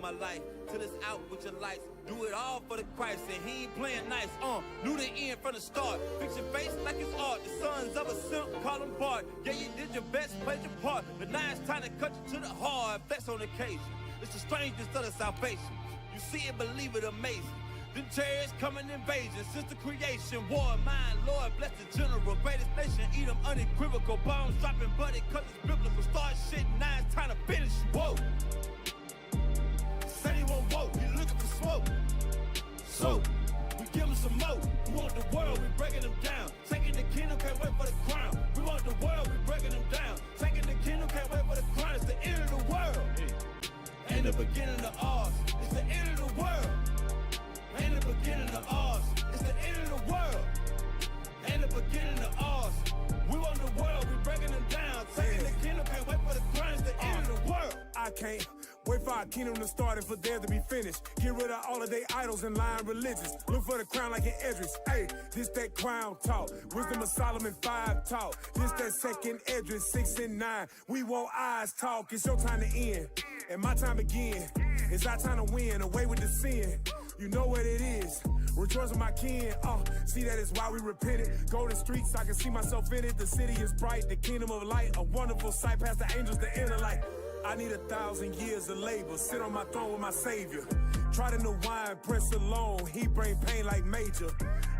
my life till it's out with your lights. Do it all for the Christ, and he ain't playing nice. Knew the end from the start. Fix your face like it's art. The sons of a simp, call him Bart. Yeah, you did your best, played your part. But now it's time to cut you to the heart. Flex on occasion. It's the strangest of the salvation. You see it, believe it, amazing. Them chariots coming invasion since the creation. War, mine, Lord, bless the general. Greatest nation, eat them unequivocal. Bombs dropping, buddy, cause it's biblical. Start shit, now it's time to finish. Whoa. Said he won't vote, he looking for smoke. So, we give him some more. We want the world, we breaking them down. Taking the kingdom, can't wait for the crown. We want the world, we breaking them down. Taking the kingdom, can't wait for the crown. It's the end of the world. Ain't the beginning of ours. It's the end of the world. Ain't the beginning of ours. It's the end of the world. Ain't the beginning of ours. We want the world, we breaking them down. Taking the kingdom, can't wait for the crown. It's the end of the world. I can't wait for our kingdom to start and for there to be finished. Get rid of all of their idols and lying religions. Look for the crown like an Edris. Hey, this that crown talk. Wisdom of Solomon 5 talk. This that second Edris 6 and 9. We want eyes talk. It's your time to end and my time begin. It's our time to win. Away with the sin. You know what it is. Rejoice with my kin. See that is why we repented. Go to streets, I can see myself in it. The city is bright, the kingdom of light. A wonderful sight past the angels, the inner light. I need 1,000 years of labor. Sit on my throne with my savior. Try to know wine, press alone. He bring pain like major.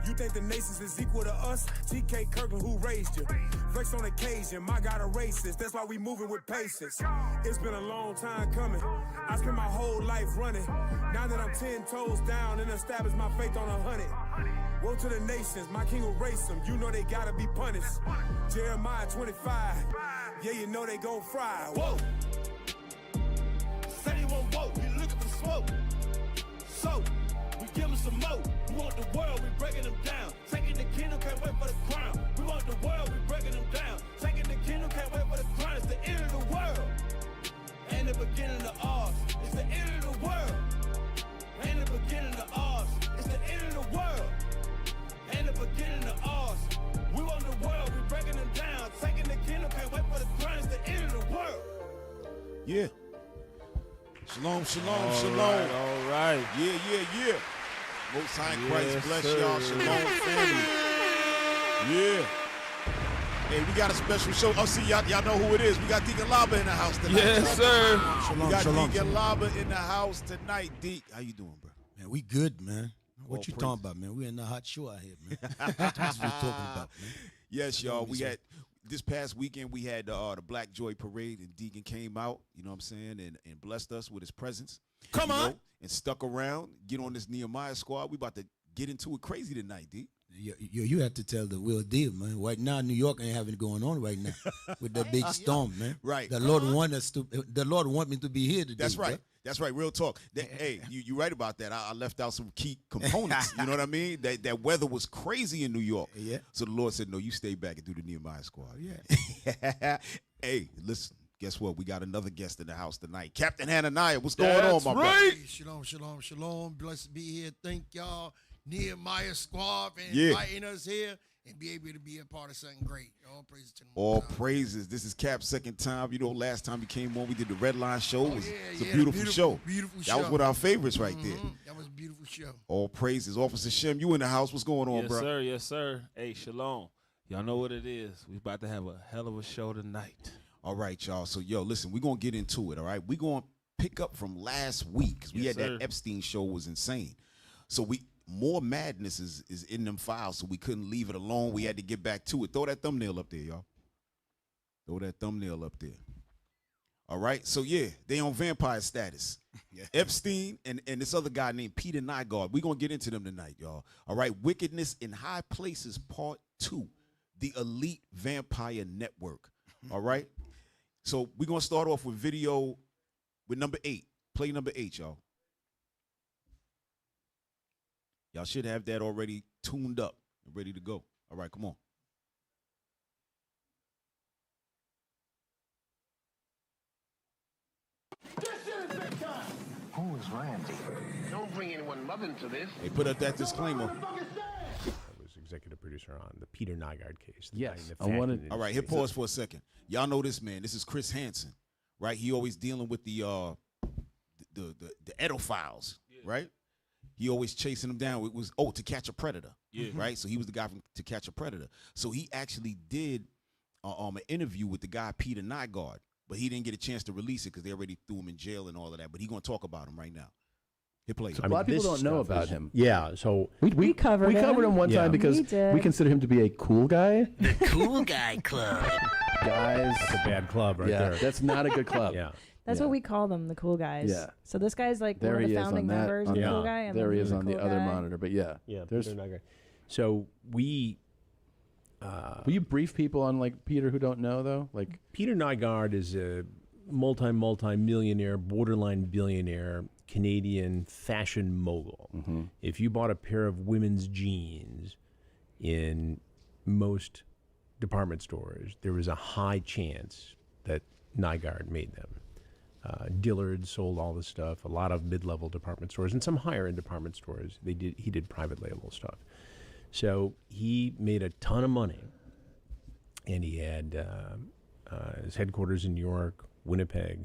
You think the nations is equal to us? T.K. Kirkland, who raised you? Flex on occasion, my God a racist. That's why we moving with patience. It's been a long time coming. I spent my whole life running. Now that I'm 10 toes down and established my faith on 100. Woe to the nations, my king will race them. You know they gotta be punished. Jeremiah 25. Yeah, you know they gon' fry. Whoa! Said he won't vote, he looking for smoke. So, we give him some more. We want the world, we breaking them down. Taking the kingdom, can't wait for the crown. We want the world, we breaking them down. Taking the kingdom, can't wait for the crown. It's the end of the world. Ain't the beginning of ours. It's the end of the world. Ain't the beginning of ours. It's the end of the world. Ain't the beginning of ours. We want the world, we breaking them down. Taking the kingdom, can't wait for the crown. It's the end of the world. Yeah. Shalom, shalom, All shalom. right, all right. Yeah. Most High in Christ Yes, bless sir. y'all. Shalom, family. Yeah. Hey, we got a special show. Oh, see, y'all know who it is. We got Deacon Laba in the house tonight. Yes, sir. We got Deacon Laba in the house tonight. Deke, how you doing, bro? Man, we good, man. What All you praise. talking about, man? We in the hot show out here, man. That's what we talking about, man. Yes, y'all. We had this past weekend. We had the Black Joy Parade, and Deacon came out. You know what I'm saying, and blessed us with his presence. Come you on. know, and stuck around. Get on this Nehemiah squad. We about to get into it crazy tonight, D. You have to tell the real deal, man. Right now, New York ain't having it going on right now with that big storm, man. Right. The Lord want us to. The Lord want me to be here today. That's right. Bro. That's right. Real talk. Hey, you right about that. I left out some key components. You know what I mean? That weather was crazy in New York. Yeah. So the Lord said, no, you stay back and do the Nehemiah squad. Yeah. Hey, listen. Guess what? We got another guest in the house tonight. Captain Hananiah. What's going on, my brother? right. Shalom, shalom, shalom. Blessed be here. Thank y'all, Nehemiah Squad, for Yeah. inviting us here and be able to be a part of something great. All praises to the All Most High. praises. This is Cap's second time. You know, last time he came on, we did the Red Line show. It was, yeah, it's a yeah, beautiful show. beautiful That show. was one of our favorites right there. That was a beautiful show. All praises. Officer Shem, you in the house. What's going on, Yes, bro? sir. Yes, sir. Hey, shalom. Y'all know what it is. We about to have a hell of a show tonight. All right, y'all. So, listen, we're going to get into it, all right? We're going to pick up from last week because we Yes, had sir. that Epstein show was insane. So, more madness is in them files, so we couldn't leave it alone. We had to get back to it. Throw that thumbnail up there, y'all. Throw that thumbnail up there. All right? So, they on vampire status. Epstein and this other guy named Peter Nygard. We're going to get into them tonight, y'all. All right? Wickedness in High Places Part 2, the Elite Vampire Network. All right? So we're going to start off with video with number 8. Play number 8, y'all. Y'all should have that already tuned up and ready to go. All right, come on. Who is Randy? Don't bring anyone love into this. Hey, put up that disclaimer. Was executive producer on the Peter Nygard case. the Yes, guy in the I wanted- fashion All right, hit industry. pause for a second. Y'all know this man. This is Chris Hansen, right? He always dealing with the pedophiles, right? He always chasing them down. It was To Catch a Predator, right? So he was the guy from To Catch a Predator. So he actually did an interview with the guy Peter Nygard, but he didn't get a chance to release it because they already threw him in jail and all of that. But he's gonna talk about him right now. He played. So a lot of people don't know about him. Yeah, so We covered him one time because We we consider him to be a cool guy. The Cool Guy Club. Guys, that's a bad club right yeah, there. that's not a good club. Yeah. That's what we call them, the cool guys. Yeah. So this guy's like There one of he the is founding on that. members of the cool guy. And There then he is the on the cool other guy. monitor. But yeah, Peter Nygard. So we. Will you brief people on like Peter who don't know though? Like Peter Nygard is a multi-millionaire, borderline billionaire, Canadian fashion mogul. If you bought a pair of women's jeans in most department stores, there was a high chance that Nygard made them. Dillard sold all this stuff. A lot of mid-level department stores and some higher-end department stores. He did private label stuff. So he made a ton of money, and he had his headquarters in New York, Winnipeg,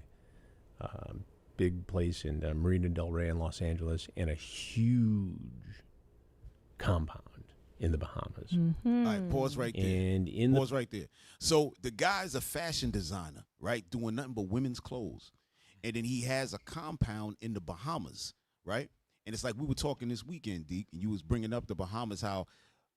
big place in Marina del Rey in Los Angeles, and a huge compound in the Bahamas. All right, pause right there. And pause right there. So the guy's a fashion designer, right, doing nothing but women's clothes, and then he has a compound in the Bahamas, right? And it's like we were talking this weekend, Deke, and you was bringing up the Bahamas, how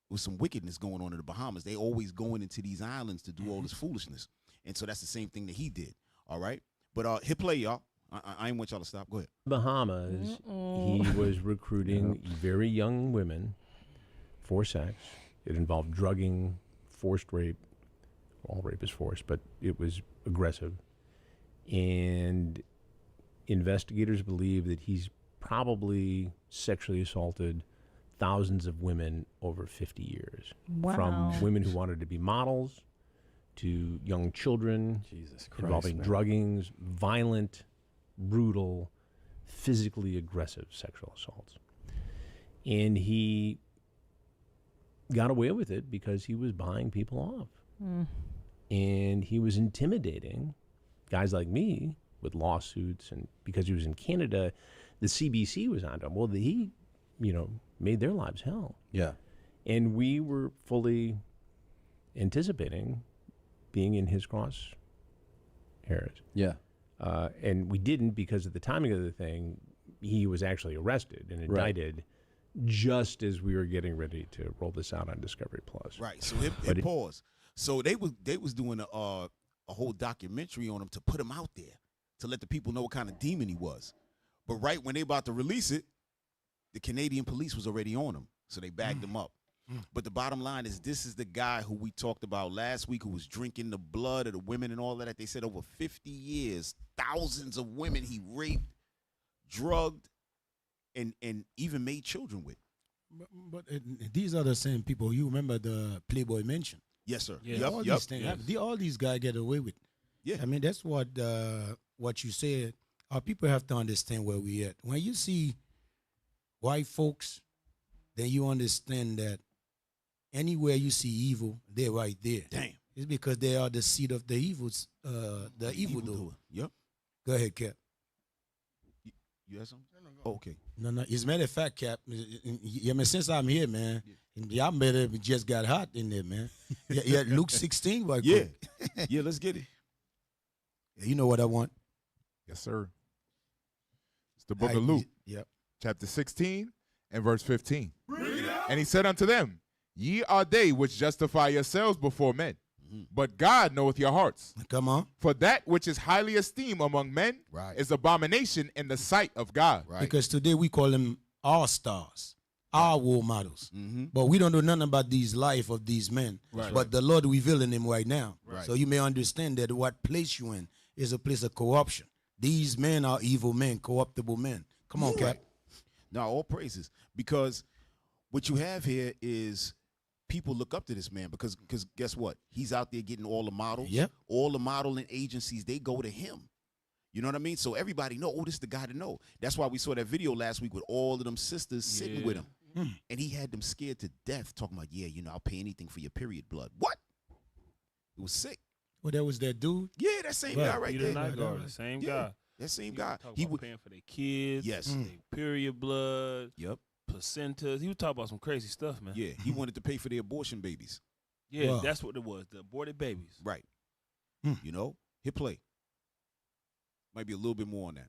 with some wickedness going on in the Bahamas. They always going into these islands to do all this foolishness. And so that's the same thing that he did, all right? But hit play, y'all. I ain't want y'all to stop. Go ahead. Bahamas, he was recruiting very young women for sex. It involved drugging, forced rape. All rape is forced, but it was aggressive. And investigators believe that he's probably sexually assaulted thousands of women over 50 years. Wow. From women who wanted to be models to young children, Jesus Christ, involving man. druggings, violent, brutal, physically aggressive sexual assaults. And he got away with it because he was buying people off. And he was intimidating guys like me with lawsuits, and because he was in Canada, the CBC was onto him. Well, he, made their lives hell. Yeah. And we were fully anticipating being in his crosshairs. Yeah. And we didn't because of the timing of the thing. He was actually arrested and indicted just as we were getting ready to roll this out on Discovery Plus. Right. So hit pause. So they was doing a whole documentary on him to put him out there, to let the people know what kind of demon he was. But right when they about to release it, the Canadian police was already on him, so they bagged him up. But the bottom line is, this is the guy who we talked about last week, who was drinking the blood of the women and all of that. They said over 50 years, thousands of women he raped, drugged, and even made children with. But these are the same people. You remember the Playboy Mansion? Yes, sir. Yeah, all these things. All these guys get away with. Yeah. I mean, that's what you said. Our people have to understand where we at. When you see white folks, then you understand that anywhere you see evil, they're right there. Damn. It's because they are the seed of the evils, the evildoer. Yep. Go ahead, Cap. You have something? Oh, okay. No. As a matter of fact, Cap, I mean, since I'm here, man, y'all better just got hot in there, man. Yeah, Luke 16, right? Yeah. Yeah, let's get it. Yeah, you know what I want? Yes, sir. It's the book of Luke, chapter 16 and verse 15. And he said unto them, Ye are they which justify yourselves before men, but God knoweth your hearts. Come on. For that which is highly esteemed among men is abomination in the sight of God. Right. Because today we call them our stars, our role models. But we don't know nothing about these life of these men. But the Lord revealing them right now. So you may understand that what place you in is a place of corruption. These men are evil men, corruptible men. Come on, Cap. Now, all praises. Because what you have here is people look up to this man because guess what? He's out there getting all the models. Yep. All the modeling agencies, they go to him. You know what I mean? So everybody know, this is the guy to know. That's why we saw that video last week with all of them sisters sitting with him. And he had them scared to death, talking about, I'll pay anything for your period blood. What? It was sick. Well, that was that dude? Yeah, that same guy right Peter there. Nygard, the same guy. That same guy. He was paying for their kids. Yes. Their period blood. Yep. Placentas. He was talking about some crazy stuff, man. Yeah, he wanted to pay for the abortion babies. Yeah, that's what it was. The aborted babies. Right. You know, hit play. Might be a little bit more on that.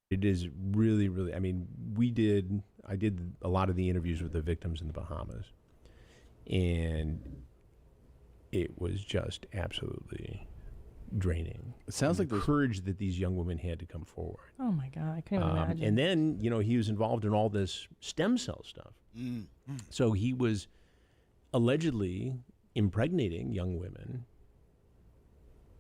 It is really, really, I mean, I did a lot of the interviews with the victims in the Bahamas, and it was just absolutely draining. It sounds like the courage that these young women had to come forward. Oh my God, I can't imagine. And then, you know, he was involved in all this stem cell stuff. So he was allegedly impregnating young women,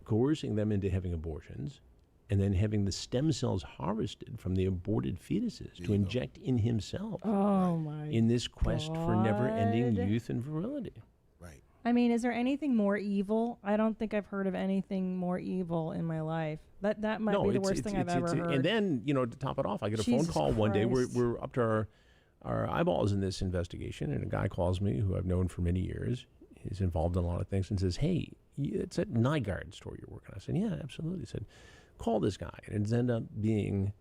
coercing them into having abortions, and then having the stem cells harvested from the aborted fetuses to inject in himself. Oh my! In this quest for never-ending youth and virility. Right. I mean, is there anything more evil? I don't think I've heard of anything more evil in my life. That might be the worst thing I've ever heard. And then, you know, to top it off, I get a phone call one day. We're up to our eyeballs in this investigation, and a guy calls me who I've known for many years. He's involved in a lot of things, and says, "Hey, it's that Nygard story you're working on." I said, "Yeah, absolutely." He said, "Call this guy." And it ended up being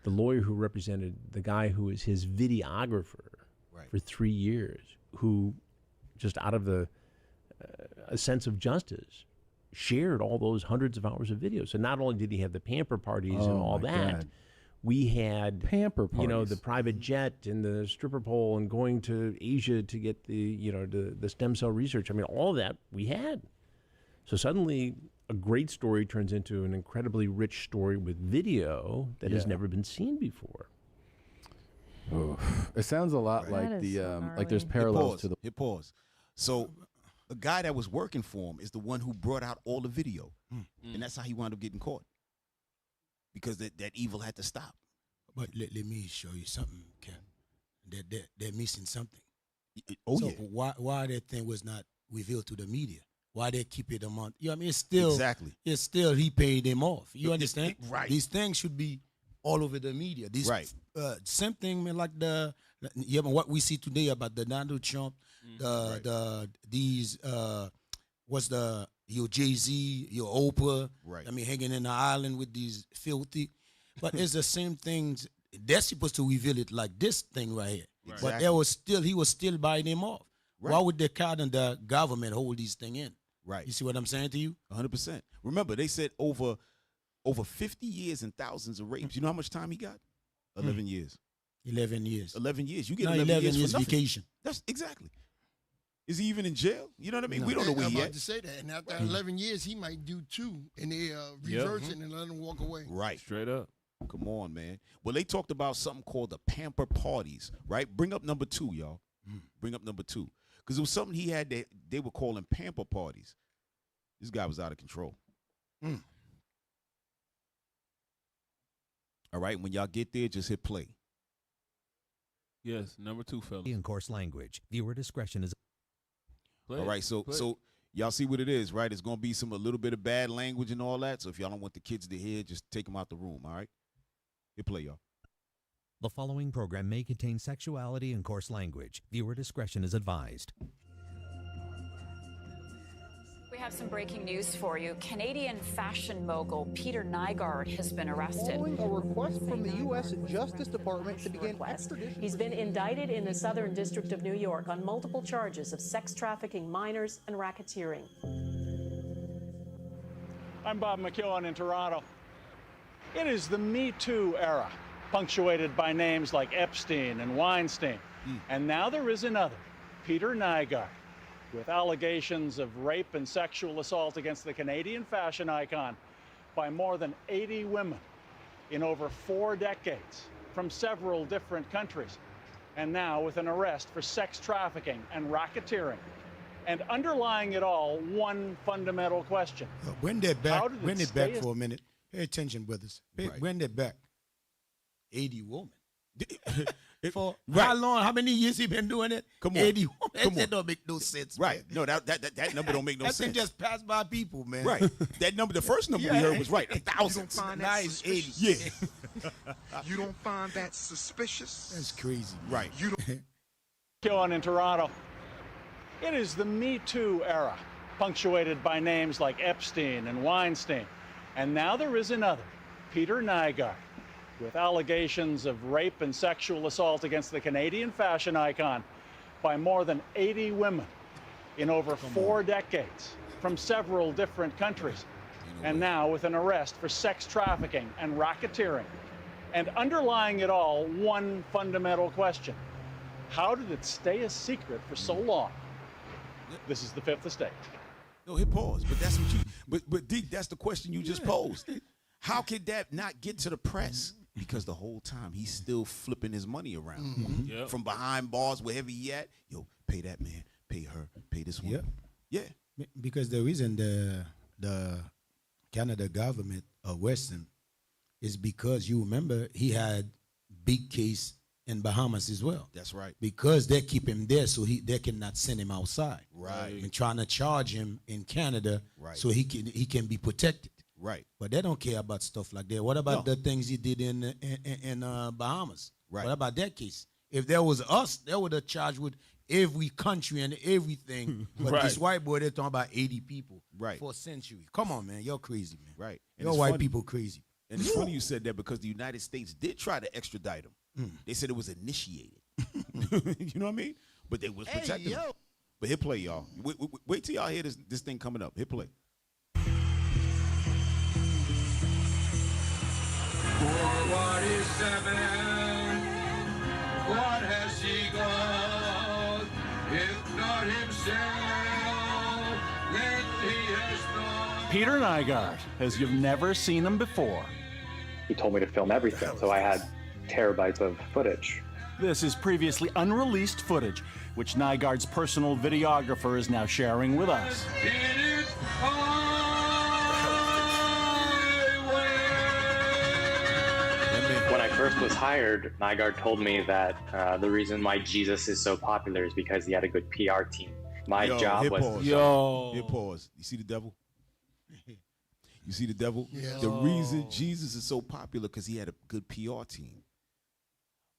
the lawyer who represented the guy who was his videographer for 3 years, who just out of a sense of justice shared all those hundreds of hours of video. So not only did he have the pamper parties and all that, God. we had pamper parties. You know, the private jet and the stripper pole and going to Asia to get the stem cell research. I mean, all of that we had. So suddenly a great story turns into an incredibly rich story with video that has never been seen before. It sounds a lot like like there's parallels to the. Hit pause. So the guy that was working for him is the one who brought out all the video, and that's how he wound up getting caught. Because that evil had to stop. But let me show you something, Ken. They're missing something. So why that thing was not revealed to the media? Why they keep it a month? You know what I mean? It's still he paid them off. You understand? Right. These things should be all over the media. These same thing, man, like what we see today about the Donald Trump, your Jay-Z, your Oprah, I mean, hanging in the island with these filthy. But it's the same things. They're supposed to reveal it like this thing right here. But he was still buying them off. Right. Why would the Canada government hold these things in? Right. You see what I'm saying to you? 100%. Remember, they said over 50 years and thousands of rapes. You know how much time he got? 11 years. 11 years. 11 years. You get 11 years for vacation. That's exactly. Is he even in jail? You know what I mean? No. We don't know where he at. I'm about to say that. And after 11 years, he might do 2, and they reverse it and let him walk away. Right. Straight up. Come on, man. Well, they talked about something called the pamper parties, right? Bring up number 2, y'all. Bring up number 2. Because it was something he had that they were calling pamper parties. This guy was out of control. All right, when y'all get there, just hit play. Yes, number 2, fellas. In course language. Viewer discretion is. All right, so y'all see what it is, right? It's going to be a little bit of bad language and all that. So if y'all don't want the kids to hear, just take them out the room, all right? Hit play, y'all. The following program may contain sexuality and coarse language. Viewer discretion is advised. We have some breaking news for you. Canadian fashion mogul Peter Nygard has been arrested. Following a request from the U.S. Justice Department to begin extradition. He's been indicted in the Southern District of New York on multiple charges of sex trafficking minors and racketeering. I'm Bob McKeown in Toronto. It is the Me Too era, punctuated by names like Epstein and Weinstein. And now there is another, Peter Nygard, with allegations of rape and sexual assault against the Canadian fashion icon by more than 80 women in over 4 decades from several different countries. And now with an arrest for sex trafficking and racketeering. And underlying it all, one fundamental question. Bring that back for a minute. Pay attention, brothers. Bring that back. 80 women. For how long? How many years he been doing it? Come on. 80 women. Come That on. don't make no sense. Right. Man. No, that number don't make no that sense. thing just passed by people, man. Right. That number, the first number we heard was right. 1,000. Now it's 80. Yeah. You don't find that suspicious? That's crazy. Right. Going in Toronto. It is the Me Too era, punctuated by names like Epstein and Weinstein. And now there is another, Peter Nygard, with allegations of rape and sexual assault against the Canadian fashion icon by more than 80 women in over 4 decades from several different countries. And now with an arrest for sex trafficking and racketeering. And underlying it all, one fundamental question. How did it stay a secret for so long? This is the Fifth Estate. No, hit pause. But that's what you. But Deke, that's the question you just posed. How could that not get to the press? Because the whole time he's still flipping his money around from behind bars, wherever he at. Yo, pay that man, pay her, pay this one. Yeah. Because the reason the Canada government arrested him is because you remember he had big case in Bahamas as well. That's right. Because they keep him there so they cannot send him outside. Right. And trying to charge him in Canada so he can be protected. Right. But they don't care about stuff like that. What about the things he did in Bahamas? Right. What about that case? If there was us, they would have charged with every country and everything. But this white boy, they're talking about 80 people for a century. Come on, man. You're crazy, man. Right. You're white people crazy. And it's funny you said that because the United States did try to extradite him. They said it was initiated. You know what I mean? But they was protecting him. But hit play, y'all. Wait till y'all hear this thing coming up. Hit play. 447, what has he got? If not himself, then he has not. Peter Nygard, as you've never seen him before. He told me to film everything, so I had terabytes of footage. This is previously unreleased footage, which Nygard's personal videographer is now sharing with us. When I first was hired, Nygard told me that the reason why Jesus is so popular is because he had a good PR team. My job was... Hit pause. You see the devil? You see the devil? The reason Jesus is so popular because he had a good PR team.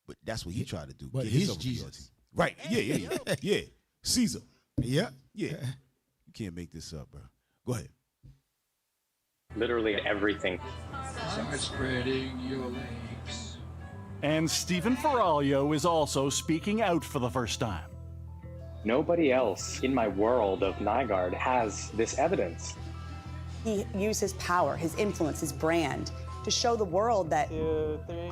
But that's what he tried to do. But he's Jesus. Right. Yeah. Caesar. Yeah. You can't make this up, bro. Go ahead. Literally everything. Start spreading your legs. And Stephen Ferraglio is also speaking out for the first time. Nobody else in my world of Nygard has this evidence. He used his power, his influence, his brand to show the world that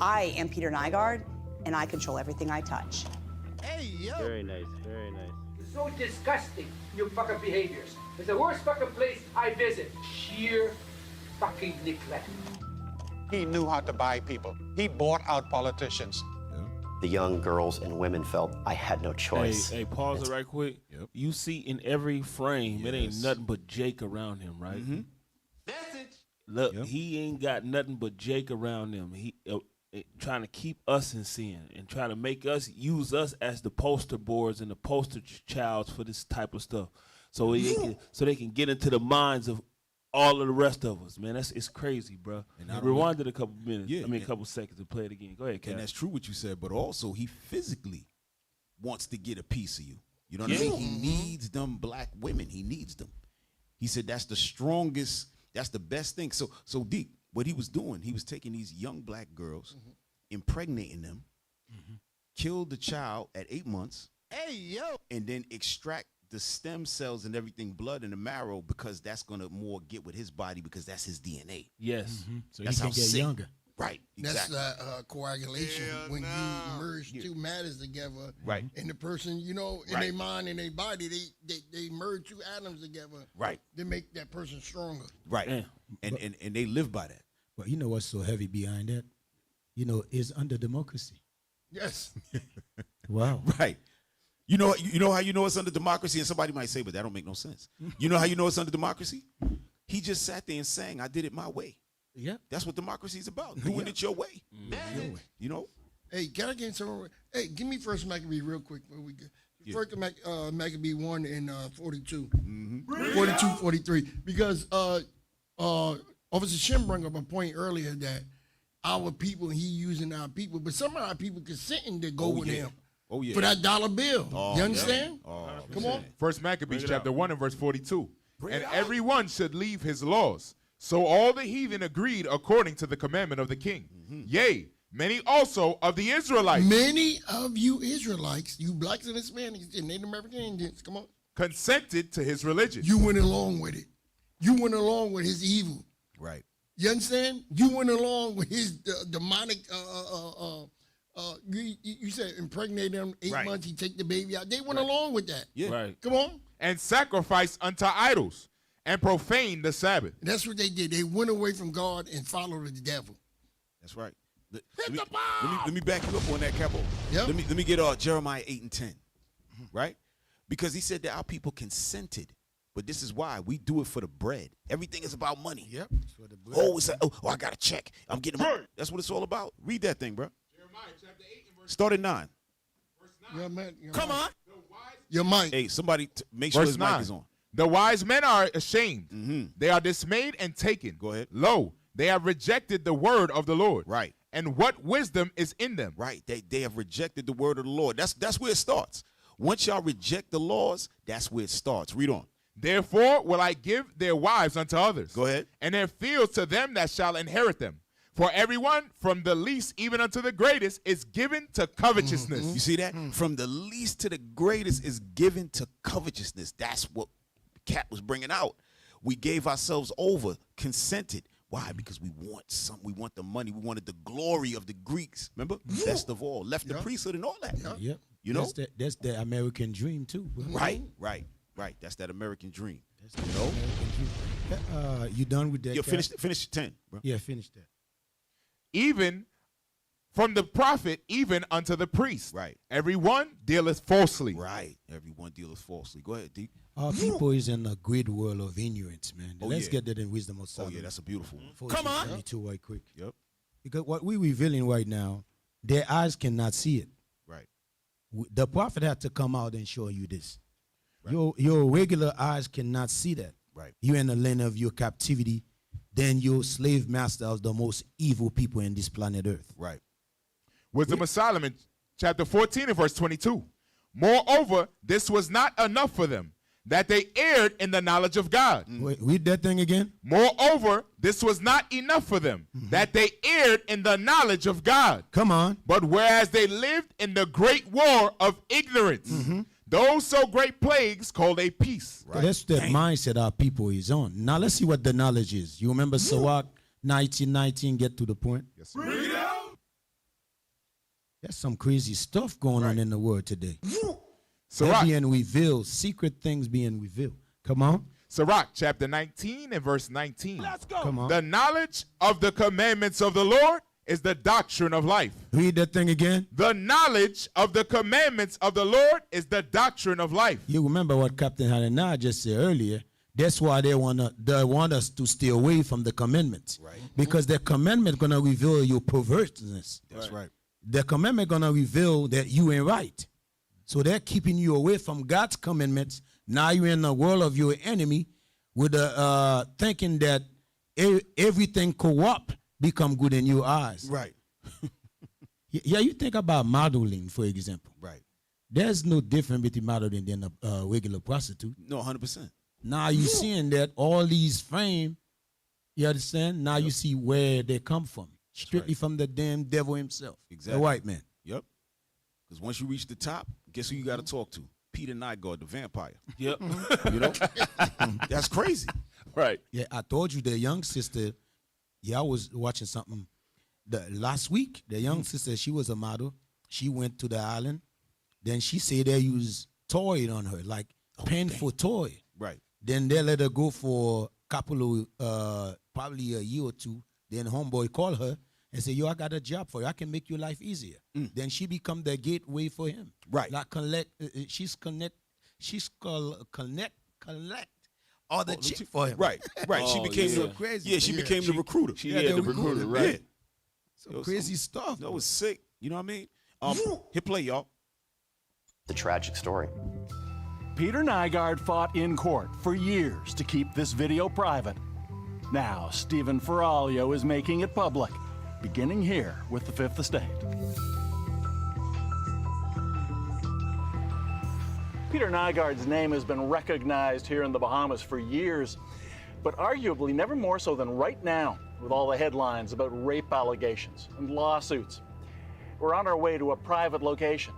I am Peter Nygard and I control everything I touch. Hey, yo. Very nice, very nice. It's so disgusting, your fucking behaviors. It's the worst fucking place I visit. Sheer fucking neglect. He knew how to buy people. He bought out politicians. The young girls and women felt I had no choice. Hey, pause it right quick. You see in every frame, it ain't nothing but Jake around him, right? Look, he ain't got nothing but Jake around him. He trying to keep us in sin and trying to make us use us as the poster boards and the poster childs for this type of stuff, so they can get into the minds of all of the rest of us, man. It's crazy, bro. Rewind it a couple minutes. A couple seconds to play it again. Go ahead, Kat. And that's true what you said, but also he physically wants to get a piece of you. You know what I mean? He needs them black women. He needs them. He said that's the strongest, that's the best thing. So Deke, what he was doing, he was taking these young black girls, impregnating them, killed the child at 8 months, and then extract the stem cells and everything, blood and the marrow, because that's going to more get with his body because that's his DNA. Yes. So he can get younger. Right, exactly. That's coagulation. When you merge two matters together, right, and the person, in their mind and their body, they merge two atoms together, right, they make that person stronger. Right, and they live by that. But you know what's so heavy behind that? Is under democracy. Yes. Wow. Right. You know how you know it's under democracy, and somebody might say, but that don't make no sense. You know how you know it's under democracy? He just sat there and sang, I did it my way. Yeah. That's what democracy is about, doing it your way. Your way. You know? Hey, can I get some? Hey, give me First Maccabee real quick before we get. First Maccabee 1 and 42. 42, 43. Because Officer Shem brought up a point earlier that our people, he using our people, but some of our people consenting to go with him. Oh, yeah. For that dollar bill. You understand? Come on. First Maccabees chapter 1 and verse 42. and everyone should leave his laws. So all the heathen agreed according to the commandment of the king. Yea, many also of the Israelites. Many of you Israelites, you blacks and Hispanics and Native American Indians, come on. Consented to his religion. You went along with it. You went along with his evil. Right. You understand? You went along with his demonic, you said impregnate them 8 months, he take the baby out. They went along with that. Yeah. Right. Come on. And sacrificed unto idols and profaned the Sabbath. And that's what they did. They went away from God and followed the devil. That's right. Let me back you up on that, Capo. Yep. Let me get Jeremiah 8 and 10. Right? Because he said that our people consented. But this is why we do it for the bread. Everything is about money. Yep. It's like, I got a check. I'm getting money. That's what it's all about. Read that thing, bro. Jeremiah chapter 8 and verse Start at 9. Your man, Come on. Your mic. Hey, somebody make sure Verse his 9. mic is on. The wise men are ashamed. They are dismayed and taken. Go ahead. Lo, they have rejected the word of the Lord. Right. And what wisdom is in them? Right. They have rejected the word of the Lord. That's where it starts. Once y'all reject the laws, that's where it starts. Read on. Therefore will I give their wives unto others. Go ahead. And their fields to them that shall inherit them. For everyone from the least even unto the greatest is given to covetousness. You see that? From the least to the greatest is given to covetousness. That's what Cat was bringing out. We gave ourselves over, consented. Why? Because we want something. We want the money. We wanted the glory of the Greeks. Remember? Best of all. Left the priesthood and all that. Yep. You know? That's the American dream, too. Bro. Right. That's that American dream. You done with that? Yeah, finish 10, bro. Yeah, finish that. Even from the prophet, even unto the priest. Right. Everyone dealeth falsely. Right. Everyone dealeth falsely. Go ahead, D. Our people is in a great world of ignorance, man. Let's get that in Wisdom of Solomon. Oh, yeah, that's a beautiful one. Come on. 22 right quick. Yep. Because what we're revealing right now, their eyes cannot see it. Right. The prophet had to come out and show you this. Right. Your regular eyes cannot see that. Right. You're in the land of your captivity. Then your slave master is the most evil people in this planet Earth. Right. Wisdom of Solomon, chapter 14 and verse 22. Moreover, this was not enough for them, that they erred in the knowledge of God. Wait, read that thing again. Moreover, this was not enough for them, that they erred in the knowledge of God. Come on. But whereas they lived in the great war of ignorance, those so great plagues called a peace. Right. So that's the mindset our people is on. Now let's see what the knowledge is. You remember Sirach 19:19? Get to the point. Yes, sir. There's some crazy stuff going on in the world today. Sirach being revealed, secret things being revealed. Come on. Sirach chapter 19 and verse 19. Let's go. Come on. The knowledge of the commandments of the Lord is the doctrine of life. Read that thing again. The knowledge of the commandments of the Lord is the doctrine of life. You remember what Captain Hananiah just said earlier. That's why they want us to stay away from the commandments. Right. Because the commandment going to reveal your perverseness. That's right. The commandment going to reveal that you ain't right. So they're keeping you away from God's commandments. Now you're in the world of your enemy with thinking that everything corrupt become good in your eyes. Right. Yeah, you think about modeling, for example. Right. There's no difference between modeling than a regular prostitute. No, 100%. Now you seeing that all these fame, you understand? Now you see where they come from. Strictly from the damn devil himself. Exactly. The white man. Yep. Because once you reach the top, guess who you got to talk to? Peter Nygard, the vampire. Yep. You know? That's crazy. Right. Yeah, I told you the young sister, I was watching something last week. The young sister, she was a model. She went to the island. Then she said they used toy on her, like pen for toy. Right. Then they let her go for a couple of, probably a year or two. Then homeboy called her and said, yo, I got a job for you. I can make your life easier. Then she become the gateway for him. Right. Like connect all the chicks for him. Right. She became so crazy. Yeah, she became the recruiter. She had the recruiter, right. Yeah. Some crazy stuff. That was sick. You know what I mean? Hit play, y'all. The tragic story. Peter Nygard fought in court for years to keep this video private. Now, Stephen Ferraglio is making it public, beginning here with the Fifth Estate. Peter Nygard's name has been recognized here in the Bahamas for years, but arguably never more so than right now, with all the headlines about rape allegations and lawsuits. We're on our way to a private location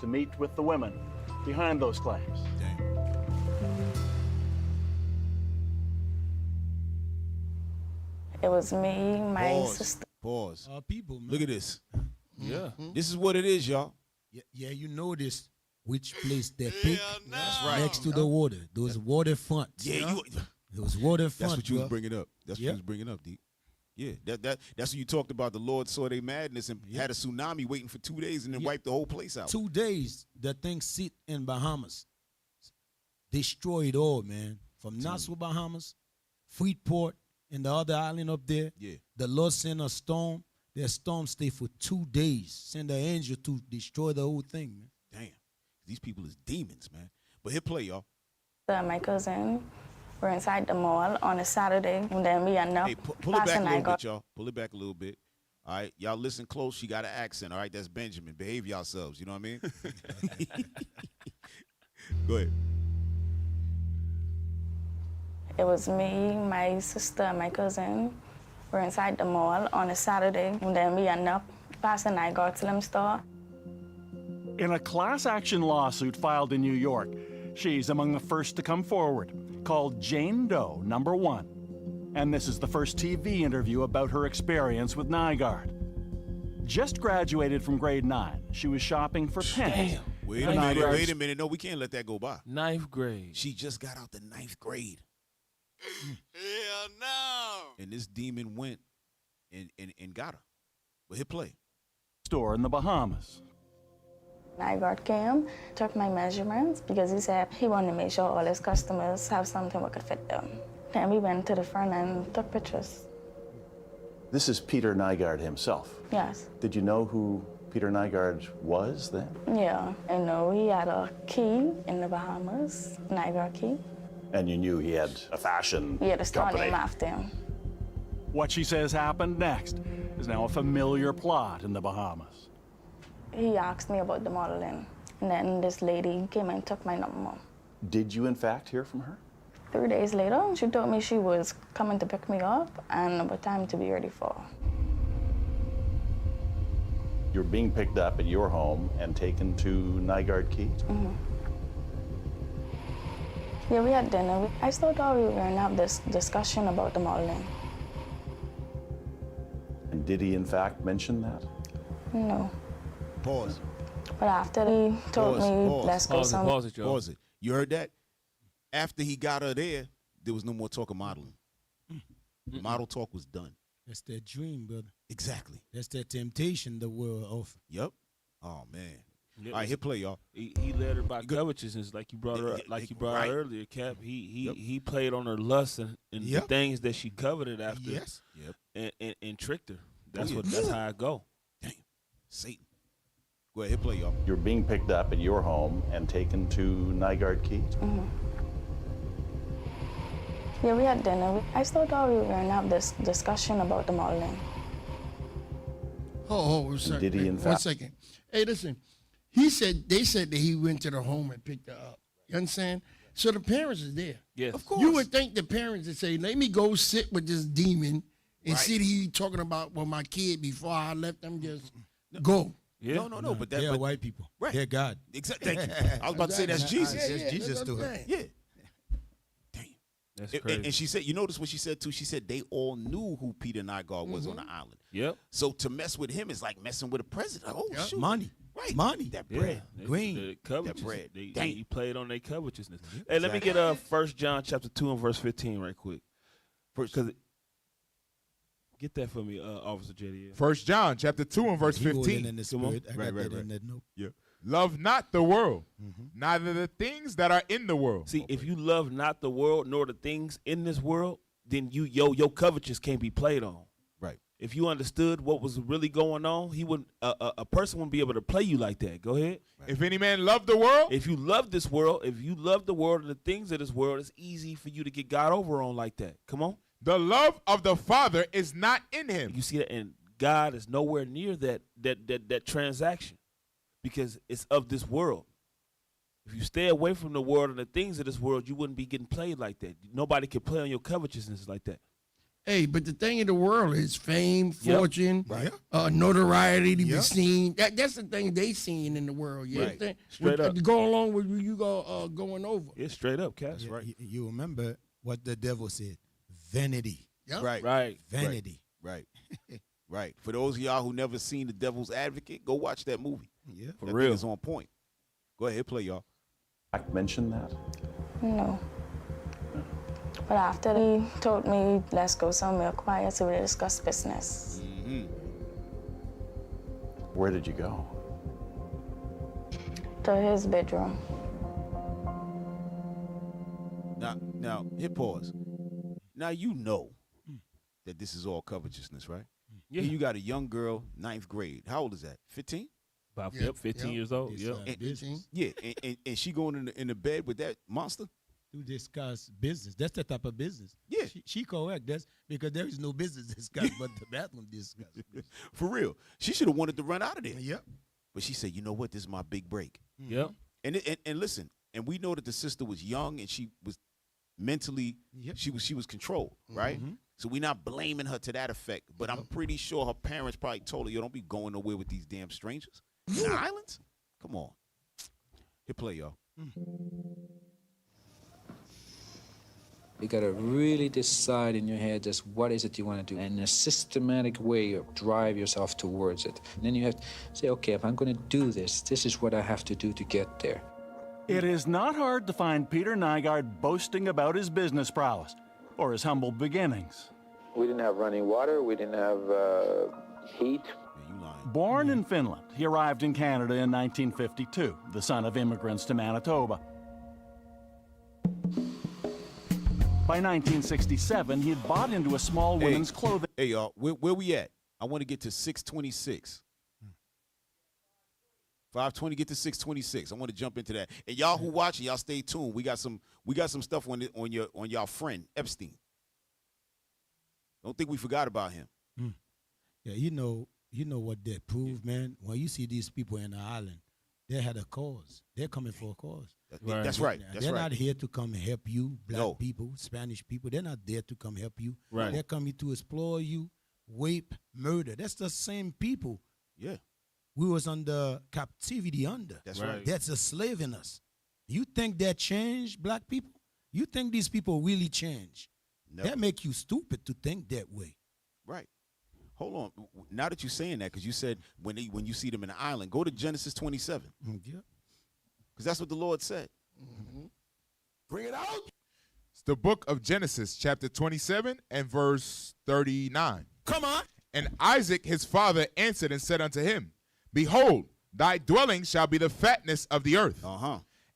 to meet with the women behind those claims. It was me, my sister. Pause. People, man. Look at this. Yeah. This is what it is, y'all. Yeah, you notice which place they picked That's right. next to the water. Those waterfronts. Yeah, those waterfronts. That's what you was bro. bringing up. That's what you was bringing up, D. Yeah, that's what you talked about. The Lord saw their madness and had a tsunami waiting for 2 days and then wiped the whole place out. 2 days, the thing sit in Bahamas. Destroy it all, man. From Nassau, Bahamas, Freeport, and the other island up there. Yeah. The Lord sent a storm. That storm stayed for 2 days. Send an angel to destroy the whole thing, man. Damn. These people is demons, man. But hit play, y'all. My cousin were inside the mall on a Saturday, and then we ended up Pull it back a little bit, y'all. Pull it back a little bit. All right, y'all listen close. She got an accent. All right, that's Benjamin. Behave yourselves. You know what I mean? Go ahead. It was me, my sister, and my cousin were inside the mall on a Saturday, and then we ended up passing Nygard Slim store. In a class action lawsuit filed in New York, she's among the first to come forward, called Jane Doe number 1. And this is the first TV interview about her experience with Nygard. Just graduated from grade 9, she was shopping for pens. Damn. Wait a minute. No, we can't let that go by. 9th grade. She just got out the 9th grade. Hell no. And this demon went and got her. But hit play. Store in the Bahamas. Nygard came, took my measurements because he said he wanted to make sure all his customers have something that could fit them. Then we went to the front and took pictures. This is Peter Nygard himself. Yes. Did you know who Peter Nygard was then? Yeah, I know he had a key in the Bahamas, Nygard key. And you knew he had a fashion He had a store company. name after him. What she says happened next is now a familiar plot in the Bahamas. He asked me about the modeling, and then this lady came and took my number. Did you in fact hear from her? 3 days later, she told me she was coming to pick me up and about time to be ready for. You're being picked up at your home and taken to Nygard Key? Mm-hmm. Yeah, we had dinner. I still thought we were going to have this discussion about the modeling. And did he in fact mention that? No. Pause. But after he told me, let's go somewhere. Pause it. You heard that? After he got her there was no more talk of modeling. The model talk was done. That's their dream, brother. Exactly. That's their temptation the world offers. Yep. Oh, man. All right, hit play, y'all. He led her by covetousness, like you brought her, out earlier, Cap. He played on her lust and the things that she coveted after. Yes. Yep. And tricked her. That's how I go. Damn. Satan. Go ahead, hit play, y'all. You're being picked up at your home and taken to Nygard Key? Mm-hmm. Yeah, we had dinner. I still thought we were going to have this discussion about the modeling. Oh, a second. Did he in fact? 1 second. Hey, listen. They said that he went to the home and picked her up. You understand? So the parents is there. Yes. Of course. You would think the parents would say, let me go sit with this demon and see that he talking about, well, my kid before I let them just go. Yeah. No. But they're white people. Right. They're God. Exactly. Thank you. I was about to say that's Jesus. That's Jesus to her. Yeah. Damn. That's crazy. And she said, you notice what she said too? She said they all knew who Peter Nygard was on the island. Yep. So to mess with him is like messing with a president. Oh, shoot. Money. Right. Money. That bread. Green. The covetousness. That bread. He played on their covetousness. Hey, let me get 1 John chapter 2 and verse 15 right quick. Get that for me, Officer JDL. 1 John chapter 2 and verse 15. In the spirit. I got that in that note. Yeah. Love not the world, neither the things that are in the world. See, if you love not the world nor the things in this world, then your covetousness can't be played on. Right. If you understood what was really going on, he wouldn't. A person wouldn't be able to play you like that. Go ahead. Right. If any man love the world, if you love this world, if you love the world and the things of this world, it's easy for you to get God over on like that. Come on. The love of the Father is not in him. You see that, and God is nowhere near that transaction because it's of this world. If you stay away from the world and the things of this world, you wouldn't be getting played like that. Nobody can play on your covetousness like that. Hey, but the thing in the world is fame, fortune, notoriety to be seen. That's the thing they seen in the world. Yeah, Right. Straight up. To go along with you going over. Yeah, straight up, Cass. Right. You remember what the devil said? Vanity. Yep. Right. Vanity. Right. Right. For those of y'all who never seen The Devil's Advocate, go watch that movie. Yeah. For real. It's on point. Go ahead, play, y'all. I mentioned that. No. But after he told me, let's go somewhere quiet so we discuss business. Where did you go? To his bedroom. Now, hit pause. Now you know that this is all covetousness, right? Yeah. Here you got a young girl, 9th grade. How old is that? 15? About 15 years old. Yeah. And she going in the bed with that monster? To discuss business. That's the type of business. Yeah. She correct. That's because there is no business discussed but the bathroom discuss. For real. She should have wanted to run out of there. Yep. But she said, you know what? This is my big break. Yep. And listen, and we know that the sister was young and she was mentally, she was controlled, right? So we're not blaming her to that effect. But I'm pretty sure her parents probably told her, yo, don't be going nowhere with these damn strangers. In the islands? Come on. Hit play, y'all. You gotta really decide in your head just what is it you want to do, and in a systematic way you drive yourself towards it. And then you have to say, okay, if I'm going to do this, this is what I have to do to get there. It is not hard to find Peter Nygard boasting about his business prowess or his humble beginnings. We didn't have running water. We didn't have heat. Born in Finland, he arrived in Canada in 1952, the son of immigrants to Manitoba. By 1967, he had bought into a small women's clothing. Hey, y'all, where we at? I want to get to 626. 520, get to 626. I want to jump into that. And y'all who watching, y'all stay tuned. We got some stuff on y'all friend Epstein. Don't think we forgot about him. Yeah, you know what that proved, man. When you see these people in the island, they had a cause. They're coming for a cause. That's right. They're not here to come and help you, black people, Spanish people. They're not there to come help you. Right. They're coming to explore you, rape, murder. That's the same people. Yeah. We was under captivity under. That's right. That's a slave in us. You think that changed, black people? You think these people really change? No. That make you stupid to think that way. Right. Hold on. Now that you're saying that, because you said when you see them in the island, go to Genesis 27. Yeah. Because that's what the Lord said. Bring it out. It's the book of Genesis, chapter 27 and verse 39. Come on. And Isaac his father answered and said unto him, Behold, thy dwelling shall be the fatness of the earth,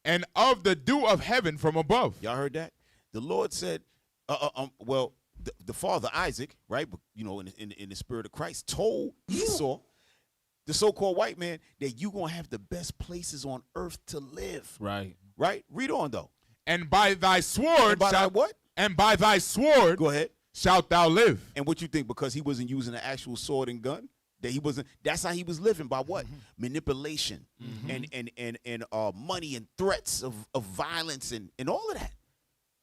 and of the dew of heaven from above. Y'all heard that? The Lord said, the father Isaac, right? You know, in the spirit of Christ, told Esau, the so-called white man, that you gonna have the best places on earth to live. Right. Right. Read on though. And by thy sword, And by thy sword, go ahead, shalt thou live. And what you think? Because he wasn't using an actual sword and gun, that he wasn't. That's how he was living, by what? Manipulation and money and threats of violence and all of that.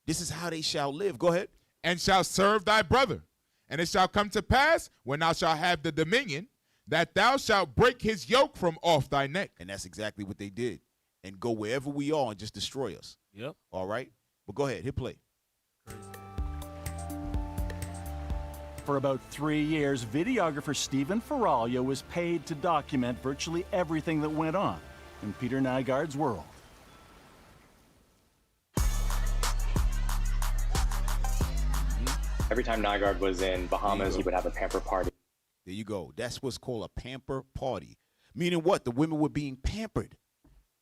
This is how they shall live. Go ahead. And shall serve thy brother. And it shall come to pass, when thou shalt have the dominion, that thou shalt break his yoke from off thy neck. And that's exactly what they did. And go wherever we are and just destroy us. Yep. All right? But go ahead, hit play. For about 3 years, videographer Stephen Ferraglio was paid to document virtually everything that went on in Peter Nygard's world. Every time Nygard was in Bahamas, he would have a pamper party. There you go. That's what's called a pamper party. Meaning what? The women were being pampered.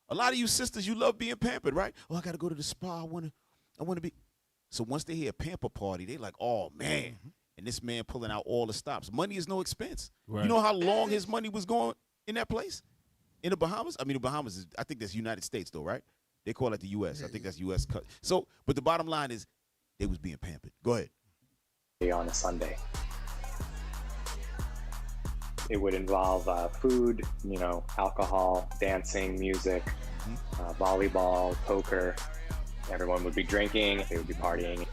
A lot of you sisters, you love being pampered, right? Oh, I got to go to the spa. I want to be. So once they hear a pamper party, they like, oh, man. And this man pulling out all the stops. Money is no expense. Right. You know how long his money was going in that place? In the Bahamas? I mean, the Bahamas is, I think that's United States, though, right? They call it the U.S. I think that's U.S. So, but the bottom line is they was being pampered. Go ahead. On a Sunday. It would involve food, alcohol, dancing, music. volleyball, poker. Everyone would be drinking, they would be partying.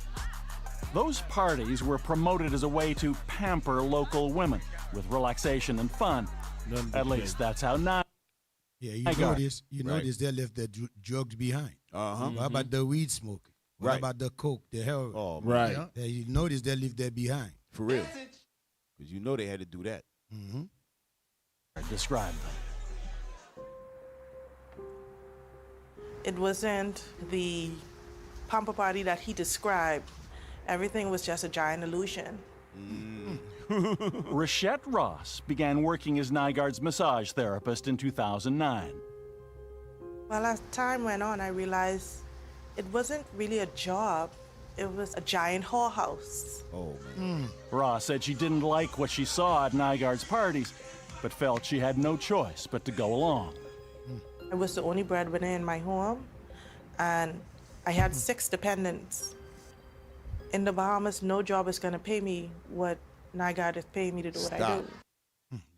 Those parties were promoted as a way to pamper local women with relaxation and fun. At least that's how Yeah, you notice they left their drugs behind. Uh-huh. What about the weed smoking? What about the coke, the heroin? Oh, right. Yeah, you notice they left that behind. For real. Because you know they had to do that. Mm-hmm. Describe them. It wasn't the pamper party that he described. Everything was just a giant illusion. Rachette Ross began working as Nygard's massage therapist in 2009. Well, as time went on, I realized it wasn't really a job. It was a giant whorehouse. Oh, man. Ross said she didn't like what she saw at Nygard's parties, but felt she had no choice but to go along. I was the only breadwinner in my home, and I had 6 dependents. In the Bahamas, no job is going to pay me what Nygard is paying me to do what I do.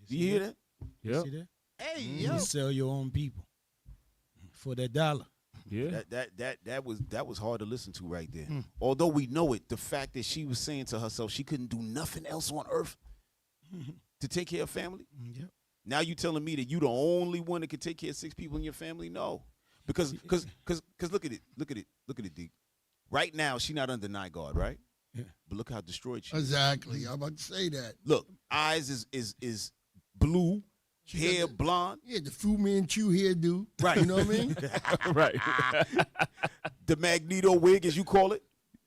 Do you hear that? You see that? Hey, You sell your own people for that dollar. Yeah. That was hard to listen to right there. Although we know it, the fact that she was saying to herself she couldn't do nothing else on earth to take care of family. Yep. Now you telling me that you the only one that can take care of 6 people in your family? No, because look at it, D. Right now she not under Nygard, right? Yeah. But look how destroyed she is. Exactly. I'm about to say that. Look, eyes is blue, hair blonde. Yeah, the Fu Manchu hairdo. Right. You know what I mean? Right. The Magneto wig, as you call it.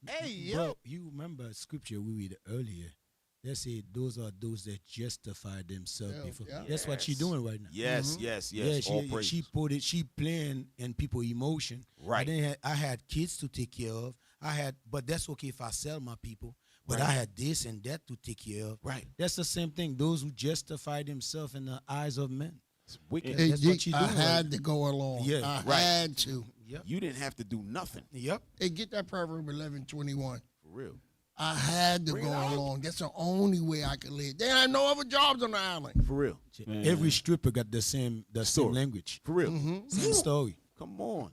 Hey, yo. Bro, you remember a scripture we read earlier? They say those are those that justify themselves before. Yeah. That's what she's doing right now. Yes. Yeah, All praises. she put it. She playing in people's emotion. Right. I had kids to take care of. But that's okay if I sell my people. But I had this and that to take care of. Right. That's the same thing. Those who justify themselves in the eyes of men. It's wicked. Hey, That's Dick, what she doing. I had to go along. Yeah. I had to. Yep. You didn't have to do nothing. Yep. Hey, get that Proverb 11:21. For real. I had to go along. That's the only way I could live. They had no other jobs on the island. For real. Every stripper got the same language. For real. Same story. Come on.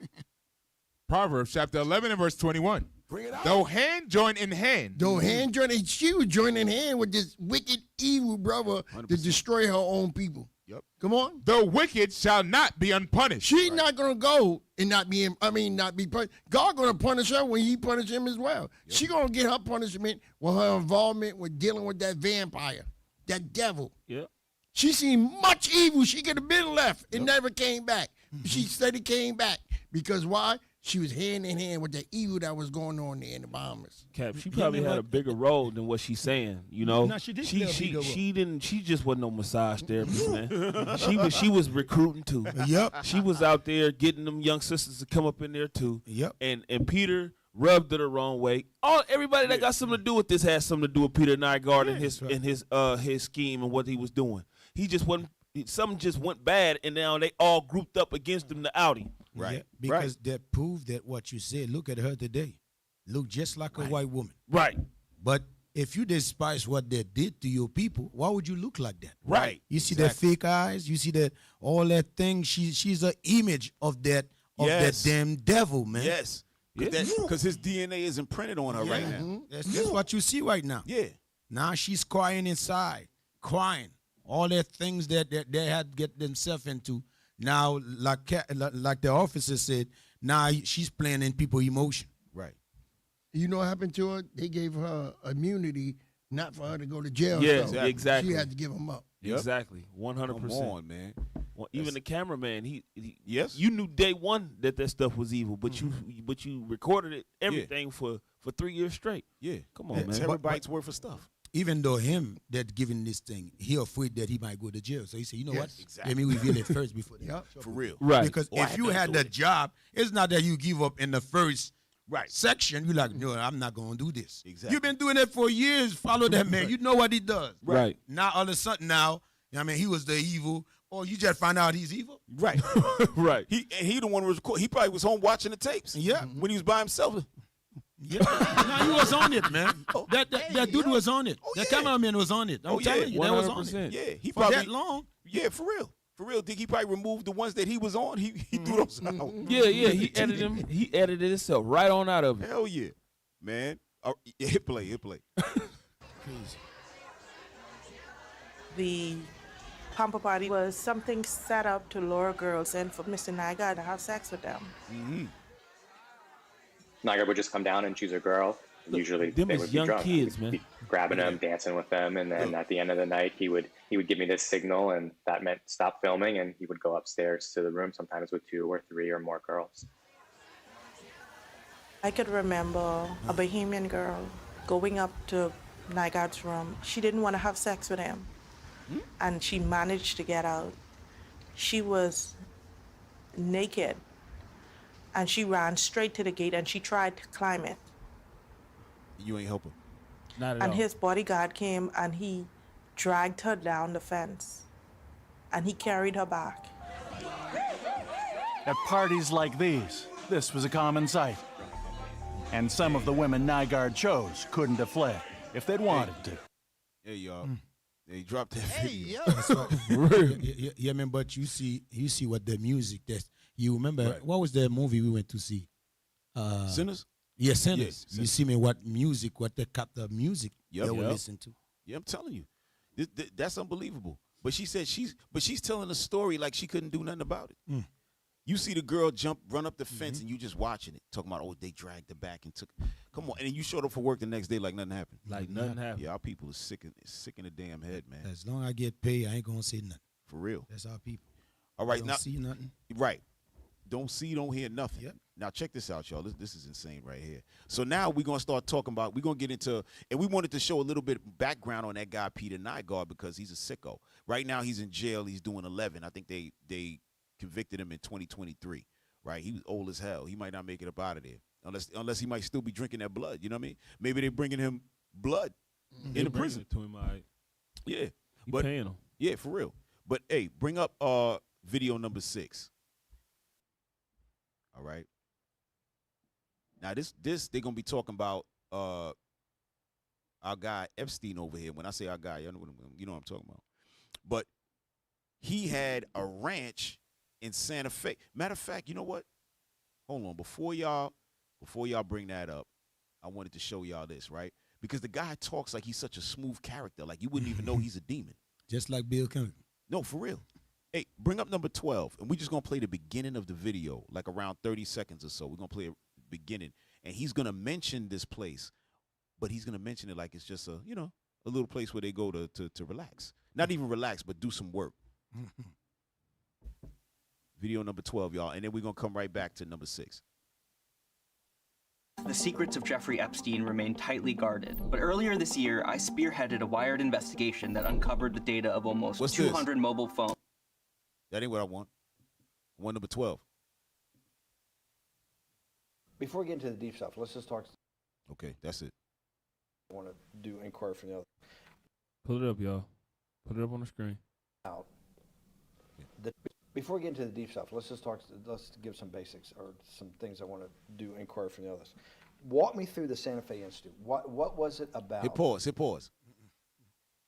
Proverbs chapter 11 and verse 21. Bring it out. Though hand join in hand. Though hand joining, she was joining hand with this wicked, evil brother 100%. to destroy her own people. Yep. Come on. The wicked shall not be unpunished. She's not gonna go and not be punished. God gonna punish her when He punish him as well. Yep. She gonna get her punishment with her involvement with dealing with that vampire, that devil. Yeah. She seen much evil. She could have been left and never came back. She said it came back because why? She was hand in hand with the evil that was going on there in the Bahamas. Cap, she probably had a bigger role than what she's saying. You know, No, she did play a bigger role. she didn't. She just wasn't no massage therapist, man. She was recruiting too. Yep. She was out there getting them young sisters to come up in there too. Yep. And Peter rubbed her the wrong way. Everybody that got something to do with this had something to do with Peter Nygard and his scheme and what he was doing. He just wasn't. Something just went bad, and now they all grouped up against him to out him. Right. Yeah, because that proved that what you said. Look at her today. Look just like a white woman. Right. But if you despise what they did to your people, why would you look like that? Right. You see that fake eyes. You see that all that thing. She's an image of that damn devil, man. Yes. Because his DNA is imprinted on her right now. That's what you see right now. Yeah. Now she's crying inside, crying. All the things that they had to get themselves into. Now, like the officer said, now she's playing in people's emotion. Right. You know what happened to her? They gave her immunity not for her to go to jail. Yeah, so exactly. She had to give them up. Yep. Exactly. 100%. Come on, man. Well, even the cameraman, he yes, you knew day one that stuff was evil, but you recorded it everything for 3 years straight. Yeah. Come on, man. Terabytes worth of stuff. Even though him that giving this thing, he afraid that he might go to jail. So he said, you know what? Exactly. Let me reveal it first before that. For real. Right. Because if you had the job, it's not that you give up in the first Right. section. You're like, no, I'm not going to do this. Exactly. You've been doing it for years. Follow that man. You know what he does. Right. Now, all of a sudden now, I mean, he was the evil. Or you just find out he's evil. Right. Right. He the one who was he probably was home watching the tapes. Yeah. When he was by himself. Yeah. No, he was on it, man. That dude was on it. The cameraman was on it. I'm telling you, that was on it. Yeah. He for probably that long. Yeah, for real. For real, he probably removed the ones that he was on. He threw those out. Yeah, he edited them. He edited himself right on out of it. Hell yeah, man. Hit play. Crazy. The pamper party was something set up to lure girls in for Mr. Nygard to have sex with them. Mm-hmm. Nygard would just come down and choose a girl. Usually them they is would be young drunk. kids, I'd man. be grabbing them, dancing with them, and then at the end of the night, he would give me this signal, and that meant stop filming, and he would go upstairs to the room, sometimes with 2 or 3 or more girls. I could remember a Bahamian girl going up to Nygard's room. She didn't want to have sex with him, and she managed to get out. She was naked, and she ran straight to the gate, and she tried to climb it. You ain't helping. Not at And all. his bodyguard came, and he dragged her down the fence, and he carried her back. At parties like these, this was a common sight. And some of the women Nygard chose couldn't have fled if they'd wanted to. Hey, y'all. They dropped that video. Yeah, man, but you see what the music that you remember. What was the movie we went to see? Sinners? Yeah, Sinners. Yeah, you see me what they cut the music Yep. they will listen to. Yeah, I'm telling you. That's unbelievable. But she said she's telling a story like she couldn't do nothing about it. You see the girl run up the fence, and you just watching it, talking about, they dragged her back and took. Come on, and then you showed up for work the next day like nothing happened. Like nothing happened. Yeah, our people are sick in the damn head, man. As long as I get paid, I ain't gonna say nothing. For real. That's our people. All right, Don't now see nothing. Right. Don't see, don't hear nothing. Yep. Now check this out, y'all. This is insane right here. So now we're gonna start talking about. We're gonna get into, and we wanted to show a little bit background on that guy Peter Nygard because he's a sicko. Right now he's in jail. He's doing 11. I think they convicted him in 2023. Right, he was old as hell. He might not make it up out of there unless he might still be drinking that blood. You know what I mean? Maybe they're bringing him blood in the prison. To him, Yeah, but paying him. Yeah, for real. But hey, bring up video number 6. All right. Now this they're gonna be talking about our guy Epstein over here. When I say our guy, you know what I'm talking about. But he had a ranch in Santa Fe. Matter of fact, you know what? Hold on. Before y'all bring that up, I wanted to show y'all this, right? Because the guy talks like he's such a smooth character, like you wouldn't even know he's a demon. Just like Bill Clinton. No, for real. Hey, bring up number 12, and we're just gonna play the beginning of the video, like around 30 seconds or so. We're gonna play the beginning, and he's gonna mention this place, but he's gonna mention it like it's just a little place where they go to relax. Not even relax, but do some work. Video number 12, y'all, and then we're going to come right back to number 6. The secrets of Jeffrey Epstein remain tightly guarded, but earlier this year, I spearheaded a wired investigation that uncovered the data of almost 200 mobile phones. That ain't what I want. I want number 12. Before we get into the deep stuff, let's just talk. Okay, that's it. I want to do inquiry from the other. Pull it up, y'all. Put it up on the screen. Out. Before we get into the deep stuff, let's just talk. Let's give some basics or some things I want to do inquiry from the others. Walk me through the Santa Fe Institute. What was it about? Hit pause.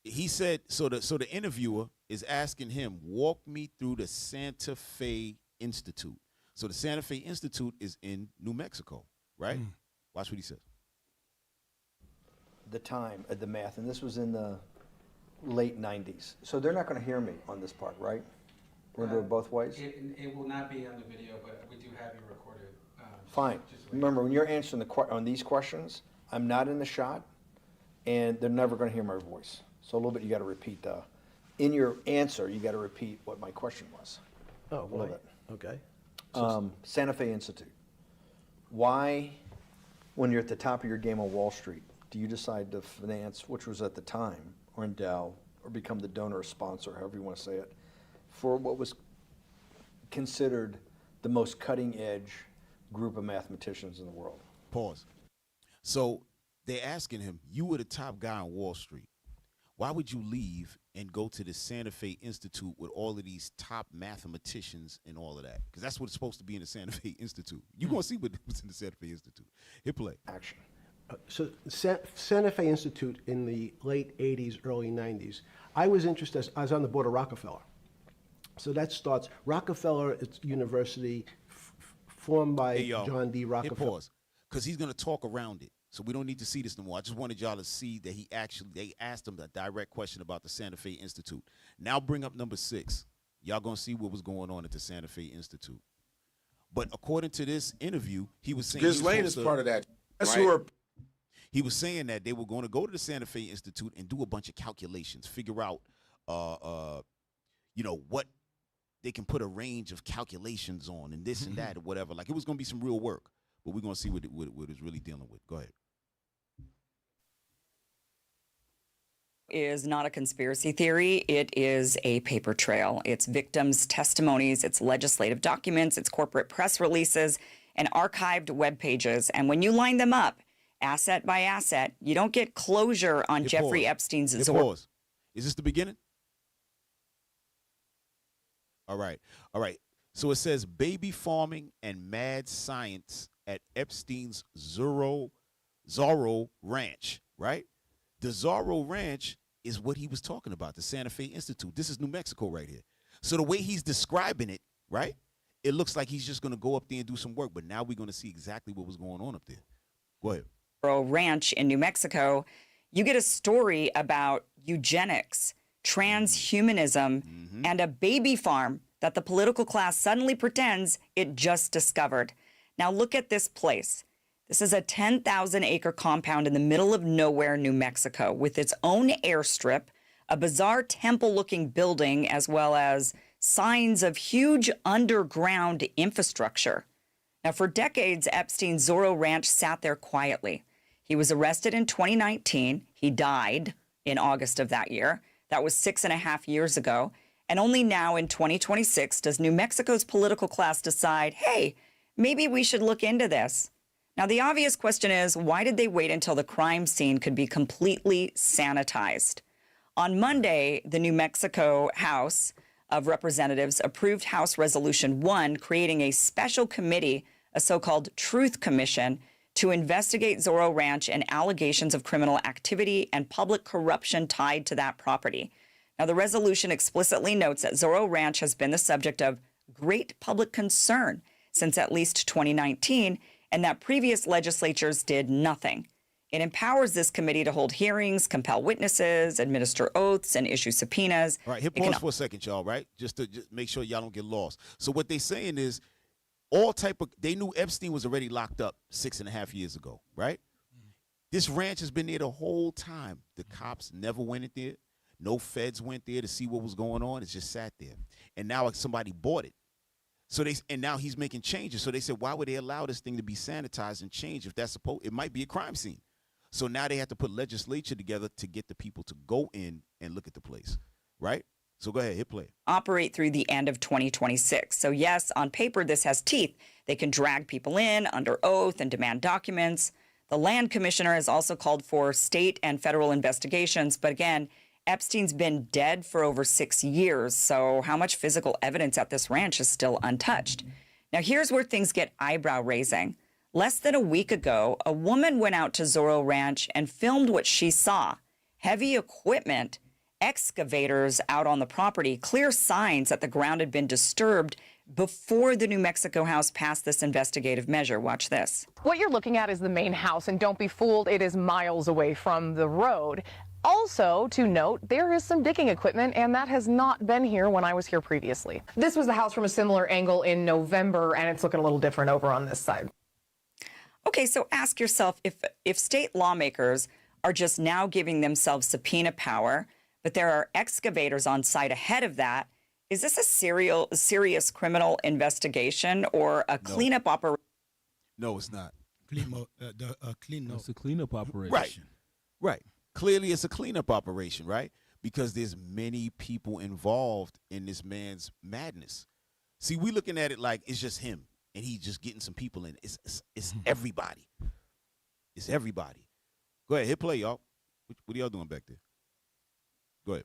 He said so. The interviewer is asking him, walk me through the Santa Fe Institute. So the Santa Fe Institute is in New Mexico, right? Watch what he says. The time, the math, and this was in the late 90s. So they're not going to hear me on this part, right? We're going to do it both ways? It will not be on the video, but we do have you recorded. Fine. Remember, when you're answering on these questions, I'm not in the shot, and they're never going to hear my voice. So a little bit, you got to repeat. In your answer, you got to repeat what my question was. Oh, a little bit. Okay. Santa Fe Institute. Why, when you're at the top of your game on Wall Street, do you decide to finance, which was at the time, or endow, or become the donor or sponsor, however you want to say it, for what was considered the most cutting-edge group of mathematicians in the world? Pause. So they're asking him, you were the top guy on Wall Street. Why would you leave and go to the Santa Fe Institute with all of these top mathematicians and all of that? Because that's what it's supposed to be in the Santa Fe Institute. You're going to see what's in the Santa Fe Institute. Hit play. Action. So Santa Fe Institute in the late 80s, early 90s, I was interested, I was on the board of Rockefeller. So that starts Rockefeller University, formed by John D. Rockefeller. Hit pause, because he's going to talk around it. So we don't need to see this no more. I just wanted y'all to see that they asked him a direct question about the Santa Fe Institute. Now bring up number 6. Y'all going to see what was going on at the Santa Fe Institute. But according to this interview, he was saying Ghislaine is part of that. That's who are. He was saying that they were going to go to the Santa Fe Institute and do a bunch of calculations, figure out, what they can put a range of calculations on and this and that or whatever. Like, it was going to be some real work. But we're going to see what it's really dealing with. Go ahead. Is not a conspiracy theory. It is a paper trail. It's victims' testimonies, it's legislative documents, it's corporate press releases, and archived web pages. And when you line them up, asset by asset, you don't get closure on Jeffrey Epstein's. Is this the beginning? All right. So it says baby farming and mad science at Epstein's Zorro Ranch, right? The Zorro Ranch is what he was talking about, the Santa Fe Institute. This is New Mexico right here. So the way he's describing it, right, it looks like he's just going to go up there and do some work. But now we're going to see exactly what was going on up there. Go ahead. Zorro Ranch in New Mexico, you get a story about eugenics, transhumanism, and a baby farm that the political class suddenly pretends it just discovered. Now look at this place. This is a 10,000-acre compound in the middle of nowhere, New Mexico, with its own airstrip, a bizarre temple-looking building, as well as signs of huge underground infrastructure. Now, for decades, Epstein's Zorro Ranch sat there quietly. He was arrested in 2019. He died in August of that year. That was 6.5 years ago. And only now in 2026 does New Mexico's political class decide, hey, maybe we should look into this. Now, the obvious question is, why did they wait until the crime scene could be completely sanitized? On Monday, the New Mexico House of Representatives approved House Resolution 1, creating a special committee, a so-called Truth Commission, to investigate Zorro Ranch and allegations of criminal activity and public corruption tied to that property. Now, the resolution explicitly notes that Zorro Ranch has been the subject of great public concern since at least 2019, and that previous legislatures did nothing. It empowers this committee to hold hearings, compel witnesses, administer oaths, and issue subpoenas. All right, hit pause for a second, y'all, right? Just to make sure y'all don't get lost. So what they're saying is they knew Epstein was already locked up 6.5 years ago, right? This ranch has been there the whole time. The cops never went in there. No feds went there to see what was going on. It just sat there. And now somebody bought it. And now he's making changes. So they said, why would they allow this thing to be sanitized and changed if that's supposed? It might be a crime scene. So now they have to put legislature together to get the people to go in and look at the place, right? So go ahead, hit play. Operate through the end of 2026. So yes, on paper, this has teeth. They can drag people in under oath and demand documents. The land commissioner has also called for state and federal investigations. But again, Epstein's been dead for over 6 years, so how much physical evidence at this ranch is still untouched? Now, here's where things get eyebrow-raising. Less than a week ago, a woman went out to Zorro Ranch and filmed what she saw. Heavy equipment, excavators out on the property, clear signs that the ground had been disturbed before the New Mexico House passed this investigative measure. Watch this. What you're looking at is the main house, and don't be fooled, it is miles away from the road. Also, to note, there is some digging equipment, and that has not been here when I was here previously. This was the house from a similar angle in November, and it's looking a little different over on this side. Okay, so ask yourself, if state lawmakers are just now giving themselves subpoena power, but there are excavators on site ahead of that, is this a serious criminal investigation or a cleanup operation? No, it's not. Cleanup. It's a cleanup operation. Right. Clearly, it's a cleanup operation, right? Because there's many people involved in this man's madness. See, we looking at it like it's just him, and he's just getting some people in. It's everybody. It's everybody. Go ahead, hit play, y'all. What are y'all doing back there? Go ahead.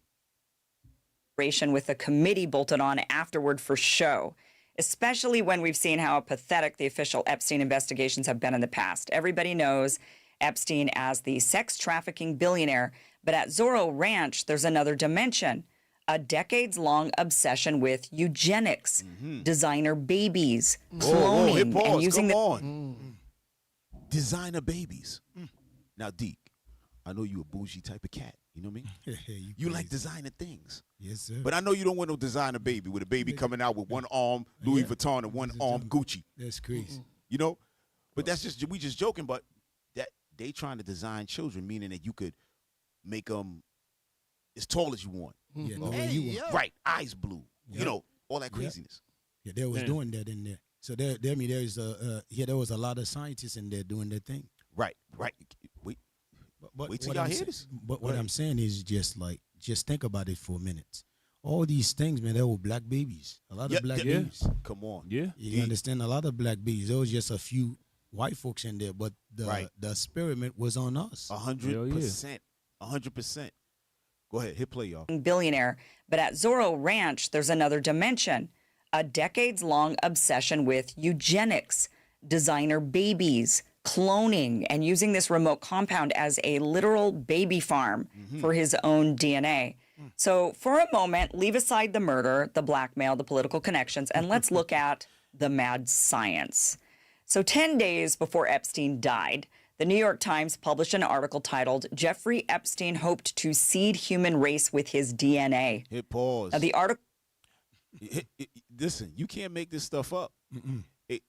With a committee bolted on afterward for show, especially when we've seen how pathetic the official Epstein investigations have been in the past. Everybody knows Epstein as the sex trafficking billionaire, but at Zorro Ranch, there's another dimension, a decades-long obsession with eugenics, designer babies, cloning, and using designer babies. Now, Deke, I know you a bougie type of cat. You know what I mean? you like designer things. Yes, sir. But I know you don't want no designer baby with a baby coming out with one arm Louis Vuitton and one arm Gucci. That's crazy. You know? But that's just, we just joking, but that they trying to design children, meaning that you could make them as tall as you want. Yeah, the way you want. Right, eyes blue. You know, all that craziness. Yeah, they was doing that in there. So there was a lot of scientists in there doing their thing. Right. Wait till y'all hear this. But what I'm saying is just think about it for a minute. All these things, man, they were black babies. A lot of black babies. Come on. Yeah. You understand? A lot of black babies. There was just a few white folks in there, but the experiment was on us. 100%. 100%. Go ahead, hit play, y'all. Billionaire. But at Zorro Ranch, there's another dimension, a decades-long obsession with eugenics, designer babies, cloning, and using this remote compound as a literal baby farm for his own DNA. So for a moment, leave aside the murder, the blackmail, the political connections, and let's look at the mad science. So 10 days before Epstein died, the New York Times published an article titled, "Jeffrey Epstein Hoped to Seed Human Race with His DNA." Hit pause. Now, the article... Listen, you can't make this stuff up. Hey,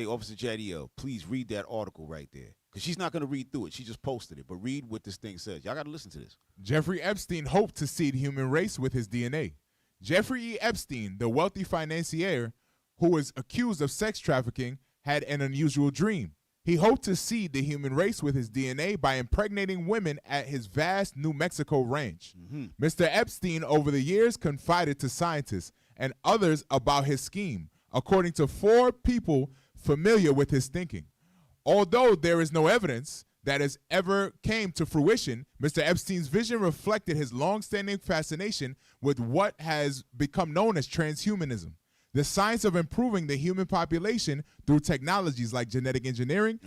Officer Jadiel, please read that article right there. Because she's not going to read through it. She just posted it. But read what this thing says. Y'all got to listen to this. Jeffrey Epstein hoped to seed human race with his DNA. Jeffrey E. Epstein, the wealthy financier who was accused of sex trafficking, had an unusual dream. He hoped to seed the human race with his DNA by impregnating women at his vast New Mexico ranch. Mr. Epstein, over the years, confided to scientists and others about his scheme, according to 4 people familiar with his thinking. Although there is no evidence that has ever came to fruition, Mr. Epstein's vision reflected his long-standing fascination with what has become known as transhumanism, the science of improving the human population through technologies like genetic engineering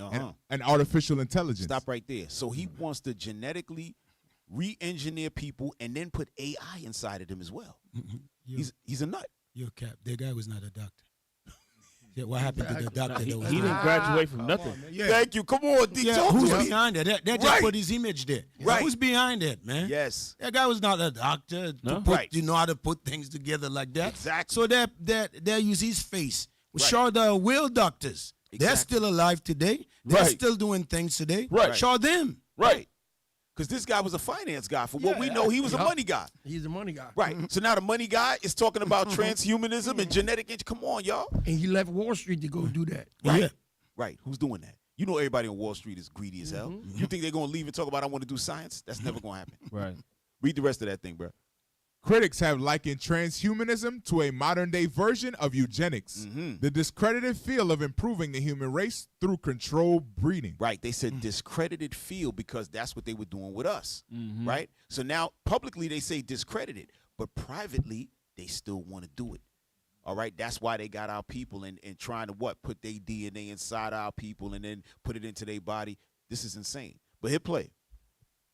and artificial intelligence. Stop right there. So he wants to genetically re-engineer people and then put AI inside of them as well. He's a nut. Yo, Cap, that guy was not a doctor. Yeah, what happened to the doctor? He didn't graduate from nothing. Thank you. Come on, D. Who's behind that? That just put his image there. Right. Who's behind that, man? Yes. That guy was not a doctor to know how to put things together like that. Exactly. So they use his face. Sure, the real doctors. They're still alive today. They're still doing things today. Right. Sure them. Right. Because this guy was a finance guy. For what we know, he was a money guy. He's a money guy. Right. So now the money guy is talking about transhumanism and genetic. Come on, y'all. And he left Wall Street to go do that. Right. Yeah. Right. Who's doing that? You know everybody on Wall Street is greedy as hell. You think they're going to leave and talk about I want to do science? That's never going to happen. Right. Read the rest of that thing, bro. Critics have likened transhumanism to a modern-day version of eugenics, the discredited field of improving the human race through controlled breeding. Right. They said discredited field because that's what they were doing with us. Right. So now publicly they say discredited, but privately they still want to do it. All right. That's why they got our people and trying to put their DNA inside our people and then put it into their body. This is insane. But hit play.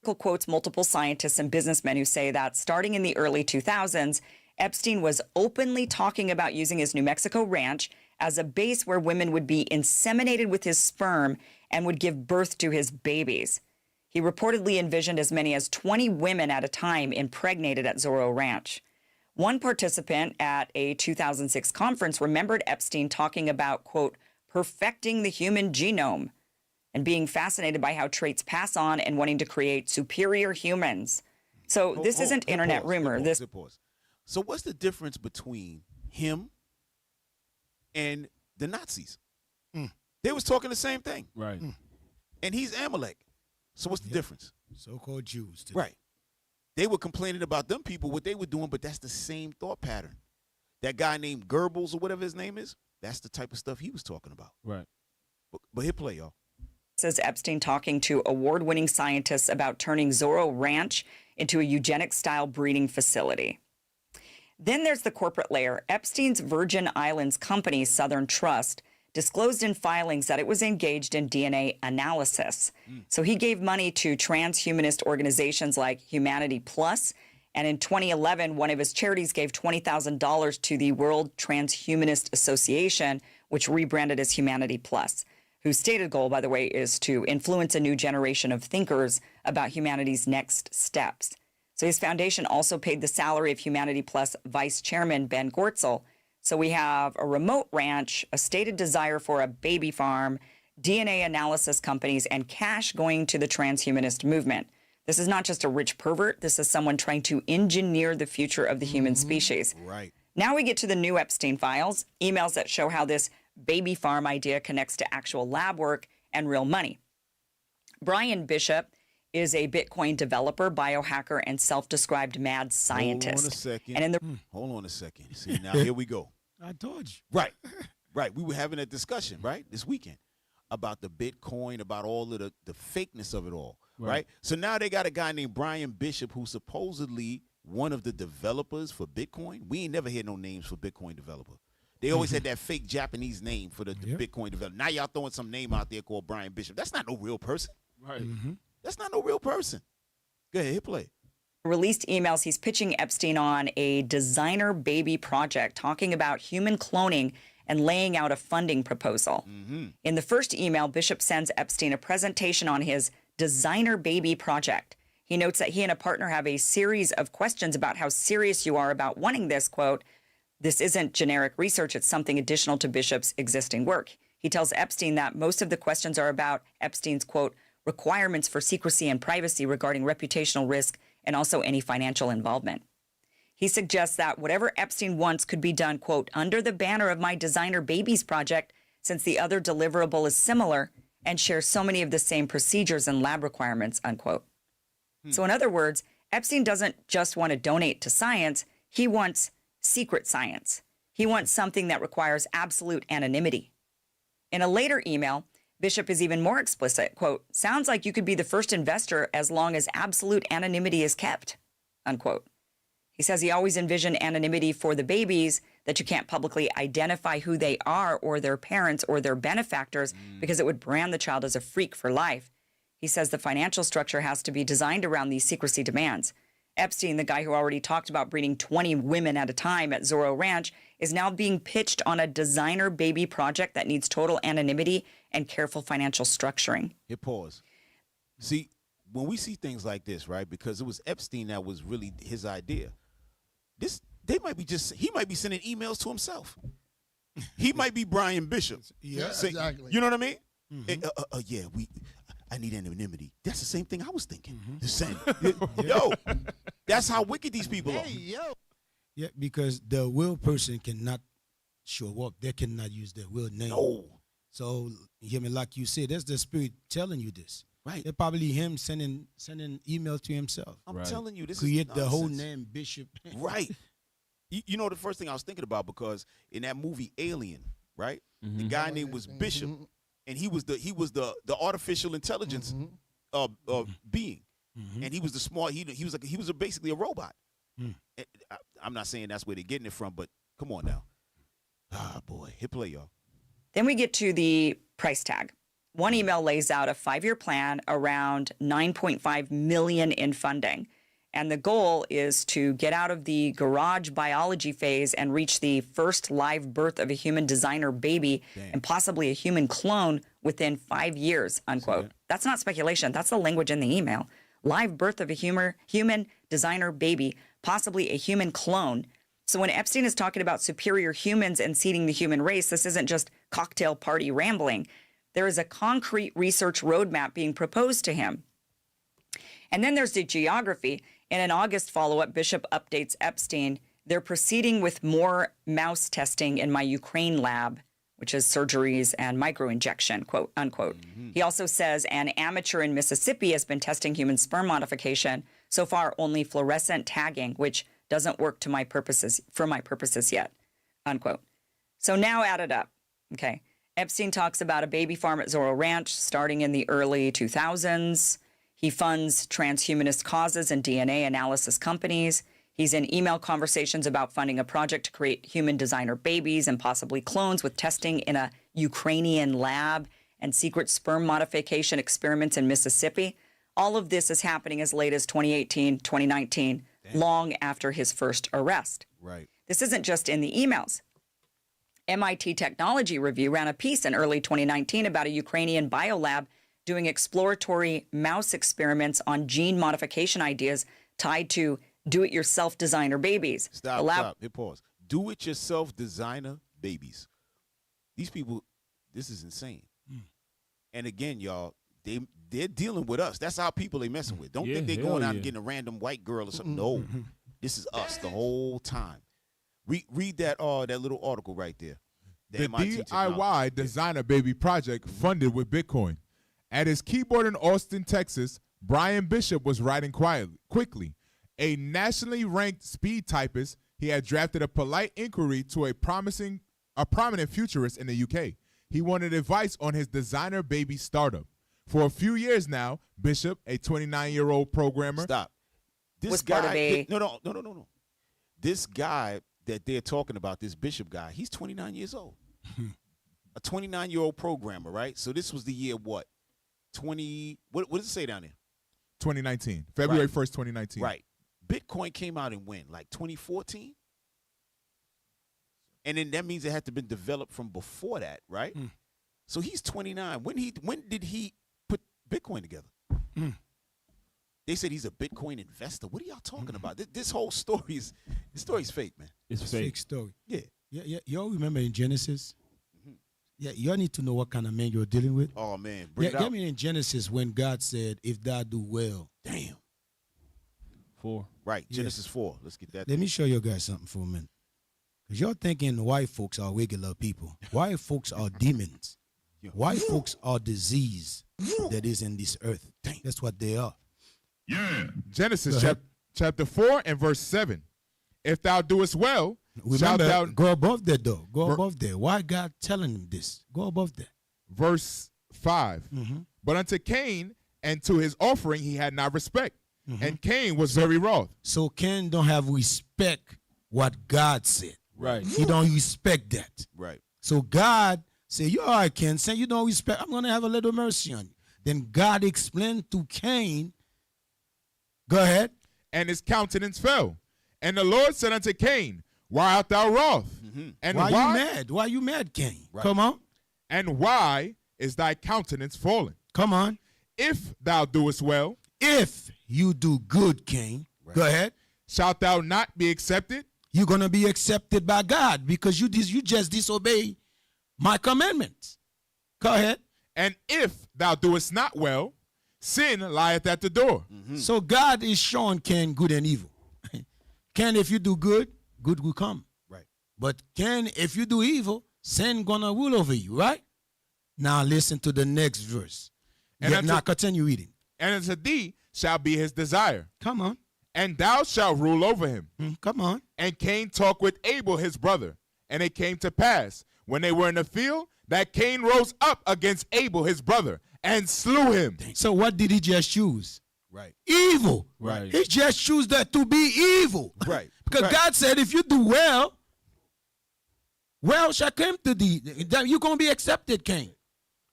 Quotes multiple scientists and businessmen who say that starting in the early 2000s, Epstein was openly talking about using his New Mexico ranch as a base where women would be inseminated with his sperm and would give birth to his babies. He reportedly envisioned as many as 20 women at a time impregnated at Zorro Ranch. One participant at a 2006 conference remembered Epstein talking about, quote, perfecting the human genome, and being fascinated by how traits pass on and wanting to create superior humans. So this isn't internet rumor. So what's the difference between him and the Nazis? They was talking the same thing. Right. And he's Amalek. So what's the difference? So-called Jews. Today. Right. They were complaining about them people, what they were doing, but that's the same thought pattern. That guy named Goebbels or whatever his name is, that's the type of stuff he was talking about. Right. But hit play, y'all. Says Epstein talking to award-winning scientists about turning Zorro Ranch into a eugenic-style breeding facility. Then there's the corporate layer. Epstein's Virgin Islands company, Southern Trust, disclosed in filings that it was engaged in DNA analysis. So he gave money to transhumanist organizations like Humanity Plus And in 2011, one of his charities gave $20,000 to the World Transhumanist Association, which rebranded as Humanity Plus, whose stated goal, by the way, is to influence a new generation of thinkers about humanity's next steps. So his foundation also paid the salary of Humanity Plus Vice Chairman Ben Gortzel. So we have a remote ranch, a stated desire for a baby farm, DNA analysis companies, and cash going to the transhumanist movement. This is not just a rich pervert. This is someone trying to engineer the future of the human species. Right. Now we get to the new Epstein files, emails that show how this baby farm idea connects to actual lab work and real money. Brian Bishop is a Bitcoin developer, biohacker, and self-described mad scientist. Hold on a second. And in the Hold on a second. See, now here we go. I told you. Right. Right. We were having a discussion, right, this weekend about the Bitcoin, about all of the fakeness of it all, right? So now they got a guy named Brian Bishop who's supposedly one of the developers for Bitcoin. We ain't never had no names for Bitcoin developer. They always had that fake Japanese name for the Bitcoin developer. Now y'all throwing some name out there called Brian Bishop. That's not no real person. Right. That's not no real person. Go ahead, hit play. released emails, he's pitching Epstein on a designer baby project, talking about human cloning and laying out a funding proposal. In the first email, Bishop sends Epstein a presentation on his designer baby project. He notes that he and a partner have a series of questions about how serious you are about wanting this, quote, "This isn't generic research, it's something additional to Bishop's existing work." He tells Epstein that most of the questions are about Epstein's, quote, "requirements for secrecy and privacy regarding reputational risk and also any financial involvement." He suggests that whatever Epstein wants could be done, quote, "under the banner of my designer babies project, since the other deliverable is similar and shares so many of the same procedures and lab requirements," unquote. So in other words, Epstein doesn't just want to donate to science, he wants secret science. He wants something that requires absolute anonymity. In a later email, Bishop is even more explicit, quote, "sounds like you could be the first investor as long as absolute anonymity is kept," unquote. He says he always envisioned anonymity for the babies, that you can't publicly identify who they are or their parents or their benefactors because it would brand the child as a freak for life. He says the financial structure has to be designed around these secrecy demands. Epstein, the guy who already talked about breeding 20 women at a time at Zorro Ranch, is now being pitched on a designer baby project that needs total anonymity and careful financial structuring. Hit pause. See, when we see things like this, right, because it was Epstein that was really his idea, he might be sending emails to himself. He might be Brian Bishop. Yeah, saying, exactly. You know what I mean? I need anonymity. That's the same thing I was thinking. The same. Yo, that's how wicked these people are. Yeah, because the real person cannot show up. They cannot use their real name. No. So, you hear me, like you said, that's the spirit telling you this. Right. They're probably him sending email to himself. I'm telling you, this Create is the whole nonsense. name, Bishop. Right. You know the first thing I was thinking about, because in that movie Alien, right? The guy named was Bishop, and he was the artificial intelligence being, and he was the smart. He was basically a robot. I'm not saying that's where they're getting it from, but come on now. Ah, boy, hit play, y'all. Then we get to the price tag. One email lays out a 5-year plan around $9.5 million in funding. And the goal is to get out of the garage biology phase and reach the first live birth of a human designer baby and possibly a human clone within 5 years, unquote. That's not speculation. That's the language in the email. Live birth of a human designer baby, possibly a human clone. So when Epstein is talking about superior humans and seeding the human race, this isn't just cocktail party rambling. There is a concrete research roadmap being proposed to him. And then there's the geography. In an August follow-up, Bishop updates Epstein. They're proceeding with more mouse testing in my Ukraine lab, which is surgeries and microinjection, quote, unquote. He also says an amateur in Mississippi has been testing human sperm modification. So far, only fluorescent tagging, which doesn't work for my purposes yet, unquote. So now add it up, okay? Epstein talks about a baby farm at Zorro Ranch starting in the early 2000s. He funds transhumanist causes and DNA analysis companies. He's in email conversations about funding a project to create human designer babies and possibly clones with testing in a Ukrainian lab and secret sperm modification experiments in Mississippi. All of this is happening as late as 2018, 2019, long after his first arrest. Right. This isn't just in the emails. MIT Technology Review ran a piece in early 2019 about a Ukrainian biolab doing exploratory mouse experiments on gene modification ideas tied to do-it-yourself designer babies. Stop. Hit pause. Do-it-yourself designer babies. These people, this is insane. And again, y'all, they're dealing with us. That's our people they messing with. Don't think they're going out and getting a random white girl or something. No, this is us the whole time. Read that that little article right there. The DIY Designer Baby Project funded with Bitcoin. At his keyboard in Austin, Texas, Brian Bishop was writing quickly. A nationally ranked speed typist, he had drafted a polite inquiry to a prominent futurist in the UK. He wanted advice on his designer baby startup. For a few years now, Bishop, a 29-year-old programmer. Stop. This guy. No. This guy that they're talking about, this Bishop guy, he's 29 years old. A 29-year-old programmer, right? So this was the year what? What does it say down there? 2019. February 1st, 2019. Right. Bitcoin came out in when? Like 2014? And then that means it had to have been developed from before that, right? So he's 29. When did he put Bitcoin together? They said he's a Bitcoin investor. What are y'all talking about? This whole story is fake, man. It's a fake story. Yeah. Y'all remember in Genesis? Yeah, y'all need to know what kind of man you're dealing with. Oh, man. Bring it out. Get me in Genesis when God said, if thou do well. Damn. 4. Right, Genesis 4. Let's get that. Let me show you guys something for a minute. Because you're thinking white folks are regular people. White folks are demons. White folks are disease that is in this earth. That's what they are. Yeah. Genesis chapter 4 and verse 7. If thou doest well, remember, shalt thou... Go above that, though. Go above there. Why God telling him this? Go above there. Verse 5. But unto Cain and to his offering he had not respect. And Cain was very wroth. So Cain don't have respect what God said. Right. He don't respect that. Right. So God said, you all right, Cain. Say you don't respect. I'm going to have a little mercy on you. Then God explained to Cain. Go ahead. And his countenance fell. And the Lord said unto Cain, why art thou wroth? And why you mad? Why you mad, Cain? Right. Come on. And why is thy countenance fallen? Come on. If thou doest well. If you do good, Cain. Right. Go ahead. Shalt thou not be accepted? You're going to be accepted by God because you just disobey my commandments. Go ahead. And if thou doest not well, sin lieth at the door. So God is showing Cain good and evil. Cain, if you do good, good will come. Right. But Cain, if you do evil, sin gonna rule over you, right? Now listen to the next verse. And now continue reading. And unto thee shall be his desire. Come on. And thou shalt rule over him. Come on. And Cain talked with Abel his brother. And it came to pass, when they were in the field, that Cain rose up against Abel his brother and slew him. So what did he just choose? Right. Evil. Right. He just chose that to be evil. Right. Because God said if you do well, well shall come to thee. You're going to be accepted, Cain.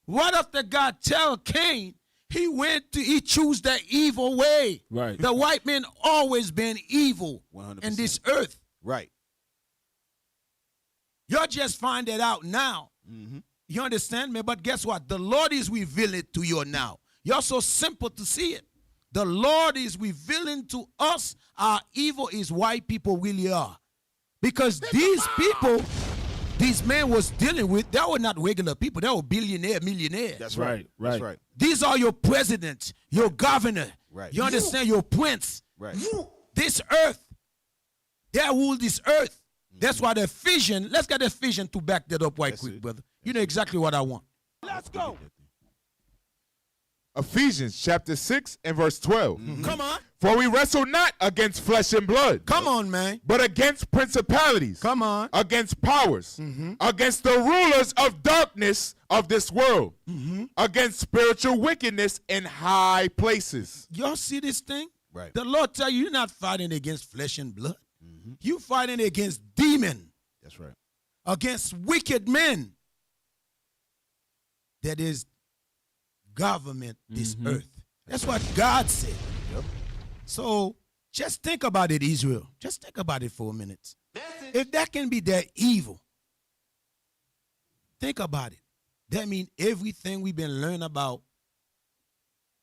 What after God tell Cain, he chose that evil way. Right. The white man always been evil 100%. in this earth. Right. Y'all just find it out now. You understand me? But guess what? The Lord is revealing it to you now. You're so simple to see it. The Lord is revealing to us how evil is white people really are. Because these people, these men was dealing with, they were not regular people. They were billionaire, millionaire. That's right. That's right. These are your presidents, your governor. Right. You understand? Your prince. Right. This earth, they rule this earth. That's why the vision, let's get the vision to back that up right quick, brother. You know exactly what I want. Let's go. Ephesians chapter 6 and verse 12. Come on. For we wrestle not against flesh and blood. Come on, man. But against principalities. Come on. Against powers. Against the rulers of darkness of this world. Against spiritual wickedness in high places. Y'all see this thing? Right. The Lord tell you, you're not fighting against flesh and blood. You fighting against demon. That's right. Against wicked men. That is government this earth. That's what God said. Yep. So Just think about it, Israel. Just think about it for a minute. If that can be that evil, think about it. That means everything we've been learning about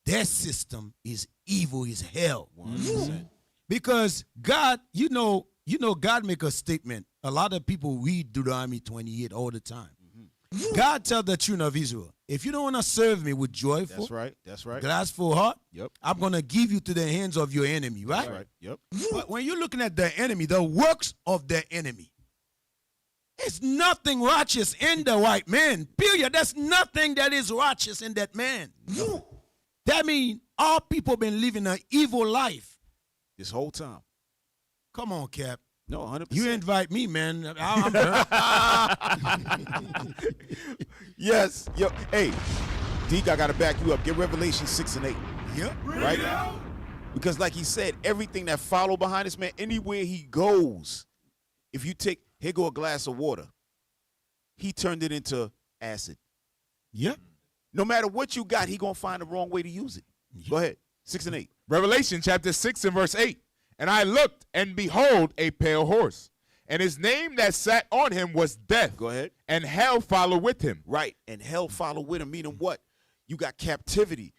their system is evil as hell. 100%. Because God, God make a statement. A lot of people read Deuteronomy 28 all the time. God tell the children of Israel, if you don't want to serve me with joyful, that's right. glassful heart, Yep. I'm going to give you to the hands of your enemy, right? That's right. Yep. But when you're looking at the enemy, the works of the enemy, there's nothing righteous in the white man, period. There's nothing that is righteous in that man. No. That means all people been living an evil life. This whole time. Come on, Cap. No, 100%. You invite me, man. Yes. Yo, hey, Deke, I got to back you up. Get Revelation 6 and 8. Yep. Right? Because like he said, everything that follow behind this man, anywhere he goes, if you take, here go a glass of water, he turned it into acid. Yep. No matter what you got, he going to find the wrong way to use it. Yep. Go ahead. 6 and 8. Revelation chapter 6 and verse 8. And I looked, and behold, a pale horse. And his name that sat on him was Death. Go ahead. And hell followed with him. Right. And hell followed with him, meaning what? You got captivity,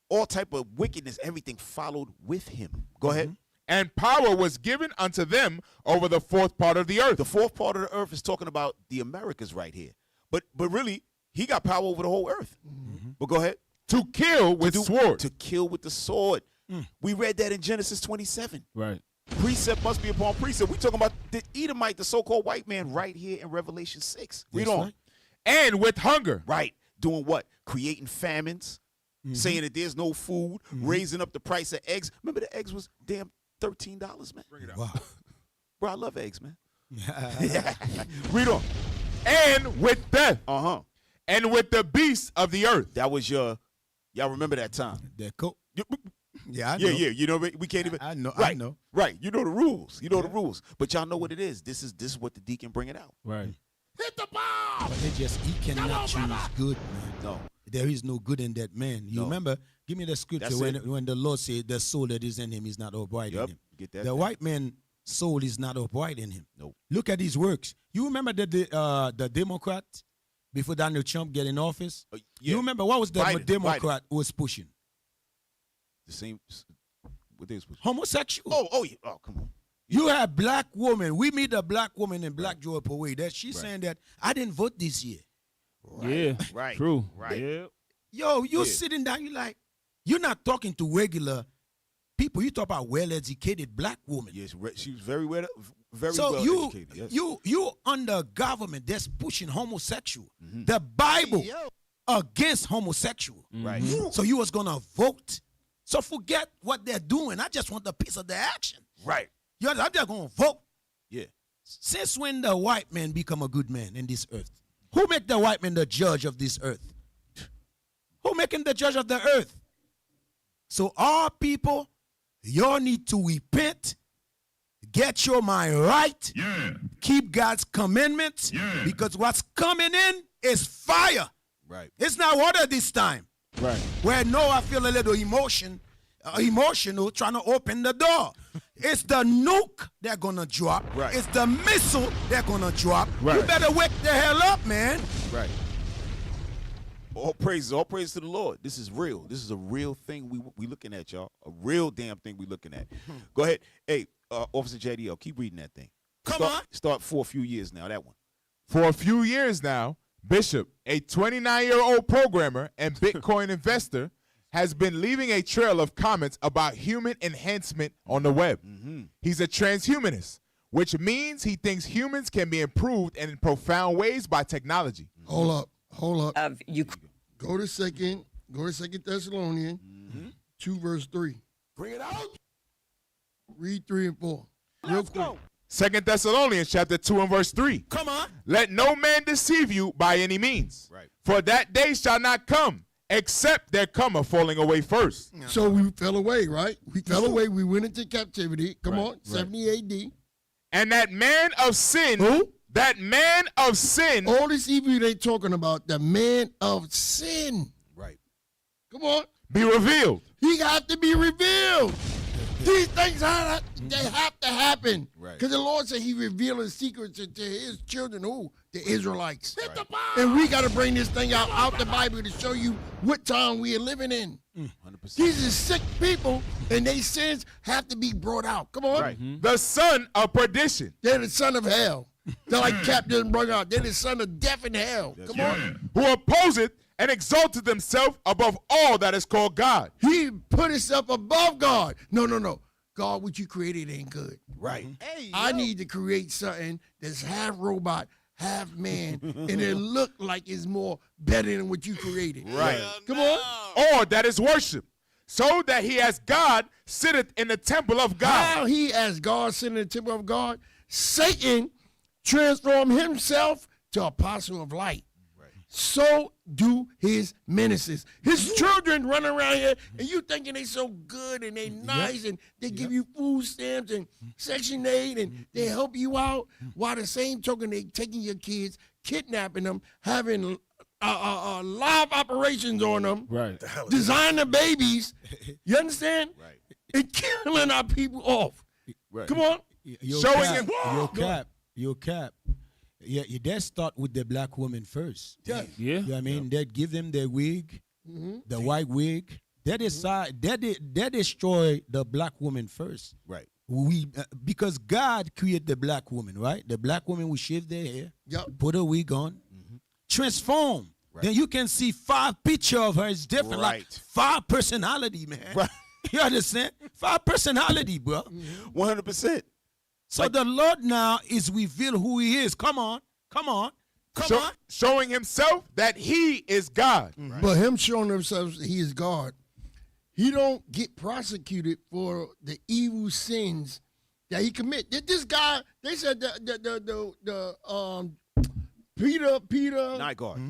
all type of wickedness, everything followed with him. Go ahead. And power was given unto them over the fourth part of the earth. The fourth part of the earth is talking about the Americas right here. But really, he got power over the whole earth. But go ahead. To kill with sword. To kill with the sword. We read that in Genesis 27. Right. Precept must be upon precept. We talking about the Edomite, the so-called white man, right here in Revelation 6. Read on. Right. And with hunger. Right. Doing what? Creating famines, saying that there's no food, raising up the price of eggs. Remember the eggs was damn $13, man. Bring it up. Wow. Bro, I love eggs, man. Read on. And with death. Uh-huh. And with the beasts of the earth. That was y'all remember that time. That cool. Yeah, I know. Yeah. You know, we can't even. I know. Right. I know. Right. You know the rules. You know the rules. But y'all know what it is. This is what the deacon bringing out. Right. Hit the ball. But he cannot choose good, man. No. There is no good in that man. You remember? Give me the scripture when the Lord said the soul that is in him is not upright in him. Get that. The white man soul is not upright in him. Nope. Look at his works. You remember the Democrat before Donald Trump get in office? Yeah. You remember what was the Biden, Democrat was pushing? The same. What they was pushing? Homosexual. Oh yeah. Oh, come on. You have black woman. We meet a black woman in Black Joy Parade. That she's saying that I didn't vote this year. Right. Yeah. Right. True. Right. Yeah. Yo, you're sitting down. You like, you're not talking to regular people. You talk about well-educated black woman. Yes, she was very well So educated. Yes. you under government that's pushing homosexual. The Bible against homosexual. Right. So you was gonna vote. So forget what they're doing. I just want a piece of the action. Right. I'm just gonna vote. Yeah. Since when the white man become a good man in this earth? Who make the white man the judge of this earth? Who make him the judge of the earth? So all people, y'all need to repent, get your mind right, keep God's commandments, because what's coming in is fire. Right. It's not water this time. Right. Where Noah feel a little emotional trying to open the door. It's the nuke they're gonna drop. Right. It's the missile they're gonna drop. Right. You better wake the hell up, man. Right. All praise to the Lord. This is real. This is a real thing we looking at, y'all. A real damn thing we looking at. Go ahead. Hey, Officer JDL, keep reading that thing. Start for a few years now, that one. For a few years now, Bishop, a 29-year-old programmer and Bitcoin investor, has been leaving a trail of comments about human enhancement on the web. He's a transhumanist, which means he thinks humans can be improved in profound ways by technology. Hold up. Go to Second Thessalonians 2 verse 3. Bring it out. Read 3 and 4. Real quick. 2 Thessalonians chapter 2 and verse 3. Come on. Let no man deceive you by any means. Right. For that day shall not come, except there come a falling away first. So we fell away, right? We fell away. We went into captivity. Come on, 70 AD. And that man of sin. Who? That man of sin. All this evil they talking about, the man of sin. Right. Come on. Be revealed. He got to be revealed. These things they have to happen. Right. Because the Lord said he revealed his secrets to his children, who? The Israelites. Right. And we got to bring this thing out the Bible to show you what time we are living in. 100%. These are sick people, and their sins have to be brought out. Come on. Right. The son of perdition. They're the son of hell. They're like Captain brought out. They're the son of death and hell. That's Come on. Who opposeth and exalted themselves above all that is called God. He put himself above God. No. God, what you created ain't good. Right. Hey, I need to create something that's half robot, half man, and it look like it's more better than what you created. Right. Come on. Or that is worship. So that he as God sitteth in the temple of God. How he as God sitting in the temple of God, Satan transformed himself to apostle of light. So do his ministers. His children run around here, and you thinking they so good and they nice, and they give you food stamps and Section 8, and they help you out, while the same token they taking your kids, kidnapping them, having live operations on them, right? Designer babies, you understand? Right. And killing our people off. Right. Come on. Your cap. Yeah, that start with the black woman first. Yeah. Yeah. You know what I mean? They give them their wig, the white wig. They decide they destroy the black woman first. Right. Because God created the black woman, right? The black woman will shave their hair, put a wig on, transform. Right. Then you can see 5 pictures of her. It's different, like 5 personality, man. Right. You understand? 5 personality, bro. 100%. So the Lord now is revealed who he is. Come on. Showing himself that he is God. Right. But him showing himself that he is God, he don't get prosecuted for the evil sins that he commit. This guy, they said Peter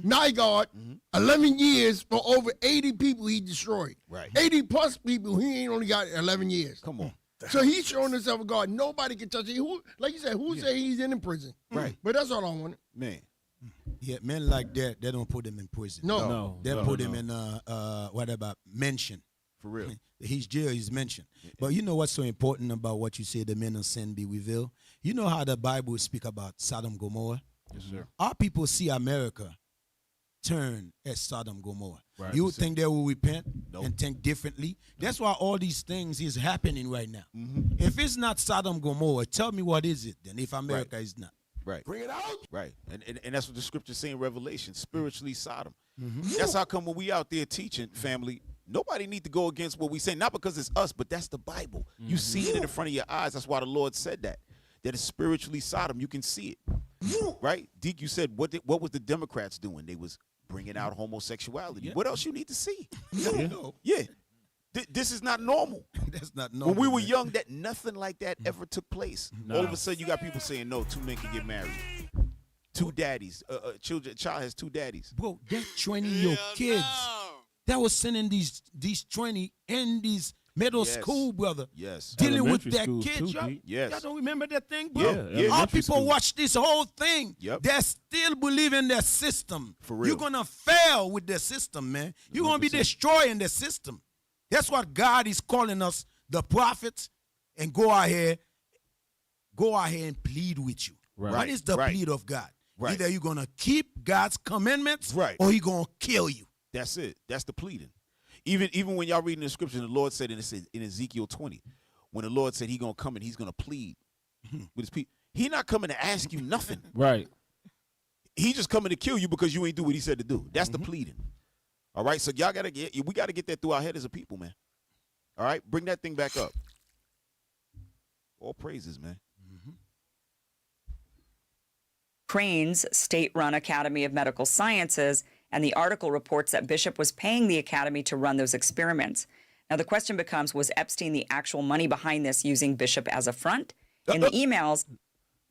Nygard, 11 years for over 80 people he destroyed. Right. 80 plus people, he ain't only got 11 years. Come on. So he's showing himself a God. Nobody can touch it. Who, like you said, who say he's in prison? Right. But that's all I wanted. Man. Yeah, men like that, they don't put them in prison. No. They put him in mention. For real. His jail is mentioned. But you know what's so important about what you say, the men of sin be revealed? You know how the Bible speak about Sodom and Gomorrah? Yes, sir. Our people see America turn as Sodom and Gomorrah. Right. You think they will repent and think differently? That's why all these things is happening right now. If it's not Sodom and Gomorrah, tell me what is it then if America is not? Right. Bring it out. Right. And that's what the scriptures say in Revelation, spiritually Sodom. That's how come when we out there teaching, family, nobody need to go against what we say, not because it's us, but that's the Bible. You see it in front of your eyes. That's why the Lord said that it's spiritually Sodom. You can see it. Right? Deke, you said, what was the Democrats doing? They was bringing out homosexuality. What else you need to see? Yeah. This is not normal. That's not normal. When we were young, that nothing like that ever took place. All of a sudden, you got people saying, no, 2 men can get married. 2 daddies. Child has 2 daddies. Bro, they're training your kids. That was sending these 20 in these middle school, brother. Yes. Dealing with Elementary that kid, too, y'all. Y'all don't remember that thing, bro? Yeah. Our people watch this whole thing. Yep. They still believe in their system. For real. You're going to fail with the system, man. You're going to be destroying the system. That's what God is calling us, the prophets, and go out here and plead with you. Right. What is the plead of God? Right. Either you're going to keep God's commandments or he's going to kill you. That's it. That's the pleading. Even when y'all reading the scripture, the Lord said in Ezekiel 20, when the Lord said he's going to come and he's going to plead with his people, he's not coming to ask you nothing. Right. He's just coming to kill you because you ain't do what he said to do. That's the pleading. All right, so we got to get that through our head as a people, man. All right, bring that thing back up. All praises, man. Crane's state-run Academy of Medical Sciences, and the article reports that Bishop was paying the academy to run those experiments. Now the question becomes, was Epstein the actual money behind this, using Bishop as a front? In the emails,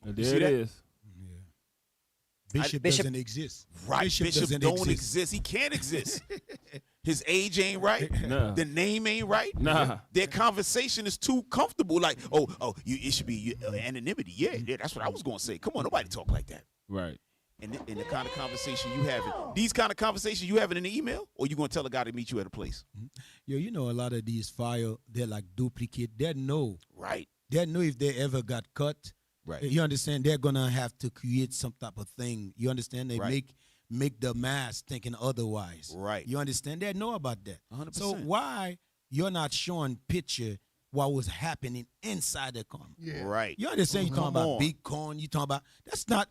there it is. Bishop doesn't exist. Right, Bishop don't exist. He can't exist. His age ain't right. Nah. The name ain't right. Nah. Their conversation is too comfortable. Like, it should be anonymity. Yeah, that's what I was going to say. Come on, nobody talk like that. Right. and the kind of conversation you having, these kind of conversations you having in the email, or you gonna tell a guy to meet you at a place? Yo, you know, a lot of these files, they're like duplicate. They know. Right. They know if they ever got cut. Right. You understand? They're gonna have to create some type of thing. You understand? They Right. make the mass thinking otherwise. Right. You understand? They know about that. 100%. So why you're not showing picture what was happening inside the company? Yeah. Right. You understand? You talking Come about on. Bitcoin. You talking about that's not.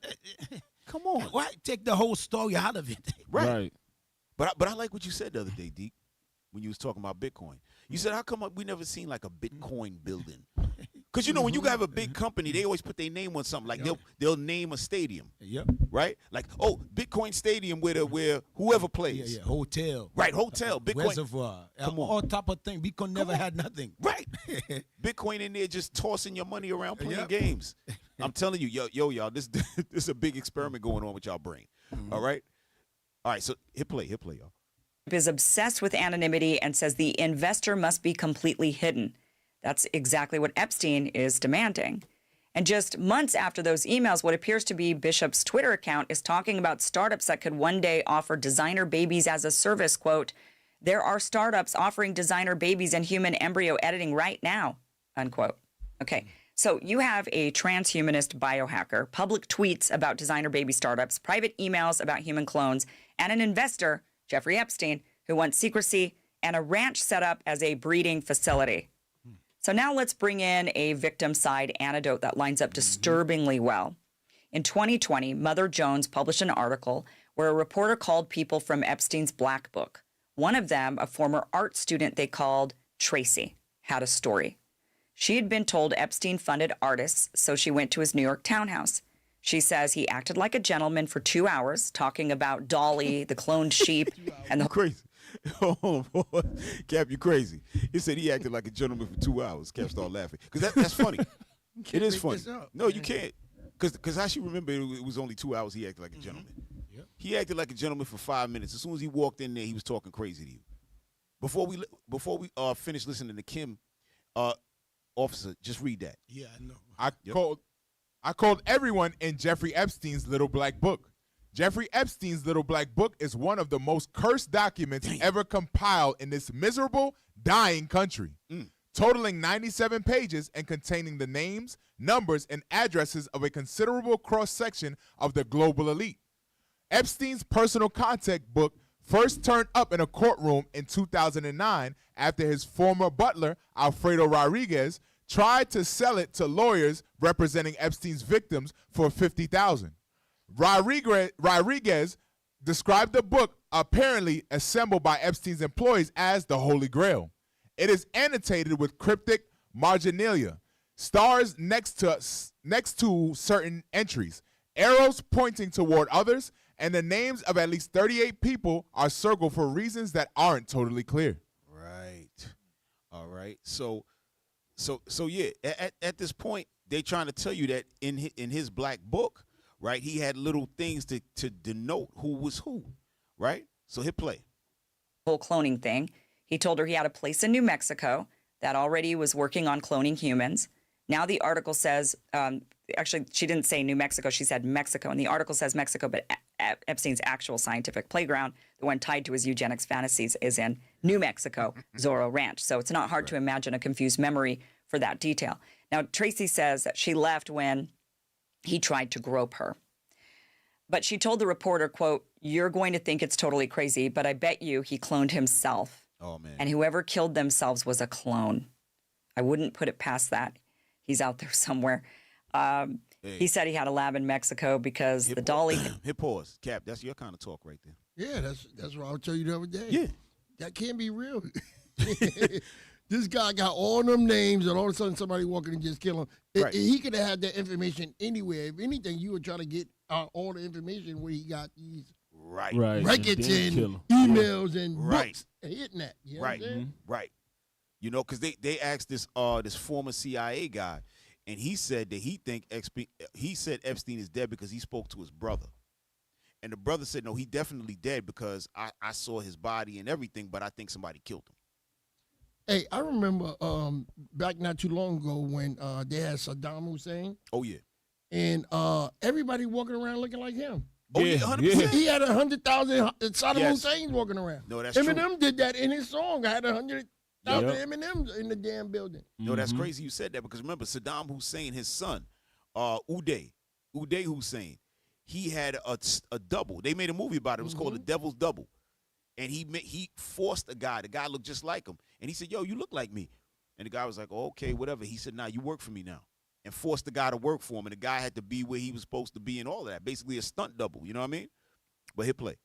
Come on. Why take the whole story out of it? Right. But I like what you said the other day, Deke, when you was talking about Bitcoin. You said, how come we never seen like a Bitcoin building? Because, you know, when you have a big company, they always put their name on something. Like they'll name a stadium. Yep. Right? Like, oh, Bitcoin Stadium where whoever plays. Yeah, hotel. Right, hotel. Bitcoin. Reservoir. Come on. All type of thing. Bitcoin never had nothing. Right. Bitcoin in there just tossing your money around playing games. I'm telling you, y'all, this is a big experiment going on with y'all brain. All right? All right, so hit play, y'all. Is obsessed with anonymity and says the investor must be completely hidden. That's exactly what Epstein is demanding. And just months after those emails, what appears to be Bishop's Twitter account is talking about startups that could one day offer designer babies as a service. Quote, there are startups offering designer babies and human embryo editing right now, unquote. Okay, so you have a transhumanist biohacker, public tweets about designer baby startups, private emails about human clones, and an investor, Jeffrey Epstein, who wants secrecy and a ranch set up as a breeding facility. So now let's bring in a victim side anecdote that lines up disturbingly well. In 2020, Mother Jones published an article where a reporter called people from Epstein's Black Book. One of them, a former art student they called Tracy, had a story. She had been told Epstein funded artists, so she went to his New York townhouse. She says he acted like a gentleman for 2 hours, talking about Dolly, the cloned sheep, and the crazy. Oh, boy. Cap, you crazy. He said he acted like a gentleman for 2 hours. Cap started laughing. Because that's funny. It is funny. No, you can't. Because I should remember it was only 2 hours he acted like a gentleman. Yep. He acted like a gentleman for 5 minutes. As soon as he walked in there, he was talking crazy to you. Before we finish listening to Kim, officer, just read that. Yeah, I know. I called everyone in Jeffrey Epstein's Little Black Book. Jeffrey Epstein's Little Black Book is one of the most cursed documents ever compiled in this miserable, dying country, totaling 97 pages and containing the names, numbers, and addresses of a considerable cross-section of the global elite. Epstein's personal contact book first turned up in a courtroom in 2009 after his former butler, Alfredo Rodriguez, tried to sell it to lawyers representing Epstein's victims for $50,000. Rodriguez described the book, apparently assembled by Epstein's employees, as the Holy Grail. It is annotated with cryptic marginalia, stars next to certain entries, arrows pointing toward others, and the names of at least 38 people are circled for reasons that aren't totally clear. Right. All right. So yeah, at this point, they're trying to tell you that in his Black Book, right, he had little things to denote who was who, right? So hit play. whole cloning thing. He told her he had a place in New Mexico that already was working on cloning humans. Now the article says, actually, she didn't say New Mexico, she said Mexico. And the article says Mexico, but Epstein's actual scientific playground, the one tied to his eugenics fantasies, is in New Mexico, Zorro Ranch. So it's not hard to imagine a confused memory for that detail. Now, Tracy says that she left when he tried to grope her. But she told the reporter, quote, "You're going to think it's totally crazy, but I bet you he cloned himself. Oh, man. And whoever killed themselves was a clone. I wouldn't put it past that. He's out there somewhere." He said he had a lab in Mexico because the Dolly... Hit pause. Cap, that's your kind of talk right there. Yeah, that's what I was telling you the other day. Yeah. That can't be real. This guy got all them names, and all of a sudden somebody walking and just kill him. Right. He could have had that information anywhere. If anything, you would try to get all the information where he got these records and emails and books and hitting that. You know what I'm saying? Right. You know, because they asked this former CIA guy, and he said that he said Epstein is dead because he spoke to his brother. And the brother said, no, he definitely dead because I saw his body and everything, but I think somebody killed him. Hey, I remember back not too long ago when they had Saddam Hussein. Oh, yeah. And everybody walking around looking like him. Oh, yeah, 100%. He had 100,000 Saddam Yes. Husseins walking around. No, that's true. Eminem did that in his song. I had 100,000 Eminems in the damn building. No, that's crazy you said that because remember Saddam Hussein, his son, Uday Hussein, he had a double. They made a movie about it. It was called The Devil's Double. And he forced a guy. The guy looked just like him. And he said, yo, you look like me. And the guy was like, oh, okay, whatever. He said, nah, you work for me now. And forced the guy to work for him. And the guy had to be where he was supposed to be and all of that. Basically a stunt double. You know what I mean? But hit play.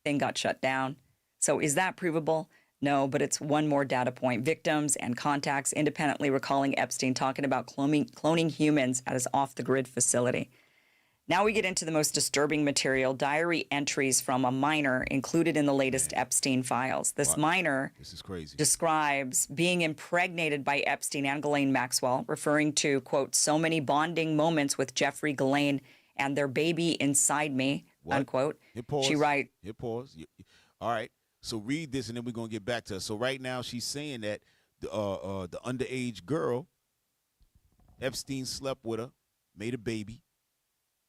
Thing got shut down. So is that provable? No, but it's one more data point. Victims and contacts independently recalling Epstein talking about cloning humans at his off-the-grid facility. Now we get into the most disturbing material, diary entries from a minor included in the latest Epstein files. This minor describes being impregnated by Epstein and Ghislaine Maxwell, referring to, quote, so many bonding moments with Jeffrey Ghislaine and their baby inside me, unquote. She writes. Hit pause. All right. So read this, and then we're going to get back to her. So right now she's saying that the underage girl, Epstein slept with her, made a baby.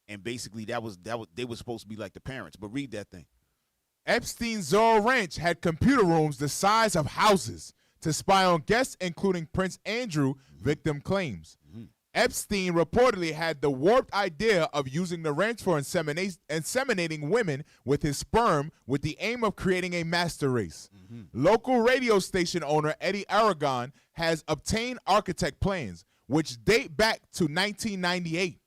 And basically, that was they were supposed to be like the parents. But read that thing. Epstein's Zorro Ranch had computer rooms the size of houses to spy on guests, including Prince Andrew, victim claims. Epstein reportedly had the warped idea of using the ranch for inseminating women with his sperm with the aim of creating a master race. Local radio station owner Eddie Aragon has obtained architect plans, which date back to 1998.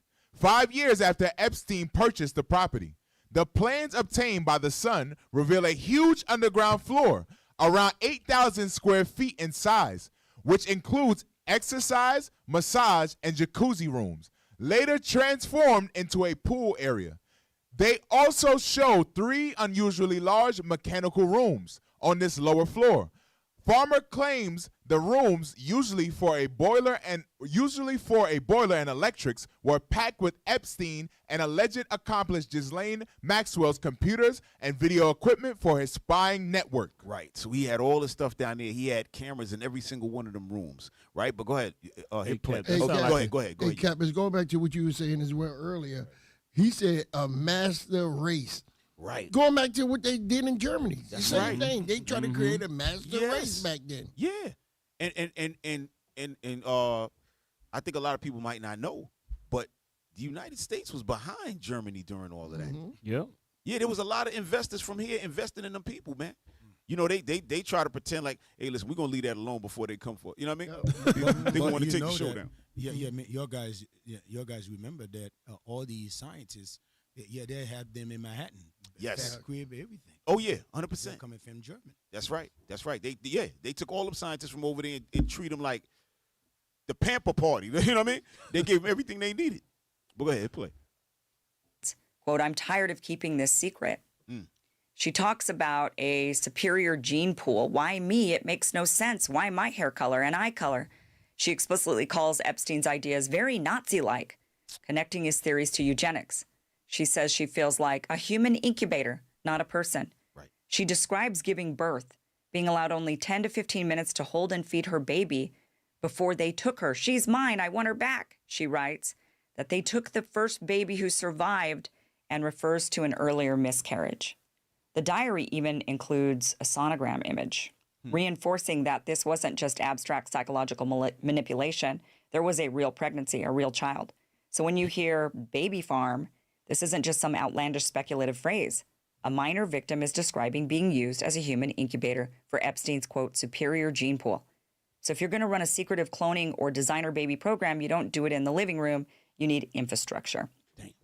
5 years after Epstein purchased the property. The plans obtained by the Sun reveal a huge underground floor, around 8,000 square feet in size, which includes exercise, massage, and jacuzzi rooms, later transformed into a pool area. They also show 3 unusually large mechanical rooms on this lower floor. Farmer claims the rooms, usually for a boiler and electrics, were packed with Epstein and alleged accomplice Ghislaine Maxwell's computers and video equipment for his spying network. Right. So he had all the stuff down there. He had cameras in every single one of them rooms. Right. But go ahead. Hit play. Go ahead. Hey, Cap, let's go back to what you were saying as well earlier. He said a master race. Right. Going back to what they did in Germany. That's the same thing. They tried to create a master race back then. Yeah. And I think a lot of people might not know, but the United States was behind Germany during all of that. Yep. Yeah, there was a lot of investors from here investing in them people, man. You know, they try to pretend like, hey, listen, we're gonna leave that alone before they come for it. You know what I mean? They want to take the show down. Yeah, your guys remember that all these scientists, they have them in Manhattan. Yes. Crib, everything. Oh yeah, 100%. Coming from Germany. That's right. They took all them scientists from over there and treat them like the pamper party. You know what I mean? They gave them everything they needed. But go ahead, play. Quote, I'm tired of keeping this secret. She talks about a superior gene pool. Why me? It makes no sense. Why my hair color and eye color? She explicitly calls Epstein's ideas very Nazi-like, connecting his theories to eugenics. She says she feels like a human incubator, not a person. Right. She describes giving birth, being allowed only 10 to 15 minutes to hold and feed her baby before they took her. She's mine. I want her back, she writes, that they took the first baby who survived and refers to an earlier miscarriage. The diary even includes a sonogram image, reinforcing that this wasn't just abstract psychological manipulation. There was a real pregnancy, a real child. So when you hear baby farm, this isn't just some outlandish speculative phrase. A minor victim is describing being used as a human incubator for Epstein's, quote, superior gene pool. So if you're going to run a secretive cloning or designer baby program, you don't do it in the living room. You need infrastructure. Dang.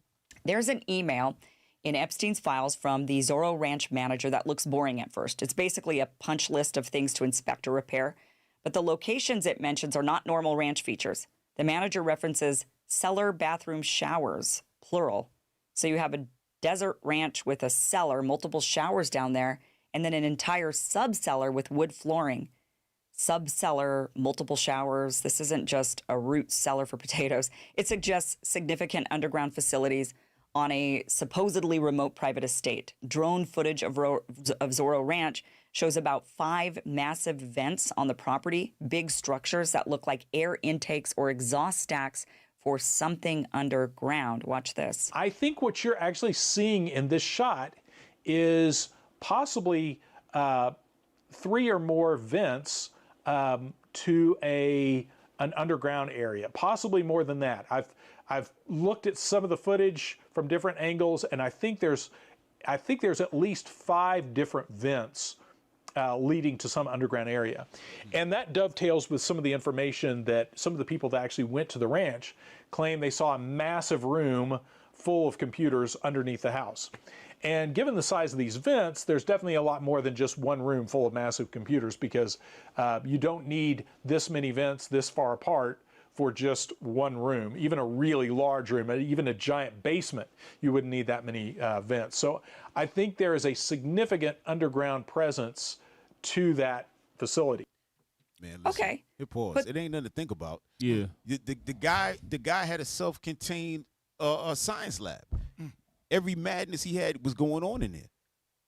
There's an email in Epstein's files from the Zorro Ranch manager that looks boring at first. It's basically a punch list of things to inspect or repair. But the locations it mentions are not normal ranch features. The manager references cellar, bathroom, showers, plural. So you have a desert ranch with a cellar, multiple showers down there, and then an entire sub-cellar with wood flooring. Sub-cellar, multiple showers. This isn't just a root cellar for potatoes. It suggests significant underground facilities on a supposedly remote private estate. Drone footage of Zorro Ranch shows about 5 massive vents on the property, big structures that look like air intakes or exhaust stacks for something underground. Watch this. I think what you're actually seeing in this shot is possibly 3 or more vents to an underground area, possibly more than that. I've looked at some of the footage from different angles, and I think there's at least 5 different vents leading to some underground area. And that dovetails with some of the information that some of the people that actually went to the ranch claim they saw a massive room full of computers underneath the house. And given the size of these vents, there's definitely a lot more than just one room full of massive computers, because you don't need this many vents this far apart for just one room. Even a really large room, even a giant basement, you wouldn't need that many vents. So I think there is a significant underground presence to that facility. Man, listen, Okay. Hit pause. It ain't nothing to think about. Yeah. The guy had a self-contained science lab. Every madness he had was going on in there.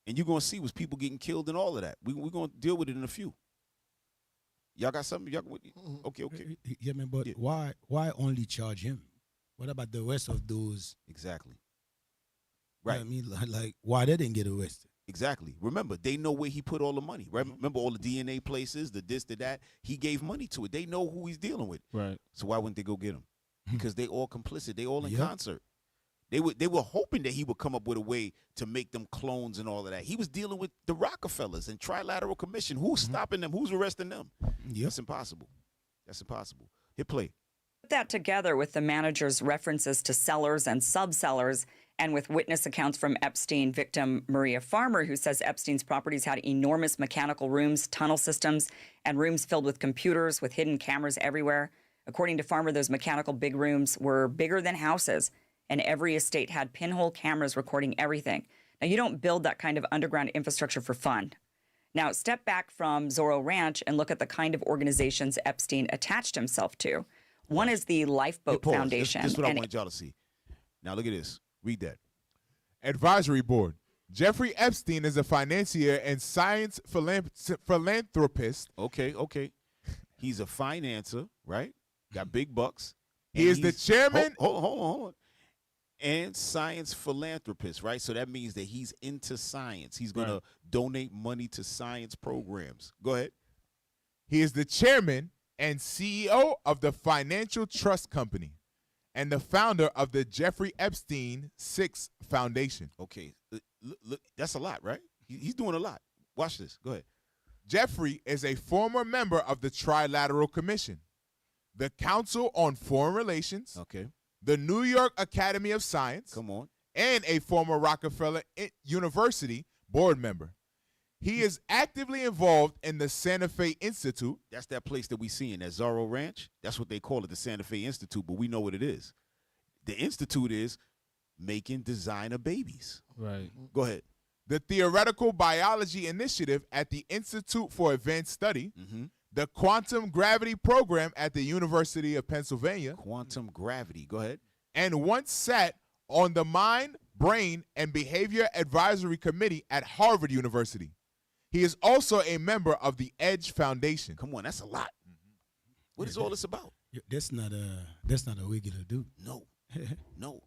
And you're going to see was people getting killed and all of that. We're going to deal with it in a few. Y'all got something? Okay. Yeah, man, but why only charge him? What about the rest of those? Exactly. Right. You know what I mean, like, why they didn't get arrested? Exactly. Remember, they know where he put all the money. Right? Remember all the DNA places, the this, the that. He gave money to it. They know who he's dealing with. Right. So why wouldn't they go get him? Because they all complicit. They all in concert. They were hoping that he would come up with a way to make them clones and all of that. He was dealing with the Rockefellers and Trilateral Commission. Who's stopping them? Who's arresting them? That's impossible. That's impossible. Hit play. Put that together with the manager's references to sellers and sub-sellers, and with witness accounts from Epstein victim Maria Farmer, who says Epstein's properties had enormous mechanical rooms, tunnel systems, and rooms filled with computers with hidden cameras everywhere. According to Farmer, those mechanical big rooms were bigger than houses, and every estate had pinhole cameras recording everything. Now, you don't build that kind of underground infrastructure for fun. Now, step back from Zorro Ranch and look at the kind of organizations Epstein attached himself to. One is the Lifeboat Foundation. This is what I wanted y'all to see. Now, look at this. Read that. Advisory Board. Jeffrey Epstein is a financier and science philanthropist. Okay. He's a financer, right? Got big bucks. He is the chairman. Hold on. And science philanthropist, right? So that means that he's into science. He's going to donate money to science programs. Go ahead. He is the chairman and CEO of the Financial Trust Company and the founder of the Jeffrey Epstein 6 Foundation. Okay. Look, that's a lot, right? He's doing a lot. Watch this. Go ahead. Jeffrey is a former member of the Trilateral Commission, the Council on Foreign Relations, the New York Academy of Science, and a former Rockefeller University board member. He is actively involved in the Santa Fe Institute. That's that place that we see in that Zorro Ranch. That's what they call it, the Santa Fe Institute, but we know what it is. The Institute is making designer babies. Right. Go ahead. The Theoretical Biology Initiative at the Institute for Advanced Study, the Quantum Gravity Program at the University of Pennsylvania. Quantum gravity. Go ahead. And once sat on the Mind, Brain, and Behavior Advisory Committee at Harvard University. He is also a member of the Edge Foundation. Come on, that's a lot. What is all this about? That's not a regular dude. No.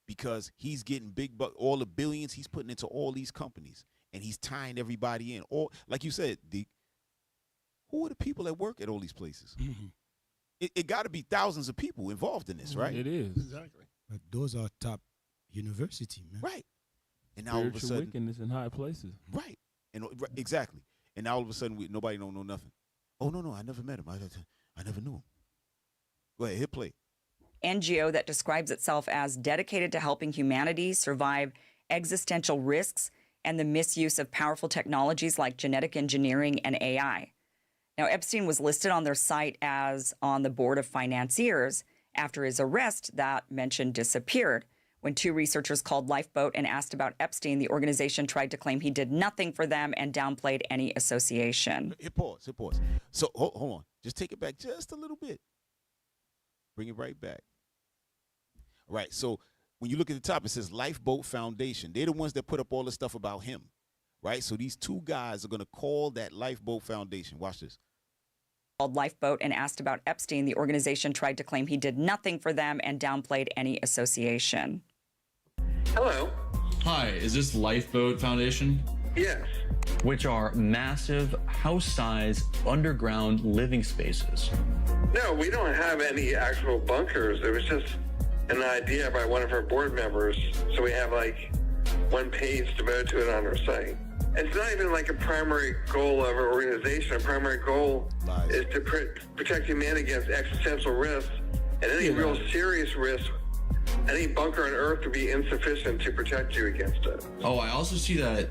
Because he's getting big bucks, all the billions he's putting into all these companies, and he's tying everybody in. All, like you said, who are the people that work at all these places? It got to be thousands of people involved in this, right? It is. Exactly. But those are top university, man. Right. And now all of a sudden, wickedness in high places. Right. And exactly. And now all of a sudden, nobody don't know nothing. Oh, no, I never met him. I never knew him. Go ahead, hit play. NGO that describes itself as dedicated to helping humanity survive existential risks and the misuse of powerful technologies like genetic engineering and AI. Now, Epstein was listed on their site as on the board of financiers. After his arrest, that mention disappeared. When 2 researchers called Lifeboat and asked about Epstein, the organization tried to claim he did nothing for them and downplayed any association. Hit pause. So hold on. Just take it back just a little bit. Bring it right back. All right. So when you look at the top, it says Lifeboat Foundation. They're the ones that put up all the stuff about him, right? So these 2 guys are going to call that Lifeboat Foundation. Watch this. called Lifeboat and asked about Epstein, the organization tried to claim he did nothing for them and downplayed any association. Hello. Hi, is this Lifeboat Foundation? Yes. Which are massive, house-sized, underground living spaces. No, we don't have any actual bunkers. It was just an idea by one of our board members. So we have like one page devoted to it on our site. It's not even like a primary goal of our organization. Our primary goal is to protect humanity against existential risks and any real serious risk. Any bunker on Earth would be insufficient to protect you against it. Oh, I also see that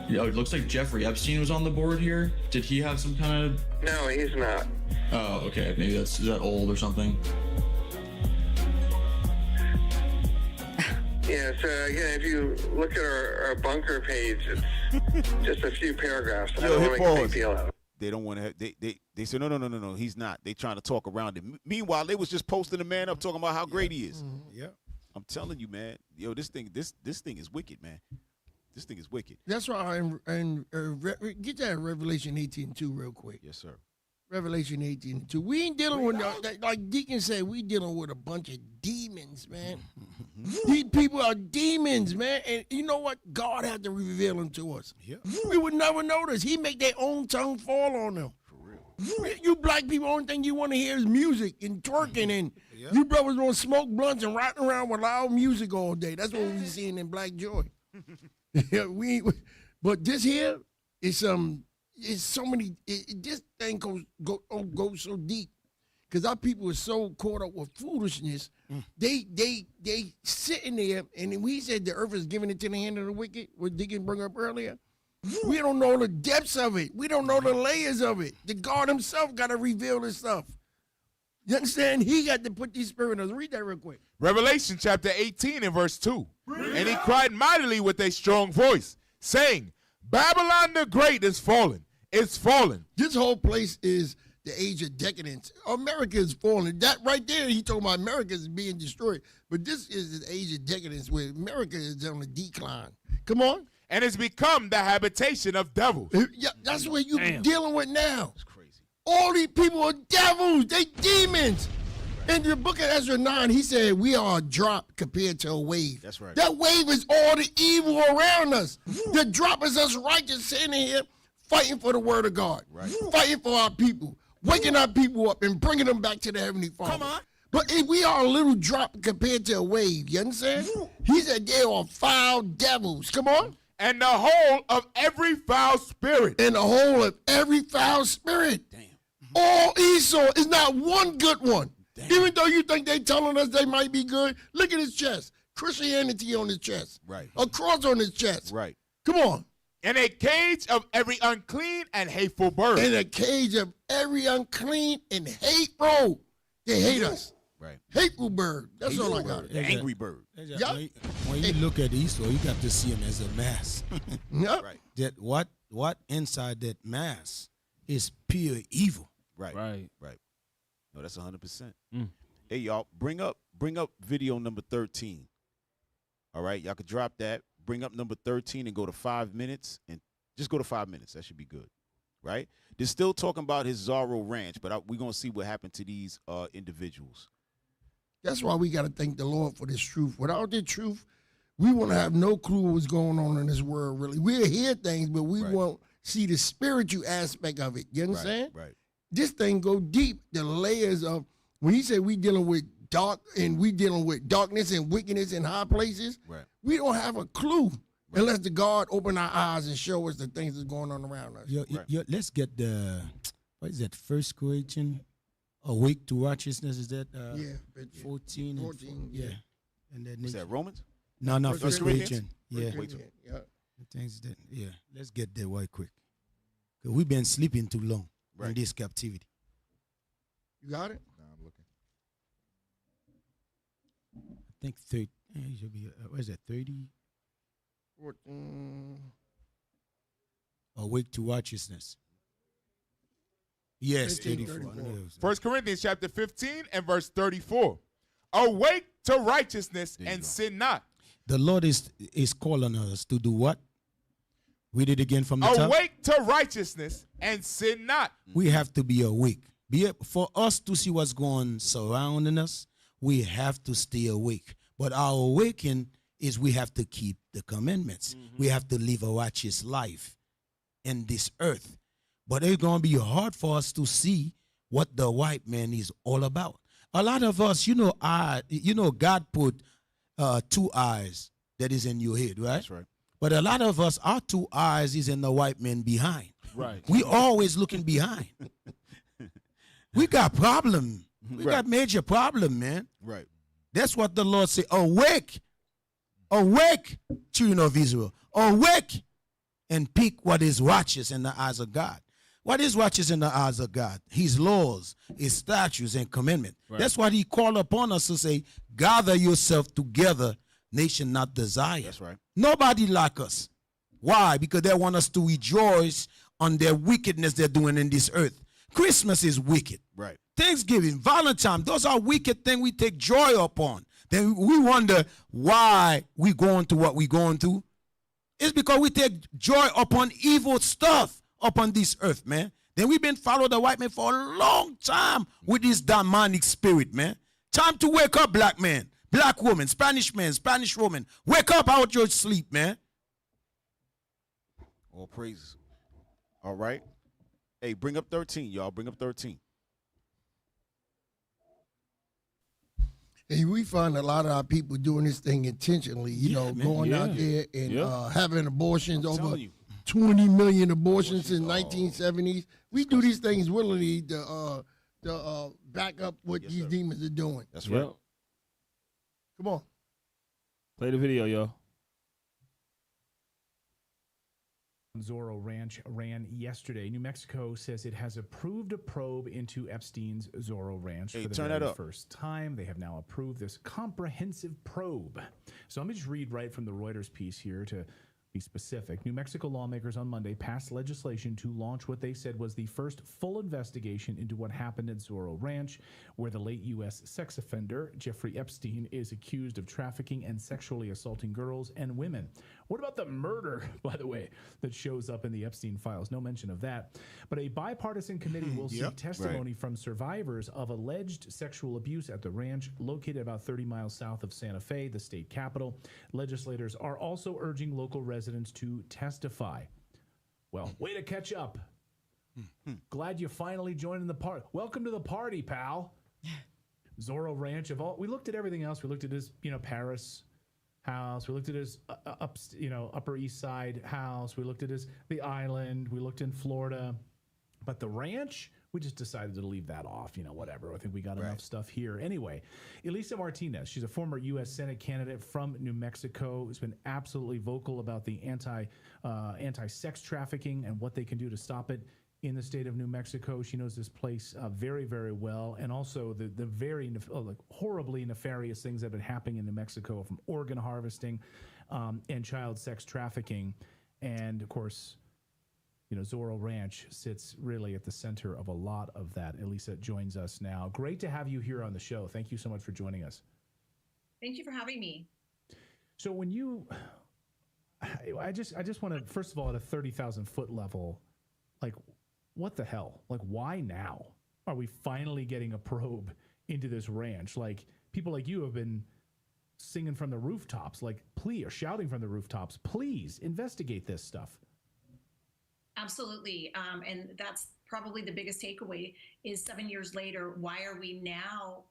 it looks like Jeffrey Epstein was on the board here. Did he have some kind of... No, he's not. Oh, okay. Maybe is that old or something? Yeah, so again, if you look at our bunker page, it's just a few paragraphs. I don't want to make a big deal out of it. They don't want to have, they say, no, he's not. They trying to talk around it. Meanwhile, they was just posting the man up talking about how great he is. Yeah. I'm telling you, man. Yo, this thing is wicked, man. This thing is wicked. That's why get that Revelation 18:2 real quick. Yes, sir. Revelation 18:2. We ain't dealing with, like Deacon said, we dealing with a bunch of demons, man. These people are demons, man. And you know what? God had to reveal them to us. Yeah. We would never notice. He make their own tongue fall on them. For real. You black people, only thing you want to hear is music and twerking, and you brothers want to smoke blunts and riding around with loud music all day. That's what we seeing in Black Joy. Yeah, but this here is it's so many. This thing goes so deep because our people are so caught up with foolishness. They sitting there, and then we said the earth is giving it to the hand of the wicked. What Deacon brought up earlier. We don't know the depths of it. We don't know the layers of it. The God Himself got to reveal this stuff. You understand? He got to put these spirits in us. Read that real quick. Revelation chapter 18 and verse 2. And he cried mightily with a strong voice, saying, Babylon the Great is fallen. It's fallen. This whole place is the age of decadence. America is falling. That right there, he told about America is being destroyed. But this is the age of decadence where America is on a decline. Come on. And it's become the habitation of devils. Yeah, that's what you're dealing with now. That's crazy. All these people are devils. They demons. In the book of Ezra 9, he said, we are a drop compared to a wave. That's right. That wave is all the evil around us. The drop is us righteous sitting here fighting for the word of God. Right. Fighting for our people. Waking our people up and bringing them back to the Heavenly Father. Come on. But if we are a little drop compared to a wave. You understand? He said they are foul devils. Come on. And the whole of every foul spirit. And the whole of every foul spirit. Damn. All Esau is not one good one. Damn. Even though you think they telling us they might be good, look at his chest. Christianity on his chest. Right. A cross on his chest. Right. Come on. In a cage of every unclean and hateful bird. In a cage of every unclean and hateful. They hate us. Right. Hateful bird. That's all I got. The angry bird. Yep. When you look at Esau, you got to see him as a mass. Yep. Right. That what inside that mass is pure evil. Right. Right. Right. No, that's 100%. Hey, y'all, bring up video number 13. All right, y'all could drop that. Bring up number 13 and go to 5 minutes, and just go to 5 minutes. That should be good, right? They're still talking about his Zorro Ranch, but we're gonna see what happened to these individuals. That's why we got to thank the Lord for this truth. Without the truth, we won't have no clue what's going on in this world, really. We'll hear things, but we won't see the spiritual aspect of it. You understand? Right. This thing go deep. The layers of, when he said we dealing with dark and we dealing with darkness and wickedness in high places, we don't have a clue unless the God open our eyes and show us the things that's going on around us. Let's get the, what is that, First Corinthians, Awake to Righteousness, is that 14? 14, yeah. And then is that Romans? No, First Corinthians. Yeah. Things that, let's get there right quick. Because we've been sleeping too long in this captivity. You got it? No, I'm looking. I think 30. It should be, what is that, 30? 14. Awake to Righteousness. Yes, 34. 1 Corinthians chapter 15 and verse 34. Awake to righteousness and sin not. The Lord is calling us to do what? Read it again from the top. Awake to righteousness and sin not. We have to be awake. For us to see what's going surrounding us, we have to stay awake. But our awakening is we have to keep the commandments. We have to live a righteous life in this earth. But it's going to be hard for us to see what the white man is all about. A lot of us, God put 2 eyes that is in your head, right? That's right. But a lot of us, our 2 eyes is in the white man behind. Right. We always looking behind. We got problem. We got major problem, man. Right. That's what the Lord said. Awake, awake, children of Israel. Awake and pick what is righteous in the eyes of God. What is righteous in the eyes of God? His laws, his statutes, and commandments. Right. That's what he called upon us to say, gather yourself together, nation not desire. That's right. Nobody like us. Why? Because they want us to rejoice on their wickedness they're doing in this earth. Christmas is wicked. Right. Thanksgiving, Valentine, those are wicked things we take joy upon. Then we wonder why we going through what we going through. It's because we take joy upon evil stuff upon this earth, man. Then we've been following the white man for a long time with this demonic spirit, man. Time to wake up, black man, black woman, Spanish man, Spanish woman. Wake up out your sleep, man. All praises. All right. Hey, bring up 13, y'all. Bring up 13. Hey, we find a lot of our people doing this thing intentionally, going out there and having abortions, over 20 million abortions in 1970s. We do these things willingly to back up what these demons are doing. That's right. Come on. Play the video, y'all. Zorro Ranch ran yesterday. New Mexico says it has approved a probe into Epstein's Zorro Ranch for the very first time. They have now approved this comprehensive probe. So let me just read right from the Reuters piece here to be specific. New Mexico lawmakers on Monday passed legislation to launch what they said was the first full investigation into what happened at Zorro Ranch, where the late U.S. sex offender Jeffrey Epstein is accused of trafficking and sexually assaulting girls and women. What about the murder, by the way, that shows up in the Epstein files? No mention of that. But a bipartisan committee will seek testimony from survivors of alleged sexual abuse at the ranch located about 30 miles south of Santa Fe, the state capital. Legislators are also urging local residents to testify. Well, way to catch up. Glad you finally joined the party. Welcome to the party, pal. Zorro Ranch we looked at everything else. We looked at his, Paris house. We looked at his Upper East Side house. We looked at the island. We looked in Florida, but the ranch, we just decided to leave that off. Whatever. I think we got enough stuff here. Anyway, Elisa Martinez, she's a former U.S. Senate candidate from New Mexico, who's been absolutely vocal about the anti-sex trafficking and what they can do to stop it in the state of New Mexico. She knows this place very, very well, and also the very horribly nefarious things that have been happening in New Mexico, from organ harvesting and child sex trafficking. And of course, Zorro Ranch sits really at the center of a lot of that. Elisa joins us now. Great to have you here on the show. Thank you so much for joining us. Thank you for having me. So I just want to, first of all, at a 30,000 foot level, what the hell? Why now are we finally getting a probe into this ranch? People like you have been singing from the rooftops, or shouting from the rooftops, please investigate this stuff. Absolutely. And that's probably the biggest takeaway is 7 years later, why are we now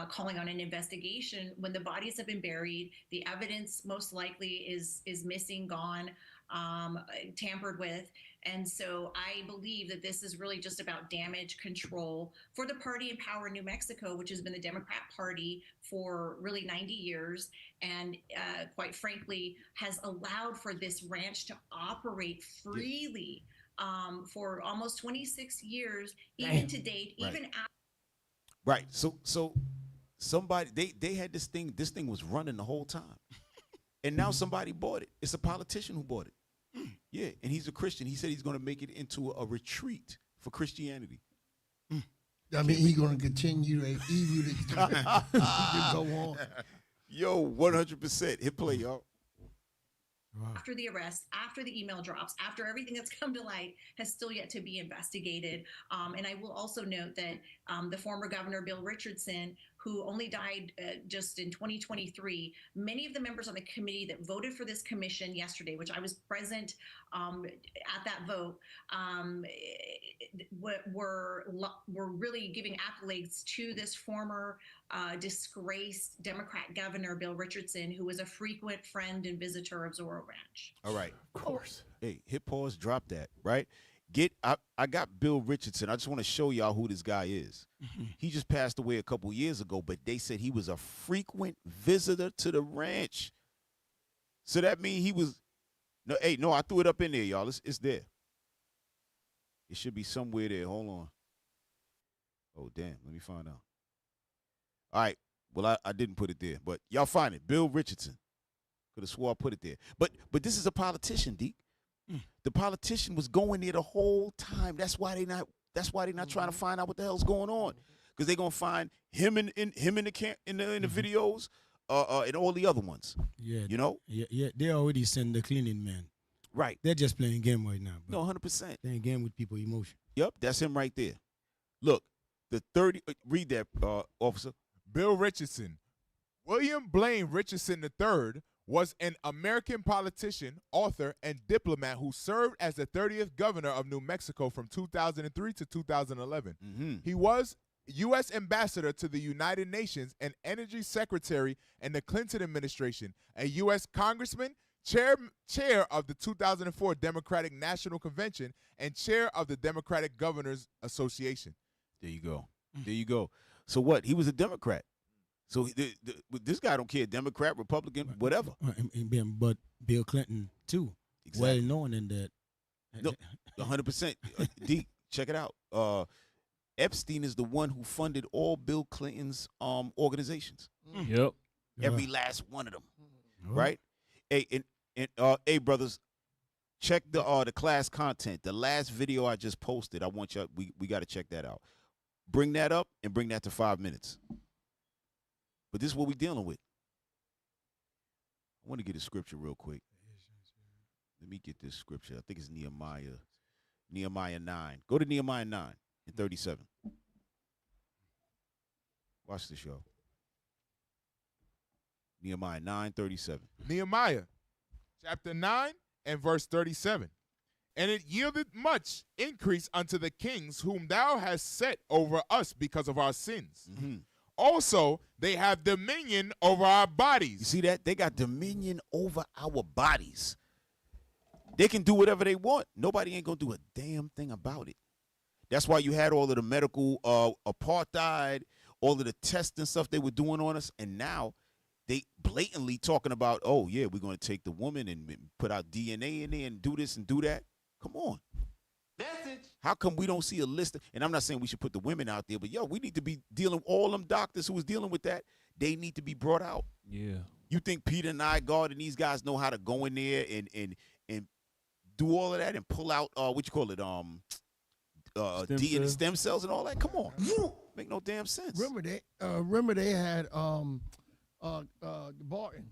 calling on an investigation when the bodies have been buried, the evidence most likely is missing, gone, tampered with. And so I believe that this is really just about damage control for the party in power in New Mexico, which has been the Democrat Party for really 90 years. And quite frankly, has allowed for this ranch to operate freely for almost 26 years, even to date, even after. Right. So somebody, they had this thing was running the whole time. And now somebody bought it. It's a politician who bought it. Yeah, and he's a Christian. He said he's going to make it into a retreat for Christianity. I mean, he's going to continue to evil to go on. Yo, 100%. Hit play, y'all. after the arrest, after the email drops, after everything that's come to light, has still yet to be investigated. And I will also note that the former governor, Bill Richardson, who only died just in 2023, many of the members on the committee that voted for this commission yesterday, which I was present at that vote, were really giving accolades to this former disgraced Democrat governor, Bill Richardson, who was a frequent friend and visitor of Zorro Ranch. All right. Of course. Hey, hit pause, drop that, right? I got Bill Richardson. I just want to show y'all who this guy is. He just passed away a couple years ago, but they said he was a frequent visitor to the ranch. So that means he was no, I threw it up in there, y'all. It's there. It should be somewhere there. Hold on. Oh, damn. Let me find out. All right. Well, I didn't put it there, but y'all find it. Bill Richardson. Could have swore I put it there. But this is a politician, Deke. The politician was going there the whole time. That's why they not trying to find out what the hell's going on. Because they're gonna find him in the videos, and all the other ones. Yeah. You know? Yeah. They already send the cleaning man. Right. They're just playing game right now. No, 100%. Playing game with people emotion. Yep, that's him right there. Look, read that, officer. Bill Richardson. William Blaine Richardson III was an American politician, author, and diplomat who served as the 30th governor of New Mexico from 2003 to 2011. He was U.S. ambassador to the United Nations and energy secretary in the Clinton administration, a U.S. congressman, chair of the 2004 Democratic National Convention, and chair of the Democratic Governors Association. There you go. There you go. So what? He was a Democrat. So this guy don't care, Democrat, Republican, whatever. But Bill Clinton, too. Exactly. Well known in that. No, 100%. D, check it out. Epstein is the one who funded all Bill Clinton's organizations. Yep. Every last one of them. Right? Hey, hey, brothers, check the class content. The last video I just posted, I want y'all, we got to check that out. Bring that up and bring that to 5 minutes. But this is what we're dealing with. I want to get a scripture real quick. Let me get this scripture. I think it's Nehemiah 9. Go to Nehemiah 9 and 37. Watch the show. Nehemiah 9:37. Nehemiah chapter 9 and verse 37. And it yielded much increase unto the kings whom thou hast set over us because of our sins. Also, they have dominion over our bodies. You see that? They got dominion over our bodies. They can do whatever they want. Nobody ain't going to do a damn thing about it. That's why you had all of the medical apartheid, all of the tests and stuff they were doing on us. And now they blatantly talking about, oh, yeah, we're going to take the woman and put our DNA in there and do this and do that. Come on. Message. How come we don't see a list? And I'm not saying we should put the women out there, but yo, we need to be dealing with all them doctors who was dealing with that. They need to be brought out. Yeah. You think Peter Nygard and these guys know how to go in there and do all of that and pull out what you call it, DNA stem cells and all that? Come on. Make no damn sense. Remember they had the Barton,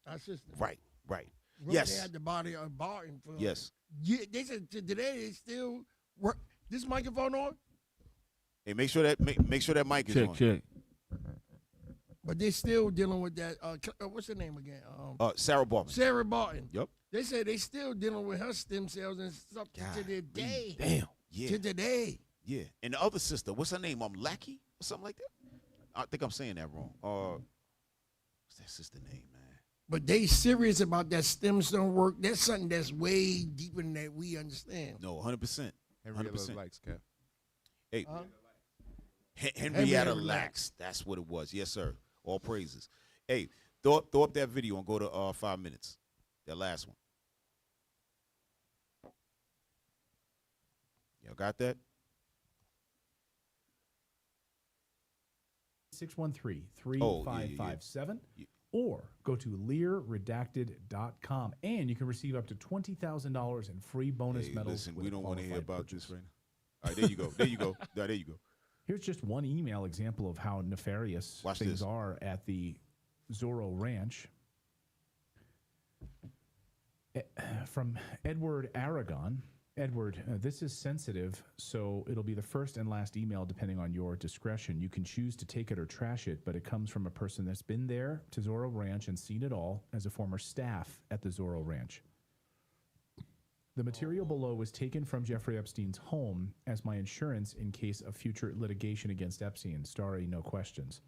our sister. Right. Remember Yes. They had the body of Barton. Yes. Yeah, they said today they still work. This microphone on? Hey, make sure that mic is on. Check. But they still dealing with that. What's her name again? Sarah Barton. Sarah Barton. Yep. They said they still dealing with her stem cells and stuff to their day. Damn. Yeah. To today. Yeah. And the other sister, what's her name? Lackey or something like that? I think I'm saying that wrong. What's that sister name, man? But they serious about that stem cell work. That's something that's way deeper than that we understand. No, 100%. Henrietta Lacks, Cap. Hey, Henrietta Lacks. That's what it was. Yes, sir. All praises. Hey, throw up that video and go to 5 minutes. That last one. Y'all got that? 613-3557. Or go to learredacted.com, and you can receive up to $20,000 in free bonus medals. Listen, we don't want to hear about this right now. All right, there you go. There you go. There you go. Here's just one email example of how nefarious things are at the Zorro Ranch. from Edward Aragon. Edward, this is sensitive, so it'll be the first and last email depending on your discretion. You can choose to take it or trash it, but it comes from a person that's been there to Zorro Ranch and seen it all as a former staff at the Zorro Ranch. The material below was taken from Jeffrey Epstein's home as my insurance in case of future litigation against Epstein. Starry, no questions.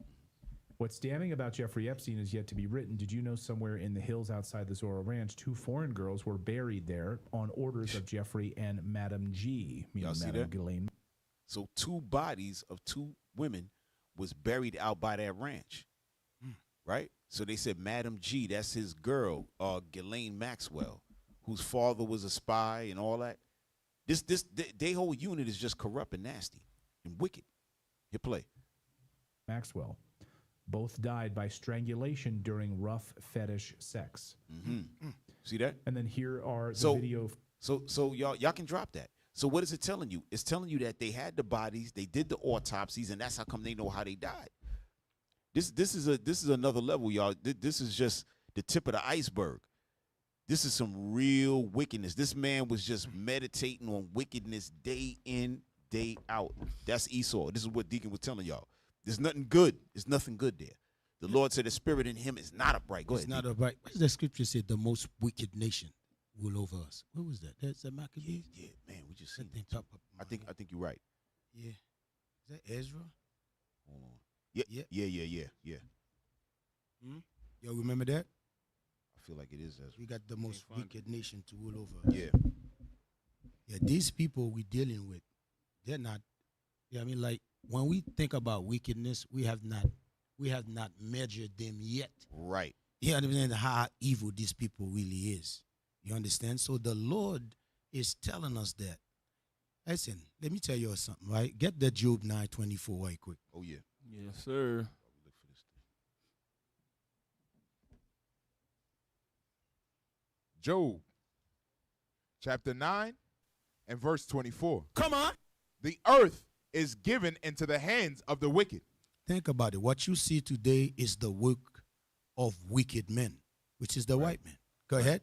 What's damning about Jeffrey Epstein is yet to be written. Did you know somewhere in the hills outside the Zorro Ranch, 2 foreign girls were buried there on orders of Jeffrey and Madam G? Y'all see that? Ghislaine. So 2 bodies of 2 women was buried out by that ranch, right? So they said Madam G, that's his girl, Ghislaine Maxwell, whose father was a spy and all that. They whole unit is just corrupt and nasty and wicked. Hit play. Maxwell. Both died by strangulation during rough fetish sex. See that? And then here are the video. So y'all can drop that. So what is it telling you? It's telling you that they had the bodies, they did the autopsies, and that's how come they know how they died. This is another level, y'all. This is just the tip of the iceberg. This is some real wickedness. This man was just meditating on wickedness day in, day out. That's Esau. This is what Deacon was telling y'all. There's nothing good. There's nothing good there. The Lord said the spirit in him is not upright. Go ahead. It's not upright. What does the scripture say? The most wicked nation will over us. What was that? That's the Maccabees? Yeah, man. We just seen that. I think you're right. Yeah. Is that Ezra? Hold on. Yeah. Y'all remember that? I feel like it is Ezra. We got the most wicked nation to rule over us. Yeah. Yeah, these people we're dealing with, they're not, like when we think about wickedness, we have not measured them yet. Right. You understand how evil these people really is. You understand? So the Lord is telling us that. Listen, let me tell you something, right? Get the Job 9:24 right quick. Oh, yeah. Yes, sir. Job, chapter 9 and verse 24. Come on. The earth is given into the hands of the wicked. Think about it. What you see today is the work of wicked men, which is the white men. Go ahead.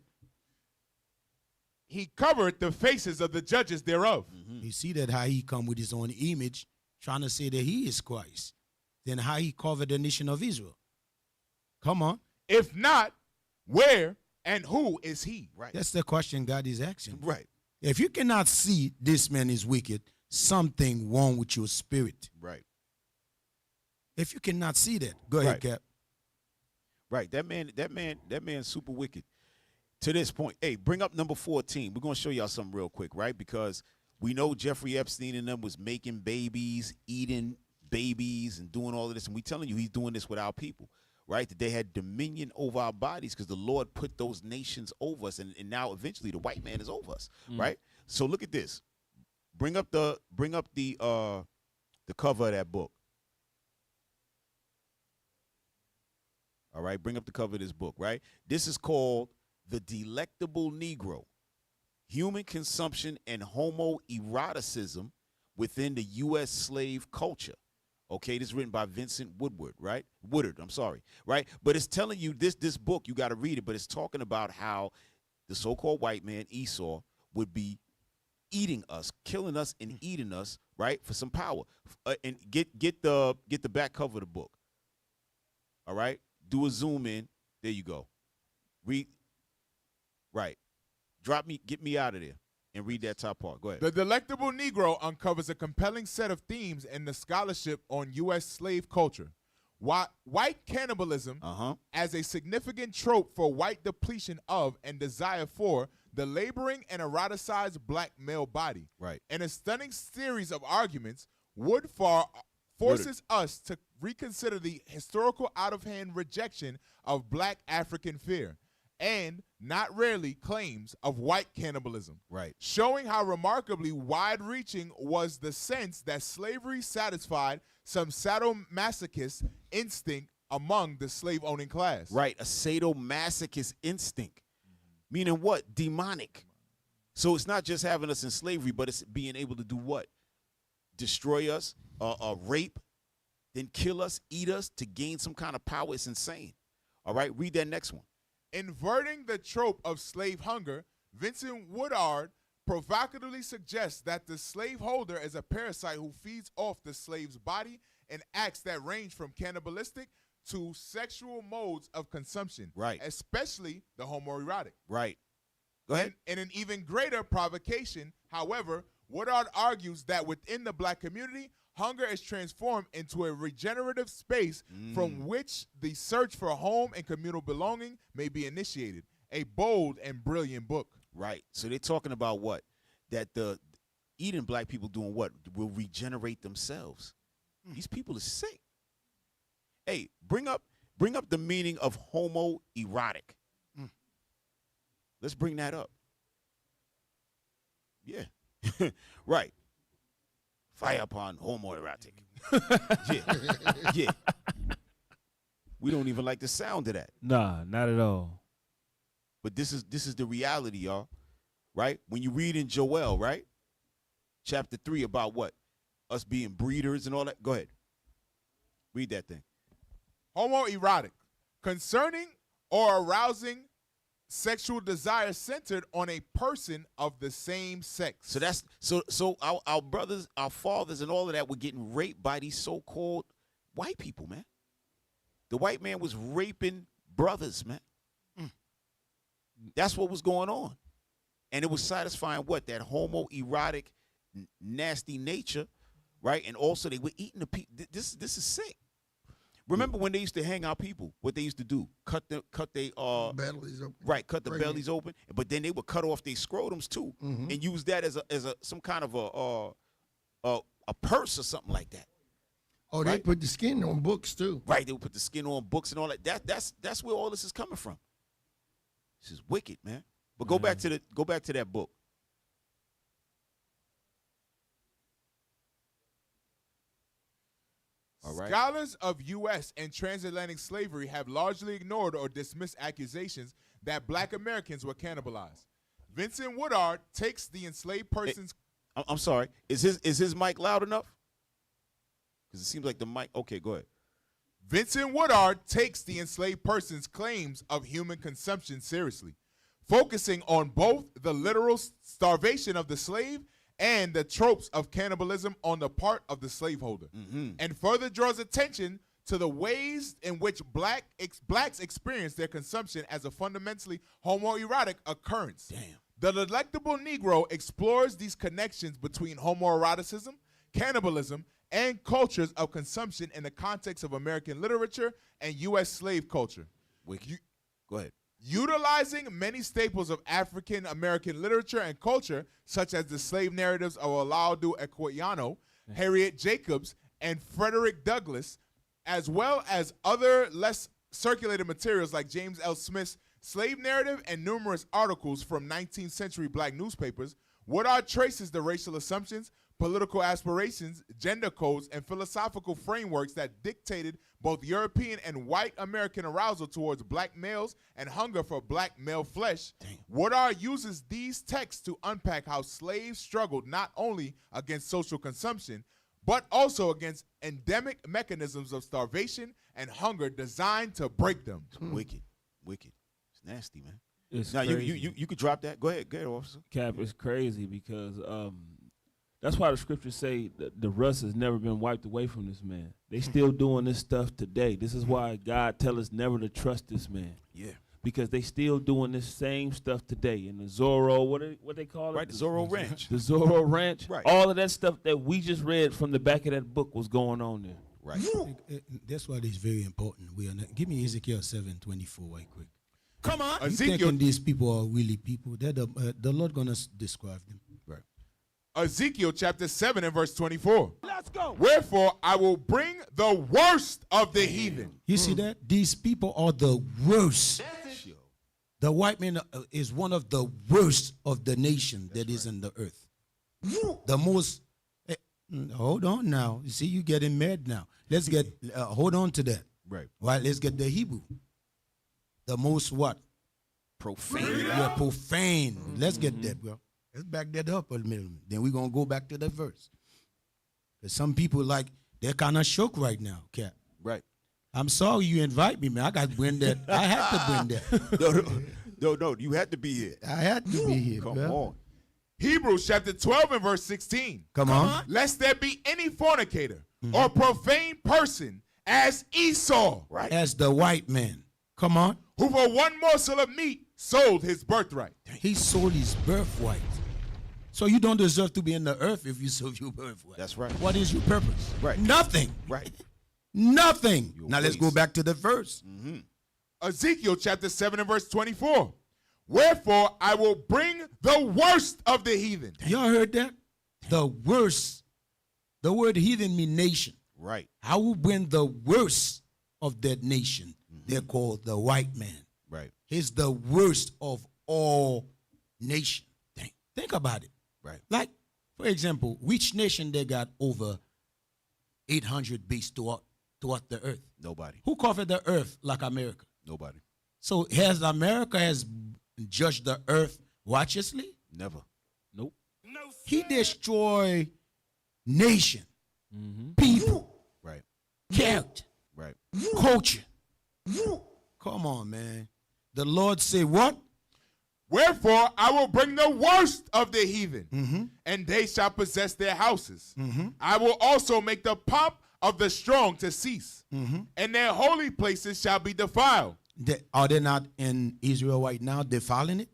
He covered the faces of the judges thereof. You see that how he come with his own image, trying to say that he is Christ. Then how he covered the nation of Israel. Come on. If not, where and who is he? Right. That's the question God is asking. Right. If you cannot see this man is wicked, something wrong with your spirit. Right. If you cannot see that, go ahead, Cap. Right. That man's super wicked. To this point, hey, bring up number 14. We're going to show y'all something real quick, right? Because we know Jeffrey Epstein and them was making babies, eating babies, and doing all of this. And we telling you he's doing this with our people, right? That they had dominion over our bodies because the Lord put those nations over us. And now eventually the white man is over us, right? So look at this. Bring up the cover of that book. All right, bring up the cover of this book, right? This is called The Delectable Negro, Human Consumption and Homoeroticism Within the U.S. Slave Culture. Okay, this is written by Vincent Woodward, right? Right? But it's telling you this book, you got to read it, but it's talking about how the so-called white man, Esau, would be eating us, killing us and eating us, right, for some power. And get the back cover of the book. All right? Do a zoom in. There you go. Read. Right. Get me out of there and read that top part. Go ahead. The Delectable Negro uncovers a compelling set of themes in the scholarship on U.S. slave culture. White cannibalism as a significant trope for white depletion of and desire for the laboring and eroticized black male body. Right. In a stunning series of arguments, Wood forces us to reconsider the historical out-of-hand rejection of black African fear and not rarely claims of white cannibalism. Right. Showing how remarkably wide-reaching was the sense that slavery satisfied some sadomasochist instinct among the slave-owning class. Right, a sadomasochist instinct. Meaning what? Demonic. So it's not just having us in slavery, but it's being able to do what? Destroy us, rape, then kill us, eat us to gain some kind of power. It's insane. All right, read that next one. Inverting the trope of slave hunger, Vincent Woodard provocatively suggests that the slaveholder is a parasite who feeds off the slave's body in acts that range from cannibalistic to sexual modes of consumption. Right. Especially the homoerotic. Right. Go ahead. And an even greater provocation, however, Woodard argues that within the black community, hunger is transformed into a regenerative space from which the search for home and communal belonging may be initiated. A bold and brilliant book. Right. So they're talking about what? That the eating black people doing what? Will regenerate themselves. These people are sick. Hey, bring up the meaning of homoerotic. Let's bring that up. Yeah. Right. Fire upon homoerotic. Yeah. We don't even like the sound of that. Nah, not at all. But this is the reality, y'all. Right? When you read in Joel, right? Chapter 3 about what? Us being breeders and all that. Go ahead. Read that thing. Homoerotic. Concerning or arousing sexual desire centered on a person of the same sex. So that's so our brothers, our fathers, and all of that were getting raped by these so-called white people, man. The white man was raping brothers, man. That's what was going on. And it was satisfying what? That homoerotic, nasty nature, right? And also they were eating the people. This is sick. Remember when they used to hang out people, what they used to do? Cut their bellies open. Right, cut the bellies open, but then they would cut off their scrotums too, and use that as a some kind of a purse or something like that. Oh, they put the skin on books too. Right, they would put the skin on books and all that. That's where all this is coming from. This is wicked, man. But go back to that book. All right. Scholars of U.S. and transatlantic slavery have largely ignored or dismissed accusations that black Americans were cannibalized. Vincent Woodard takes the enslaved person's... I'm sorry. Is his mic loud enough? Because it seems like the mic... Okay, go ahead. Vincent Woodard takes the enslaved person's claims of human consumption seriously, focusing on both the literal starvation of the slave and the tropes of cannibalism on the part of the slaveholder, and further draws attention to the ways in which blacks experience their consumption as a fundamentally homoerotic occurrence. Damn. The Delectable Negro explores these connections between homoeroticism, cannibalism, and cultures of consumption in the context of American literature and U.S. slave culture. Go ahead. Utilizing many staples of African American literature and culture, such as the slave narratives of Olaudah Equiano, Harriet Jacobs, and Frederick Douglass, as well as other less circulated materials like James L. Smith's slave narrative and numerous articles from 19th century black newspapers, Woodard traces the racial assumptions, political aspirations, gender codes, and philosophical frameworks that dictated both European and white American arousal towards black males and hunger for black male flesh. Woodard uses these texts to unpack how slaves struggled not only against social consumption, but also against endemic mechanisms of starvation and hunger designed to break them. Wicked. It's nasty, man. It's now crazy. you could drop that. Go ahead, officer. Cap, it's crazy because that's why the scriptures say that the rust has never been wiped away from this man. They still doing this stuff today. This is why God tell us never to trust this man. Yeah. Because they still doing this same stuff today in the Zorro, what they call it? Right, the Zorro Ranch. The Zorro Ranch. Right. All of that stuff that we just read from the back of that book was going on there. Right. That's why it's very important. Give me Ezekiel 7:24 right quick. Come on. You thinking these people are really people? They're the Lord gonna describe them. Right. Ezekiel chapter 7 and verse 24. Let's go. Wherefore I will bring the worst of the heathen. You see that? These people are the worst. The white man is one of the worst of the nation that is in the earth. The most. Hold on now. You see, you getting mad now. Let's get. Hold on to that. Right. Right. Let's get the Hebrew. The most what? Profane. Yeah, profane. Let's get that, bro. Let's back that up a minute. Then we're going to go back to the verse. Because some people, they're kind of shook right now, Cap. Right. I'm sorry you invite me, man. I got to bring that. I have to bring that. No, you had to be here. I had to be here. Come bro. on. Hebrews chapter 12 and verse 16. Come on. Lest there be any fornicator or profane person as Esau. Right. As the white man. Come on. Who for one morsel of meat sold his birthright. He sold his birthright. So you don't deserve to be in the earth if you sold your birthright. That's right. What is your purpose? Right. Nothing. Right. Nothing. Your Now let's waste. go back to the verse. Ezekiel chapter 7 and verse 24. Wherefore I will bring the worst of the heathen. Y'all heard that? The worst. The word heathen means nation. Right. I will bring the worst of that nation. They're called the white man. Right. He's the worst of all nations. Think about it. Right. Like, for example, which nation they got over 800 beasts throughout the earth? Nobody. Who covered the earth like America? Nobody. So has America judged the earth righteously? Never. Nope. He destroyed nation, people, Right. character, Right. culture. Come on, man. The Lord said what? Wherefore I will bring the worst of the heathen, and they shall possess their houses. I will also make the pomp of the strong to cease, and their holy places shall be defiled. Are they not in Israel right now defiling it?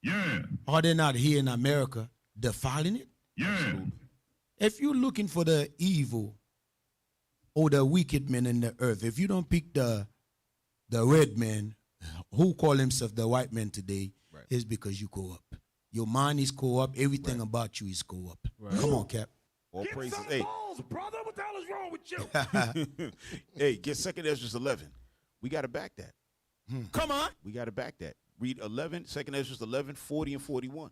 Yeah. Are they not here in America defiling it? Yeah. If you're looking for the evil or the wicked men in the earth, if you don't pick the red man who call himself the white man today, is because you go up. Your mind is go up. Everything about you is go up. Come on, Cap. All praises. Hey, Balls, brother, what the hell is wrong with you? hey, get 2 Ezra 11. We got to back that. Come on. We got to back that. Read 11, 2 Ezra 11, 40 and 41.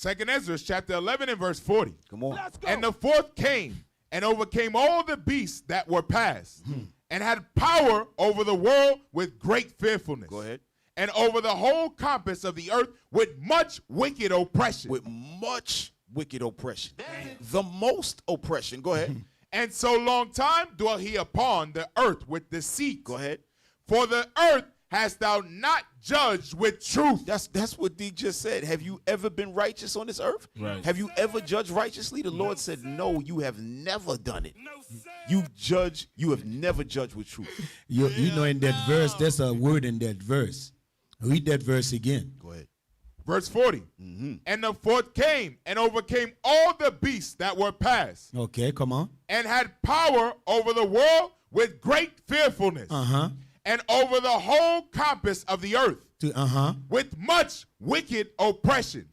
2 Ezra chapter 11 and verse 40. Come on. Let's go. And the fourth came and overcame all the beasts that were past, and had power over the world with great fearfulness. Go ahead. And over the whole compass of the earth with much wicked oppression. With much wicked oppression. The most oppression. Go ahead. And so long time dwelt he upon the earth with deceit. Go ahead. For the earth hast thou not judged with truth. That's what D just said. Have you ever been righteous on this earth? Right. Have you ever judged righteously? The Lord said, no, you have never done it. You have never judged with truth. You know, in that verse, there's a word in that verse. Read that verse again. Go ahead. Verse 40. And the fourth came and overcame all the beasts that were past, Okay, come on. and had power over the world with great fearfulness, and over the whole compass of the earth with much wicked oppression.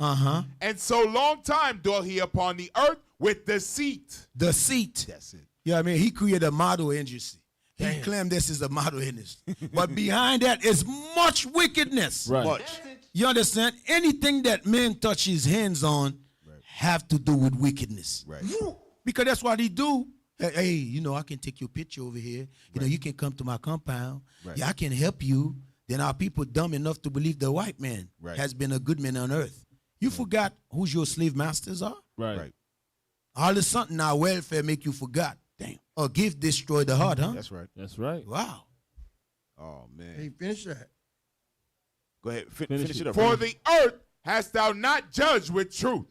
And so long time dwelt he upon the earth with deceit. Deceit. That's it. Yeah, I mean, he created a model industry. He claimed this is a model industry. But behind that is much wickedness. Right. Much. You understand? Anything that man touch his hands on have to do with wickedness. Right. Because that's what he do. Hey, you know, I can take your picture over here. You know, you can come to my compound. Yeah, I can help you. Then our people dumb enough to believe the white man has been a good man on earth. You forgot who's your slave masters are? Right. All of a sudden now welfare make you forgot. Damn. A gift destroy the heart, huh? That's right. That's right. Wow. Oh, man. Hey, finish that. Go ahead. Finish it up. For the earth hast thou not judged with truth,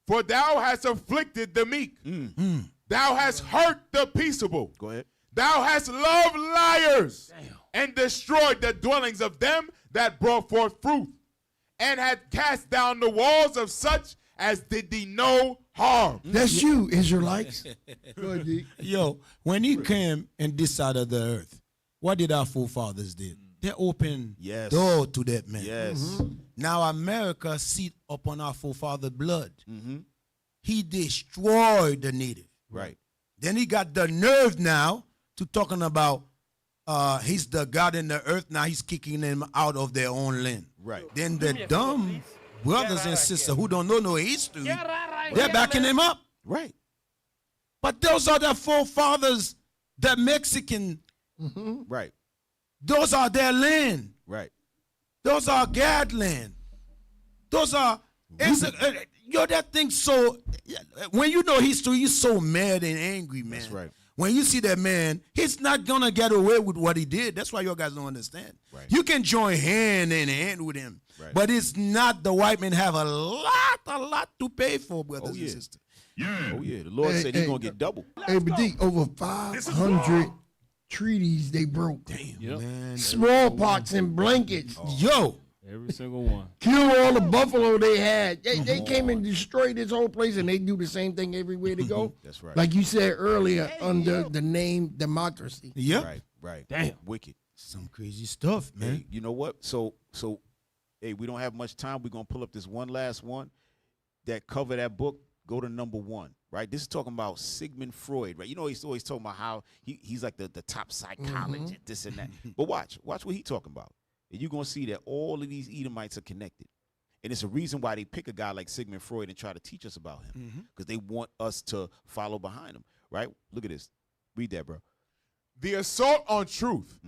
for thou hast afflicted the meek. Thou hast hurt the peaceable. Go ahead. Thou hast loved liars and destroyed the dwellings of them that brought forth fruit, and had cast down the walls of such as did thee no harm. That's you, Israelites. Good, D. Yo, when he came in this side of the earth, what did our forefathers did? They opened door to that man. Yes. Now America sit upon our forefather blood. He destroyed the native. Right. Then he got the nerve now to talking about he's the God in the earth. Now he's kicking them out of their own land. Right. Then the dumb brothers and sisters who don't know no history, they're backing him up. Right. But those are the forefathers, the Mexican. Right. Those are their land. Right. Those are God land. Those are, yo, that thing so, when you know history, you're so mad and angry, man. That's right. When you see that man, he's not going to get away with what he did. That's why you guys don't understand. Right. You can join hand in hand with him, Right. but it's not the white men have a lot to pay for, brothers and sisters. Yeah. Oh, yeah. The Lord said he's going to get double. Hey, but over 500 treaties they broke. Damn, man. Smallpox and blankets. Yo. Every single one. Kill all the buffalo they had. They came and destroyed this whole place, and they do the same thing everywhere they go. That's right. Like you said earlier, under the name democracy. Yep. Right. Damn. Wicked. Some crazy stuff, man. Hey, you know what? So, hey, we don't have much time. We're going to pull up this one last one that cover that book. Go to number 1, right? This is talking about Sigmund Freud, right? You know, he's always talking about how he's like the top psychologist, this and that. But watch what he's talking about. And you're going to see that all of these Edomites are connected. And it's a reason why they pick a guy like Sigmund Freud and try to teach us about him, because they want us to follow behind him, right? Look at this. Read that, bro. The Assault on Truth.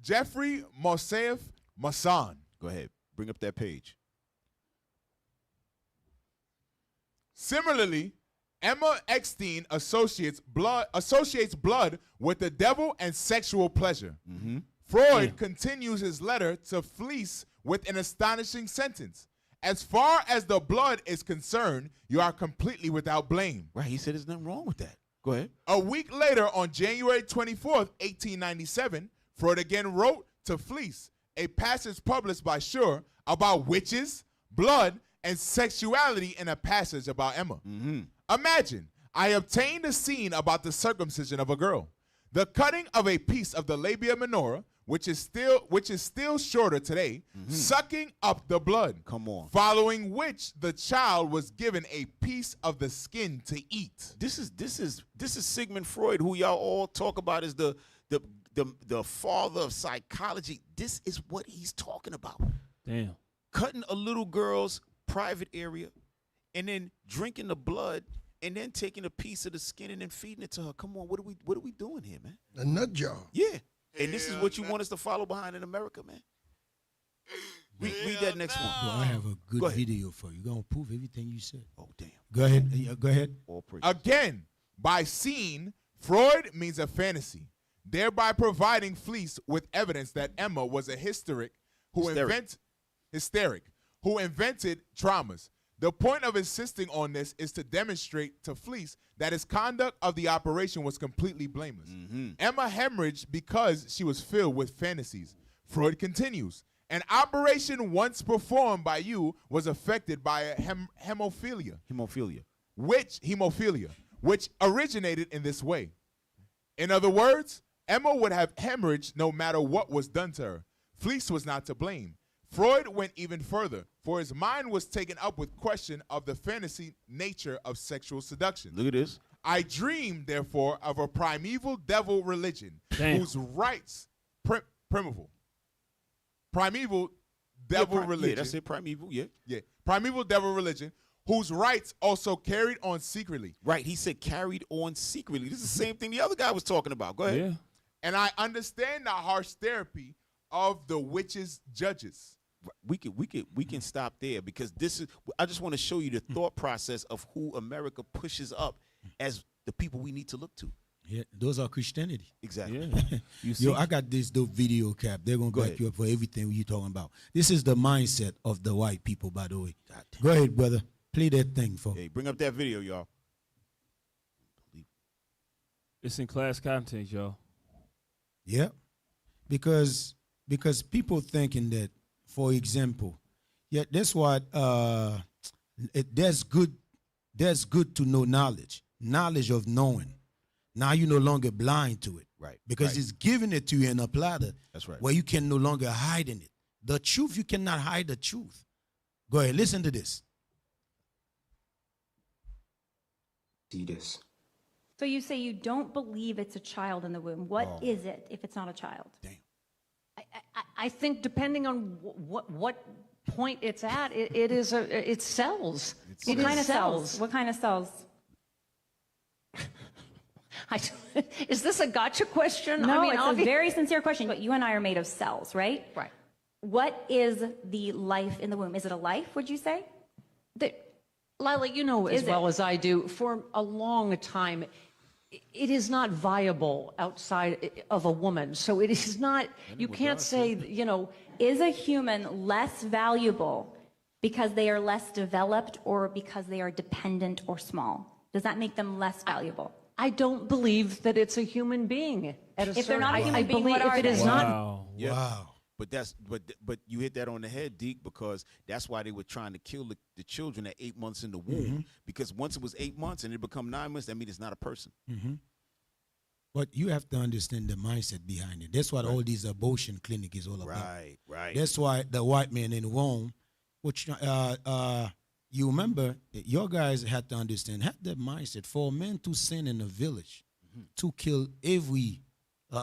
Jeffrey Moseif Masson. Go ahead. Bring up that page. Similarly, Emma Epstein associates blood with the devil and sexual pleasure. Freud continues his letter to Fleece with an astonishing sentence. As far as the blood is concerned, you are completely without blame. Right, he said there's nothing wrong with that. Go ahead. A week later, on January 24th, 1897, Freud again wrote to Fleece, a passage published by Schur about witches, blood, and sexuality in a passage about Emma. Imagine, I obtained a scene about the circumcision of a girl, the cutting of a piece of the labia minora, which is still shorter today, sucking up the blood. Come on. Following which the child was given a piece of the skin to eat. This is Sigmund Freud, who y'all all talk about as the father of psychology. This is what he's talking about. Damn. Cutting a little girl's private area and then drinking the blood and then taking a piece of the skin and then feeding it to her. Come on, what are we doing here, man? A nut job. Yeah. And this is what you want us to follow behind in America, man. Read that next one. Well, I have a good video for you. Gonna prove everything you said. Oh, damn. Go ahead. Yeah, go ahead. Again, by scene, Freud means a fantasy, thereby providing Fleece with evidence that Emma was a hysteric who invented traumas. The point of insisting on this is to demonstrate to Fleece that his conduct of the operation was completely blameless. Emma hemorrhaged because she was filled with fantasies. Freud continues, an operation once performed by you was affected by a hemophilia, which originated in this way. In other words, Emma would have hemorrhaged no matter what was done to her. Fleece was not to blame. Freud went even further, for his mind was taken up with question of the fantasy nature of sexual seduction. Look at this. I dreamed, therefore, of a primeval devil religion whose rights primeval devil religion. Yeah, that's it, primeval, yeah. Yeah, primeval devil religion, whose rights also carried on secretly. Right, he said carried on secretly. This is the same thing the other guy was talking about. Go ahead. Yeah. And I understand the harsh therapy of the witches' judges. We can stop there, because this is, I just want to show you the thought process of who America pushes up as the people we need to look to. Yeah, those are Christianity. Exactly. Yeah. Yo, I got this dope video cap. They're gonna back you up for everything you're talking about. This is the mindset of the white people, by the way. Go ahead, brother. Play that thing for me. Hey, bring up that video, y'all. It's in class content, y'all. Yeah, because people thinking that, for example, yeah, that's what that's good to know knowledge of knowing. Now you're no longer blind to it, right? Because it's giving it to you in a platter. That's right. Where you can no longer hide in it. The truth, you cannot hide the truth. Go ahead, listen to this. See this. So you say you don't believe it's a child in the womb. What is it if it's not a child? Damn. I think depending on what point it's at, it's cells. What kind of cells? What kind of cells? Is this a gotcha question? No, I mean, it's a very sincere question. But you and I are made of cells, right? Right. What is the life in the womb? Is it a life, would you say? Lila, you know as well as I do, for a long time, it is not viable outside of a woman. So it is not, you can't say, you know. Is a human less valuable because they are less developed or because they are dependent or small? Does that make them less valuable? I don't believe that it's a human being. If they're not a human being, what are they? Wow. But you hit that on the head, Deke, because that's why they were trying to kill the children at 8 months in the womb. Because once it was 8 months and it become 9 months, that means it's not a person. But you have to understand the mindset behind it. That's what all these abortion clinic is all about. Right. That's why the white man in Rome, which you remember, your guys had to understand, had that mindset for a man to sin in a village, to kill every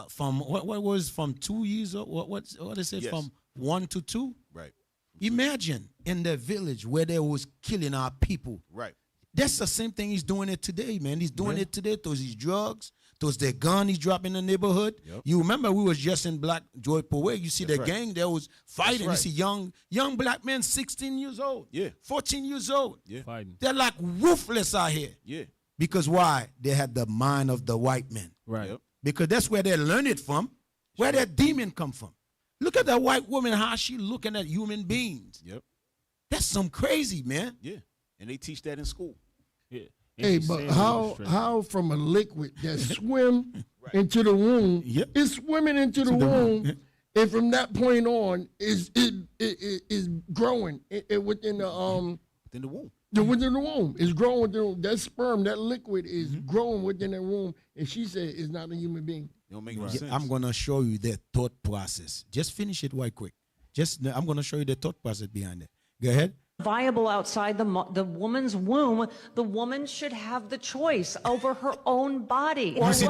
from what was from 2 years old. What is it? Yes. From 1 to 2. Right. Imagine in the village where they was killing our people. Right. That's the same thing he's doing it today, man. He's doing it today towards his drugs, towards the gun he's dropping in the neighborhood. You remember we was just in Black Joy Parade. You see the gang that was fighting. You see young black men, 16 years old, 14 years old. Fighting. They're like ruthless out here. Because why? They had the mind of the white man. Right. Because that's where they learned it from, where that demon come from. Look at that white woman, how she looking at human beings. That's some crazy, man. And they teach that in school. Hey, but how from a liquid that swim into the womb, it's swimming into the womb, and from that point on is growing within the womb. Within the womb, it's growing within that sperm. That liquid is growing within the womb, and she said it's not a human being. It don't make no sense. I'm gonna show you the thought process. Just finish it right quick. I'm gonna show you the thought process behind it. Go ahead. Viable outside the woman's womb, the woman should have the choice over her own body. You see,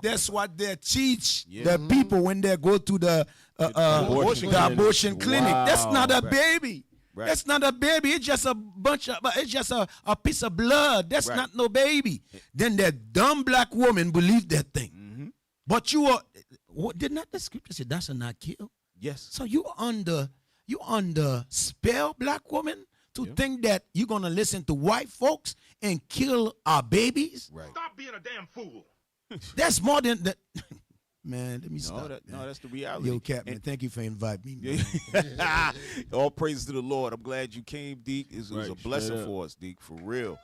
that's what they teach the people when they go to the abortion clinic. Wow. That's not a baby. That's not a baby. It's just it's just a piece of blood. That's not no baby. Then that dumb black woman believed that thing. But did not the scripture say that's not kill? Yes. So you under spell, black woman, to think that you're gonna listen to white folks and kill our babies? Right. Stop being a damn fool. That's more than that. Man, let me stop. No, that's the reality. Yo, Captain, thank you for inviting me. All praises to the Lord. I'm glad you came, Deke. It was a blessing for us, Deke, for real.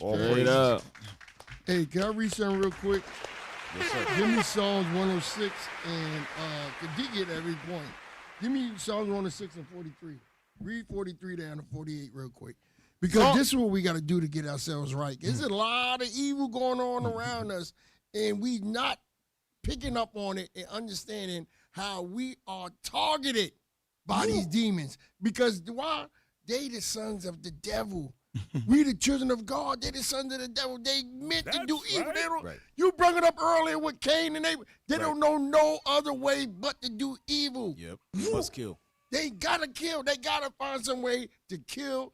All praises. Up. Hey, can I read something real quick? Yes, sir. Give me Psalms 106 and Deke get every point. Give me Psalms 106 and 43. Read 43 down to 48 real quick. Because this is what we got to do to get ourselves right. There's a lot of evil going on around us, and we not picking up on it and understanding how we are targeted by these demons. Because why? They the sons of the devil. We the children of God. They the sons of the devil. They meant to do evil. They don't, You brought it up earlier with Cain and Abel. They don't know no other way but to do evil. Yep. You must kill. They gotta kill. They gotta find some way to kill.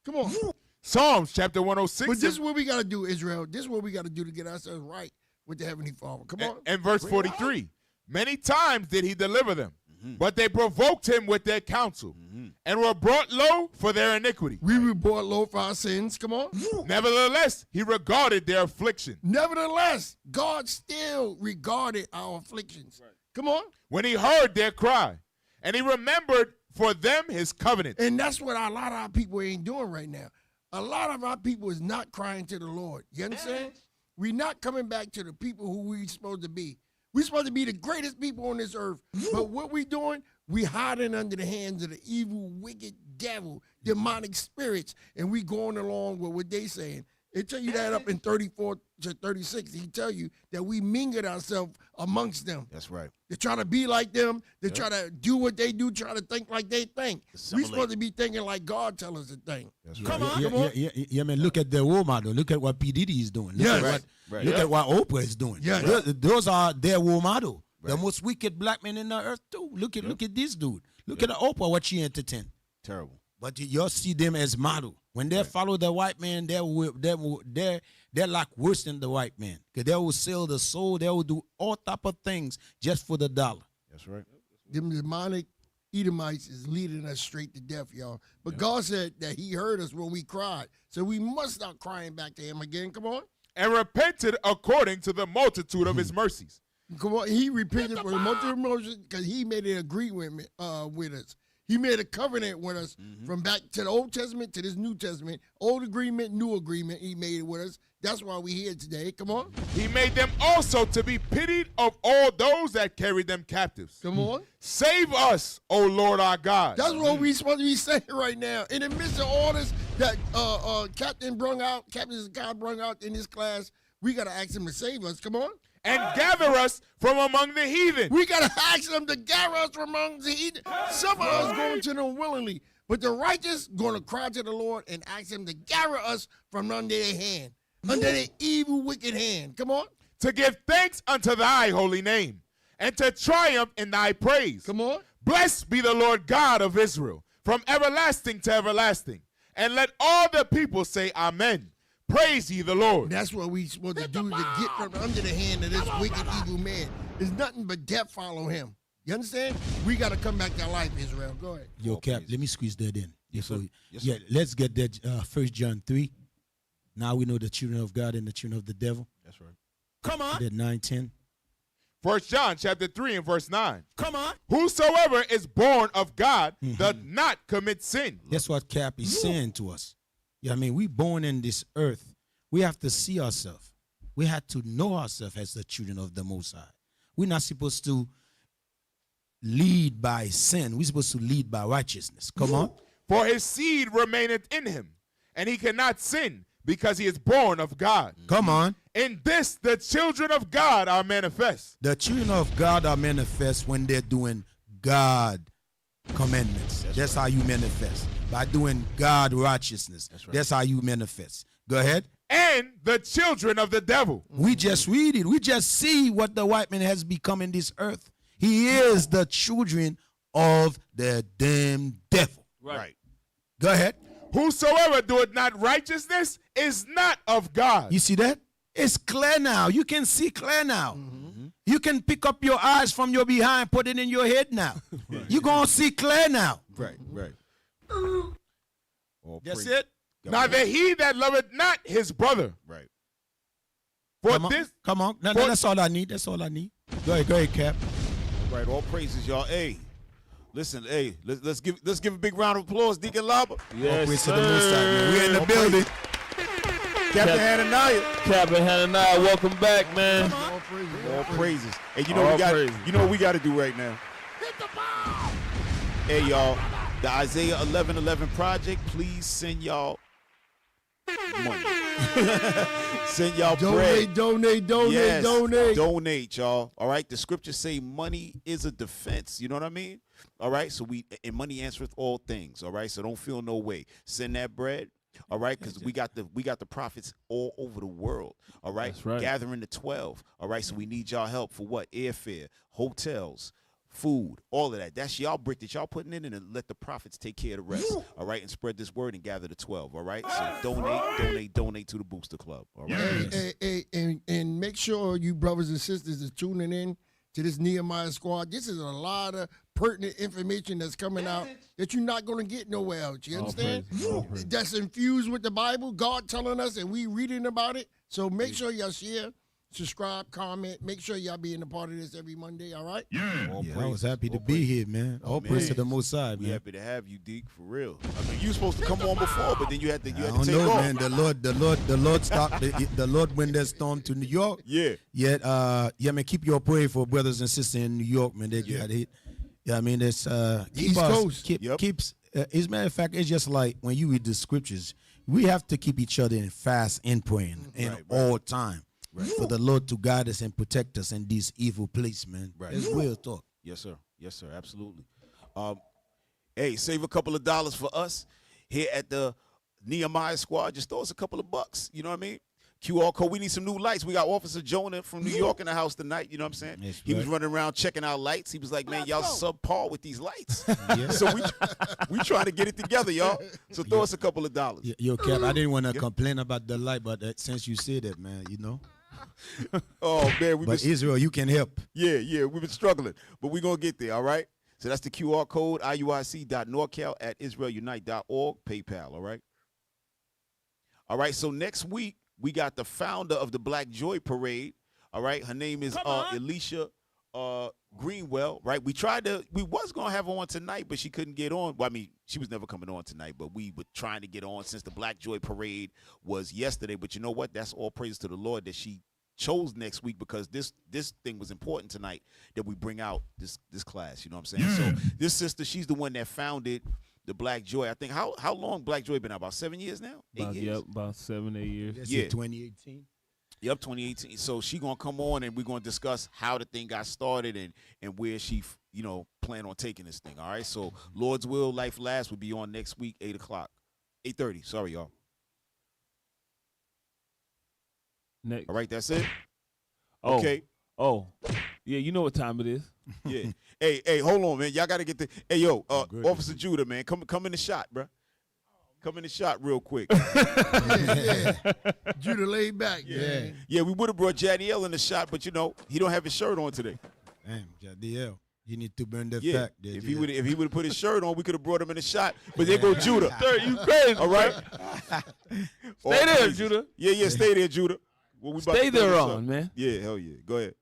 Come on. Psalms chapter 106. But this is what we gotta do, Israel. This is what we gotta do to get ourselves right with the Heavenly Father. Come on. And verse 43. Many times did he deliver them, but they provoked him with their counsel and were brought low for their iniquity. We were brought low for our sins. Come on. Nevertheless, he regarded their affliction. Nevertheless, God still regarded our afflictions. Come on. When he heard their cry, and he remembered for them his covenant. And that's what a lot of our people ain't doing right now. A lot of our people is not crying to the Lord. You understand? We're not coming back to the people who we supposed to be. We're supposed to be the greatest people on this earth. But what we doing? We hiding under the hands of the evil, wicked devil, demonic spirits, and we going along with what they saying. They tell you that up in 34 to 36. He tell you that we mingled ourselves amongst them. That's right. They try to be like them. They try to do what they do, try to think like they think. We're supposed to be thinking like God tell us to think. That's right. Come on. Yeah, man, look at the role model. Look at what P. Diddy is doing. Look at what Oprah is doing. Those are their role model. The most wicked black men in the earth, too. Look at this dude. Look at Oprah, what she entertained. Terrible. But you see them as model. When they follow the white man, they're like worse than the white man. Because they will sell the soul. They will do all type of things just for the dollar. That's right. Them demonic Edomites is leading us straight to death, y'all. But God said that he heard us when we cried. So we must start crying back to him again. Come on. and repented according to the multitude of his mercies. Come on, he repented for the multitude of mercies because he made an agreement with us. He made a covenant with us from back to the Old Testament to this New Testament. Old agreement, new agreement, he made it with us. That's why we're here today. Come on. He made them also to be pitied of all those that carried them captives. Come on. Save us, O Lord our God. That's what we supposed to be saying right now. In the midst of all this that Captain Scott brung out in this class, we got to ask him to save us. Come on. And gather us from among the heathen. We got to ask them to gather us from among the heathen. Some of us going to them willingly, but the righteous going to cry to the Lord and ask him to gather us from under their hand, under their evil, wicked hand. Come on. To give thanks unto thy holy name, and to triumph in thy praise. Come on. Blessed be the Lord God of Israel, from everlasting to everlasting. And let all the people say amen. Praise ye the Lord. That's what we supposed to do to get from under the hand of this wicked, evil man. There's nothing but death follow him. You understand? We got to come back to life, Israel. Go ahead. Yo, Cap, let me squeeze that in. Yes, sir. Yes, yeah, sir. let's get that 1 John 3. Now we know the children of God and the children of the devil. That's right. Come on. That 9:10. 1 John chapter 3 and verse 9. Come on. Whosoever is born of God does not commit sin. That's what Cap is saying to us. Yeah, I mean, we born in this earth. We have to see ourselves. We have to know ourselves as the children of the Most High. We're not supposed to lead by sin. We're supposed to lead by righteousness. Come on. For his seed remaineth in him, and he cannot sin because he is born of God. Come on. In this, the children of God are manifest. The children of God are manifest when they're doing God commandments. That's how you manifest. By doing God righteousness. That's how you manifest. Go ahead. And the children of the devil. We just read it. We just see what the white man has become in this earth. He is the children of the damn devil. Right. Go ahead. Whosoever doeth not righteousness is not of God. You see that? It's clear now. You can see clear now. You can pick up your eyes from your behind, put it in your head now. You're going to see clear now. Right. That's it. Neither he that loveth not his brother. Right. For come on, this. Come on. No, that's all I need. That's all I need. Go ahead, Cap. Right. All praises, y'all. Hey, listen. Hey, let's give a big round of applause, Deacon Laba. Yes, sir. We're in the building. Captain Hananiah. Captain Hananiah, welcome back, man. All praises. Hey, you know what we got to do right now. Hey, y'all. The Isaiah 11:11 project. Please send y'all money. Send y'all bread. Donate, yes, donate. Donate, y'all. All right. The scriptures say money is a defense. You know what I mean? All right. So and money answereth all things. All right. So don't feel no way. Send that bread. All right, because we got the prophets all over the world. All right, that's right. Gathering the 12. All right, so we need y'all help for what? Airfare, hotels, food, all of that. That's y'all brick that y'all putting in, and let the prophets take care of the rest. All right, and spread this word and gather the 12. All right, so donate to the Booster Club. All right, and make sure you brothers and sisters are tuning in to this Nehemiah squad. This is a lot of pertinent information that's coming out that you're not going to get nowhere else. You understand? That's infused with the Bible, God telling us, and we reading about it. So make sure y'all share, subscribe, comment. Make sure y'all being a part of this every Monday, all right? I was happy to be here, man. All praise to the Most High, man. We happy to have you, Deke, for real. I mean, you were supposed to come on before, but then you had to take off. Man. The Lord stopped. The Lord went that storm to New York. Yeah. Yet, man, keep your prayer for brothers and sisters in New York, man. They got hit. Yeah, I mean, it's East Coast. Keeps. As a matter of fact, it's just like when you read the scriptures, we have to keep each other in fast and praying all time for the Lord to guide us and protect us in this evil place, man. Right. It's real talk. Yes, sir, absolutely. Hey, save a couple of dollars for us here at the Nehemiah squad. Just throw us a couple of bucks. You know what I mean? QR code. We need some new lights. We got Officer Jonah from New York in the house tonight. You know what I'm saying? He was running around checking out lights. He was like, man, y'all subpar with these lights. So we trying to get it together, y'all. So throw us a couple of dollars. Yo, Cap, I didn't want to complain about the light, but since you said that, man, you know. Oh, man. Israel, you can help. Yeah, we've been struggling. But we're going to get there, all right? So that's the QR code, IUIC.norcal@israelunite.org, PayPal, all right? All right, so next week, we got the founder of the Black Joy Parade. All right, her name is Alicia Greenwell. Right, we was gonna have her on tonight, but she couldn't get on. Well, I mean, she was never coming on tonight, but we were trying to get on since the Black Joy Parade was yesterday. But you know what? That's all praise to the Lord that she chose next week, because this thing was important tonight that we bring out this class. You know what I'm saying? So this sister, she's the one that founded the Black Joy. I think how long Black Joy been out? About 7 years now? 8 years? Yep, about 7, 8 years. Yeah, 2018. Yep, 2018. So she gonna come on and we're gonna discuss how the thing got started and where she plan on taking this thing. All right. So Lord's will, life last will be on next week, 8 o'clock, 8:30. Sorry, y'all. Next. All right, that's it. Oh. Okay. Oh, yeah. You know what time it is. Yeah. Hey, hold on, man. Y'all gotta get the. Hey, yo, Officer Judah, man, come in the shot, bro. Come in the shot real quick. Yeah. Judah laid back. Yeah. Yeah, we would have brought Jadiel in the shot, but he don't have his shirt on today. Damn, Jadiel. You need to burn the Yeah, fact. if he would have put his shirt on, we could have brought him in the shot. But there go Judah. You crazy? All right. Stay there, Judah. Yeah, stay there, Judah. Stay there on, man. Yeah, hell yeah. Go ahead.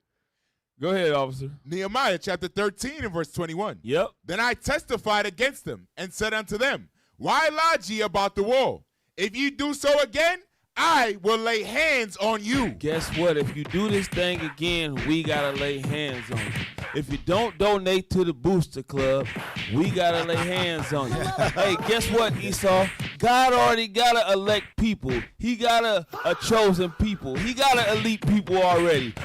Go ahead, officer. Nehemiah chapter 13 and verse 21. Yep. Then I testified against them and said unto them, why lodge ye about the wall? If you do so again, I will lay hands on you. Guess what? If you do this thing again, we got to lay hands on you. If you don't donate to the Booster Club, we got to lay hands on you. Hey, guess what, Esau? God already got to elect people. He got a chosen people. He got an elite people already.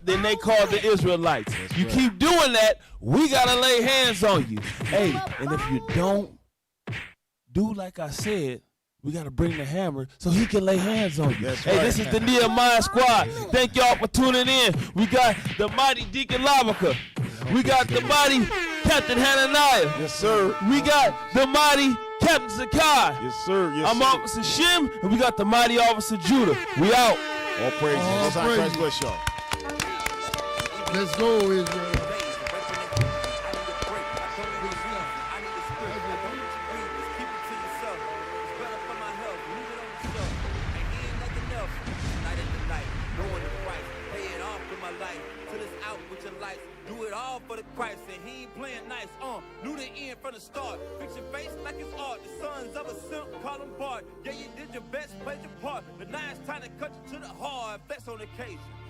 Then they called the Israelites. You keep doing that, we got to lay hands on you. Hey, and if you don't do like I said, we got to bring the hammer so he can lay hands on you. This is the Nehemiah squad. Thank y'all for tuning in. We got the mighty Deacon Lavaca. We got the mighty Captain Hananiah. Yes, sir. We got the mighty Captain Zakai. Yes, sir. Yes, I'm sir. Officer Shim, and we got the mighty Officer Judah. We out. All praises. All Christ praises. bless y'all. Let's go, Israel. Christ and he ain't playing nice. Knew the end from the start. Fix your face like it's art. The sons of a simp, call him Bart. Yeah, you did your best, played your part. But now it's time to cut you to the heart. Flex on occasion.